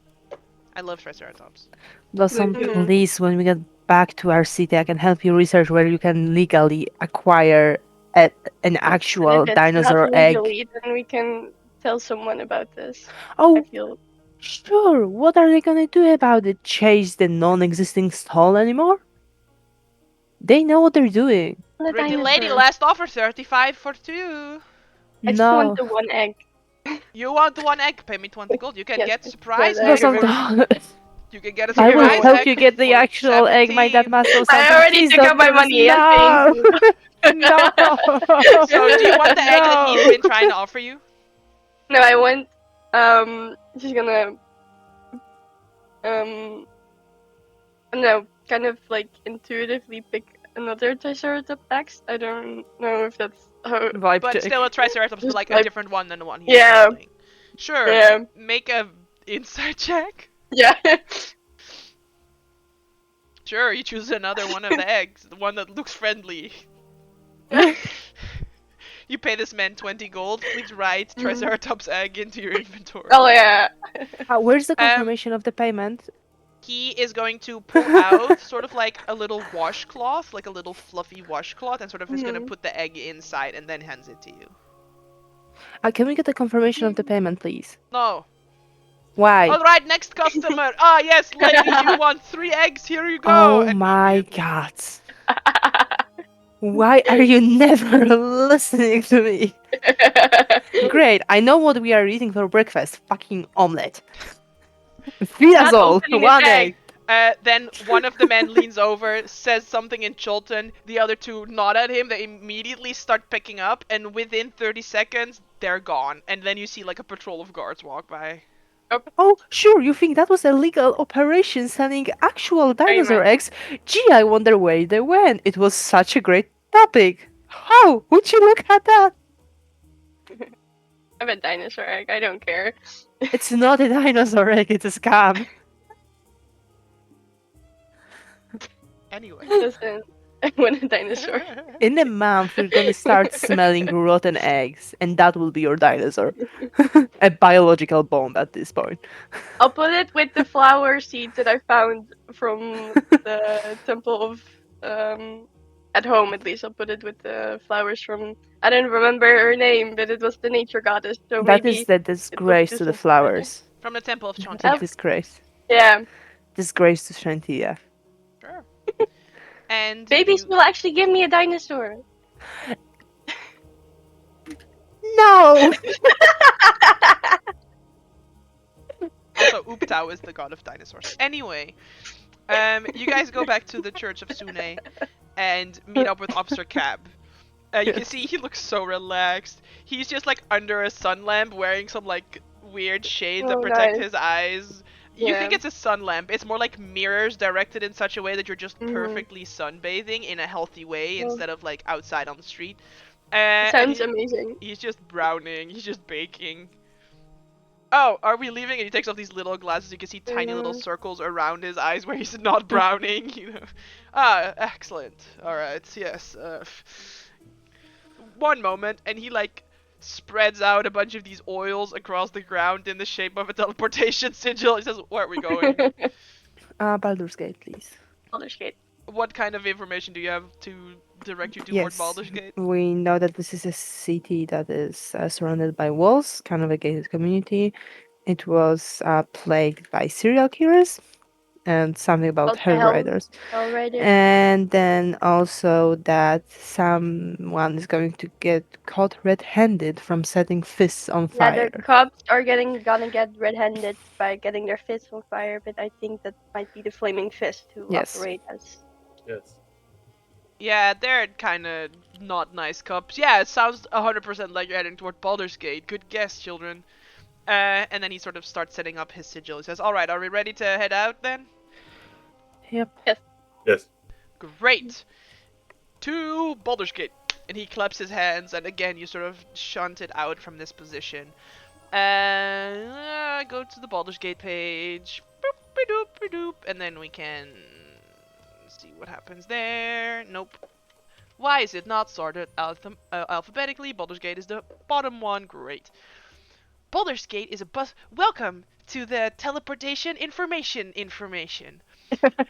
I love Triceratops. Blossom, please, when we get back to our city, I can help you research where you can legally acquire an actual dinosaur egg. Legally, then we can tell someone about this. Oh, I feel. sure. What are they gonna do about it? Chase the non-existing stall anymore? They know what they're doing. Pretty lady, last offer 35 for 2. I just want the one egg. You want the one egg? Pay me 20 gold. You can get surprise egg. Blossom, You can get a I will surprise help egg you get the for actual egg. My dad 17. must know something. I already Please took don't out my do this. money. No. No. So do you want the egg that he's been trying to offer you? No, I want. Just gonna. No, kind of like intuitively pick another Triceratops X. I don't know if that's Vibe But check. still a Triceratops, but Just like a like- different one than the one he's Yeah. holding. Sure. Yeah. Make a insight check. Yeah. Sure, you choose another one of the eggs, the one that looks friendly. You pay this man 20 gold. Please write Triceratops egg into your inventory. Oh yeah. Where's the confirmation of the payment? He is going to pull out sort of like a little washcloth, like a little fluffy washcloth, and sort of is going to put the egg inside and then hands it to you. Can we get the confirmation of the payment, please? No. Why? All right, next customer. Ah, yes, lady, you want 3 eggs? Here you go. Oh And my immediately- god. Why are you never listening to me? Great, I know what we are eating for breakfast. Fucking omelette. Feed us Not all. opening his One egg. egg. Then one of the men leans over, says something in Chultan. The other two nod at him. They immediately start picking up, and within 30 seconds, they're gone. And then you see like a patrol of guards walk by. Oh, sure, you think that was a legal operation selling actual dinosaur much. eggs? Gee, I wonder where they went. It was such a great topic. How would you look at that? I'm a dinosaur egg. I don't care. It's not a dinosaur egg, it's a scam. Anyway. Listen, I want a dinosaur. In a month, we're gonna start smelling rotten eggs, and that will be your dinosaur. A biological bomb at this point. I'll put it with the flower seeds that I found from the temple of at home. At least I'll put it with the flowers from. I don't remember her name, but it was the nature goddess. So That maybe is the disgrace to the just- flowers. From the Temple of That's Chanti. a disgrace. yeah. Disgrace to Shantia. Sure. And Babies you- will actually give me a dinosaur. No! Also, Uptau is the god of dinosaurs. Anyway, you guys go back to the Church of Sune and meet up with Officer Cab. You can see he looks so relaxed. He's just like under a sun lamp wearing some like weird shades that Oh, protect nice. his eyes. You Yeah. think it's a sun lamp. It's more like mirrors directed in such a way that you're just Mhm. perfectly sunbathing in a healthy way Oh. instead of like outside on the street. And Sounds he- amazing. He's just browning. He's just baking. Oh, are we leaving? And he takes off these little glasses. You can see tiny little circles around his eyes where he's not browning. You know. Ah, excellent. All right. Yes. One moment, and he like spreads out a bunch of these oils across the ground in the shape of a teleportation sigil. He says, "Where are we going? Baldur's Gate, please. Baldur's Gate. What kind of information do you have to direct you toward Yes, Baldur's Gate?" we know that this is a city that is surrounded by walls, kind of a gated community. It was plagued by serial killers and something about What the hell hell? riders. Alright. And then also that someone is going to get caught red-handed from setting fists on Yeah, fire. the cops are gonna get red-handed by getting their fists on fire, but I think that might be the flaming fist who Yes. operate as. Yes. Yeah, they're kind of not nice cops. Yeah, it sounds 100% like you're heading toward Baldur's Gate. Good guess, children. And then he sort of starts setting up his sigil. He says, "All right, are we ready to head out then?" Yep. Yes. Great. To Baldur's Gate. And he claps his hands, and again, you sort of shunt it out from this position. And go to the Baldur's Gate page. Boop-a-doop-a-doop. And then we can see what happens there. Nope. Why is it not sorted alphabetically? Baldur's Gate is the bottom one. Great. Baldur's Gate is a bus. Welcome to the teleportation information.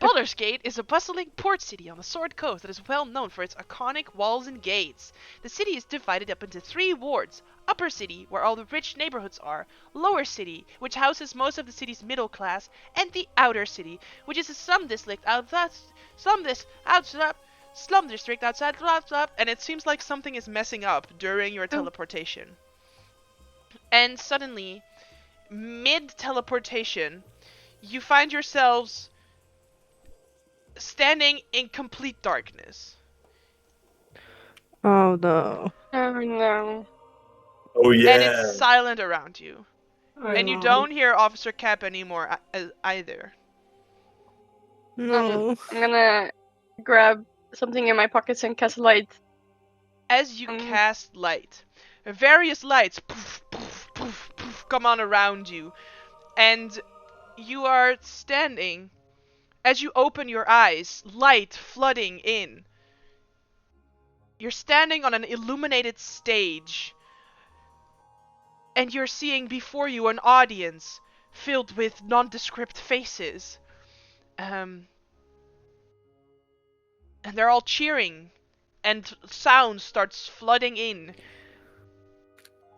Baldur's Gate is a bustling port city on the Sword Coast that is well known for its iconic walls and gates. The city is divided up into 3 wards. Upper City, where all the rich neighborhoods are. Lower City, which houses most of the city's middle class. And the Outer City, which is a slum district outside. Slum district outside. And it seems like something is messing up during your teleportation. And suddenly, mid-teleportation, you find yourselves standing in complete darkness. Oh no. Oh no. Oh yeah. And it's silent around you. And you don't hear Officer Cap anymore either. No. I'm gonna grab something in my pockets and cast light. as you cast light, various lights poof, poof, poof, poof, come on around you, and you are standing. As you open your eyes, light flooding in. You're standing on an illuminated stage, and you're seeing before you an audience filled with nondescript faces. And they're all cheering, and sound starts flooding in.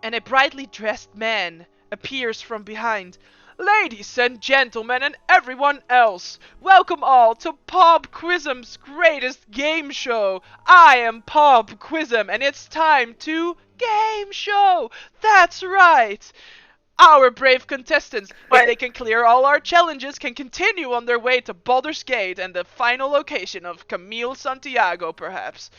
And a brightly dressed man appears from behind. Ladies and gentlemen and everyone else, welcome all to Pob Quizum's greatest game show. I am Pob Quizum, and it's time to game show. That's right. Our brave contestants, if they can clear all our challenges, can continue on their way to Baldur's Gate and the final location of Camille Santiago, perhaps.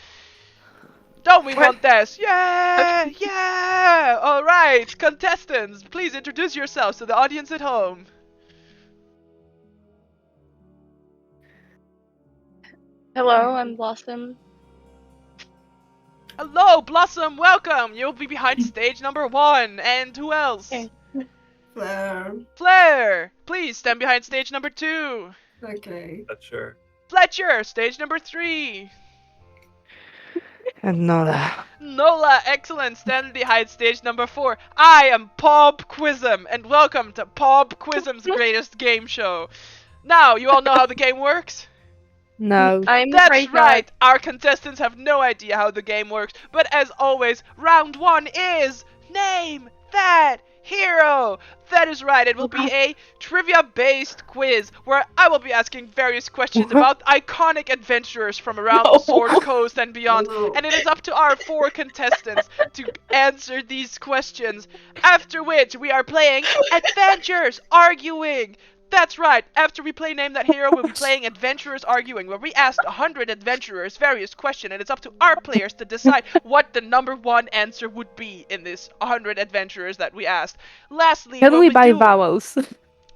Don't we want this? Yeah! Yeah! Alright, contestants, please introduce yourselves to the audience at home. Hello, I'm Blossom. Hello, Blossom, welcome! You'll be behind stage number 1. And who else? Okay. Flair. Flair! Please stand behind stage number 2. Okay. Fletcher. Fletcher, stage number 3. And Nola. Nola, excellent, stand behind stage number 4. I am Pob Quizum, and welcome to Pob Quizum's greatest game show. Now, you all know how the game works? No. I'm That's afraid right, our contestants have no idea how the game works, but as always, round 1 is Name That Hero! That is right, it will be a trivia-based quiz where I will be asking various questions about iconic adventurers from around the Sword Coast and beyond, and it is up to our 4 contestants to answer these questions, after which we are playing Adventures Arguing! That's right, after we play Name That Hero, we'll be playing Adventurers Arguing, where we asked 100 adventurers various questions, and it's up to our players to decide what the number 1 answer would be in this 100 adventurers that we asked. Lastly, Can we buy vowels?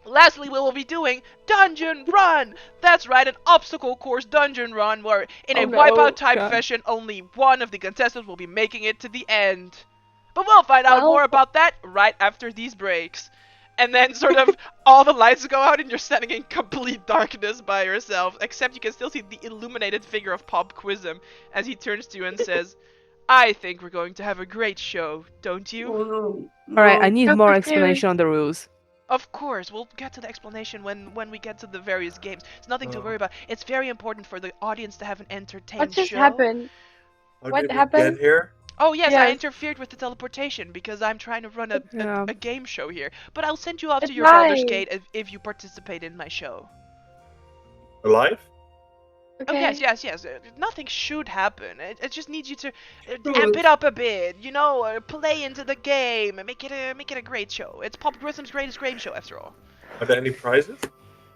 Lastly, we will be doing Dungeon Run! That's right, an obstacle course dungeon run where, in a wipeout type fashion, only one of the contestants will be making it to the end. But we'll find out more about that right after these breaks. And then sort of all the lights go out and you're standing in complete darkness by yourself, except you can still see the illuminated figure of Pob Quizum as he turns to you and says, I think we're going to have a great show, don't you? Alright, I need more explanation on the rules. Of course, we'll get to the explanation when we get to the various games. It's nothing to worry about. It's very important for the audience to have an entertaining What just show. happened? What happened? Get here? Oh yes, I Yes. interfered with the teleportation because I'm trying to run Yeah. a game show here. But I'll send you off to It's your Baldur's nice. Gate if you participate in my show. Alive? Oh yes. Nothing should happen. It just needs you to amp it up a bit. You know, play into the game and make it a great show. It's Pob Quizum's greatest game show after all. Are there any prizes?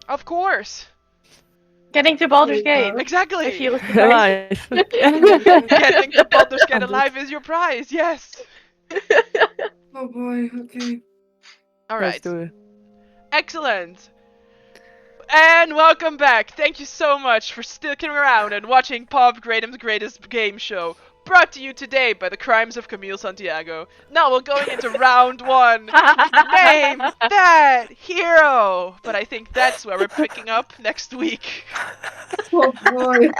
Of course. Getting to Baldur's Gate. Exactly. If you look surprised. Alive. Getting to Baldur's Gate alive is your prize. Yes. Oh boy, okay. All Let's right. do it. Excellent. And welcome back. Thank you so much for sticking around and watching Pob Gratum's greatest game show. Brought to you today by the Crimes of Camille Santiago. Now we're going into round 1. Name that hero. But I think that's where we're picking up next week. Oh boy.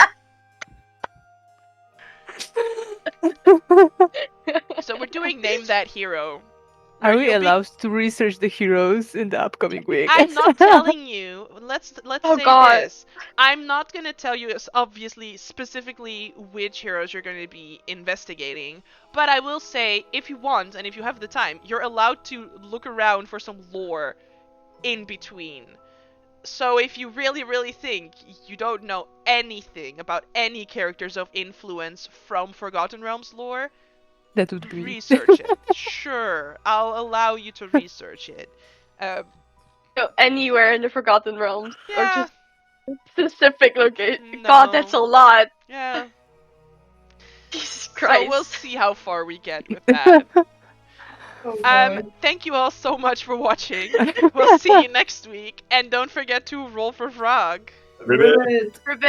So we're doing Name That Hero. Are where we you'll be- allowed to research the heroes in the upcoming week? I'm not telling you. Let's Oh, say God. this. I'm not gonna tell you obviously specifically which heroes you're gonna be investigating, but I will say if you want and if you have the time, you're allowed to look around for some lore in between. So if you really think you don't know anything about any characters of influence from Forgotten Realms lore, That would be research it. Sure, I'll allow you to research it. Go anywhere in the Forgotten Realms. Or Yeah. just specific location. No. God, that's a lot. Yeah. Jesus Christ. So we'll see how far we get with that. Oh boy. Thank you all so much for watching. We'll see you next week, and don't forget to roll for frog. Ribbit. Ribbit. Ribbit.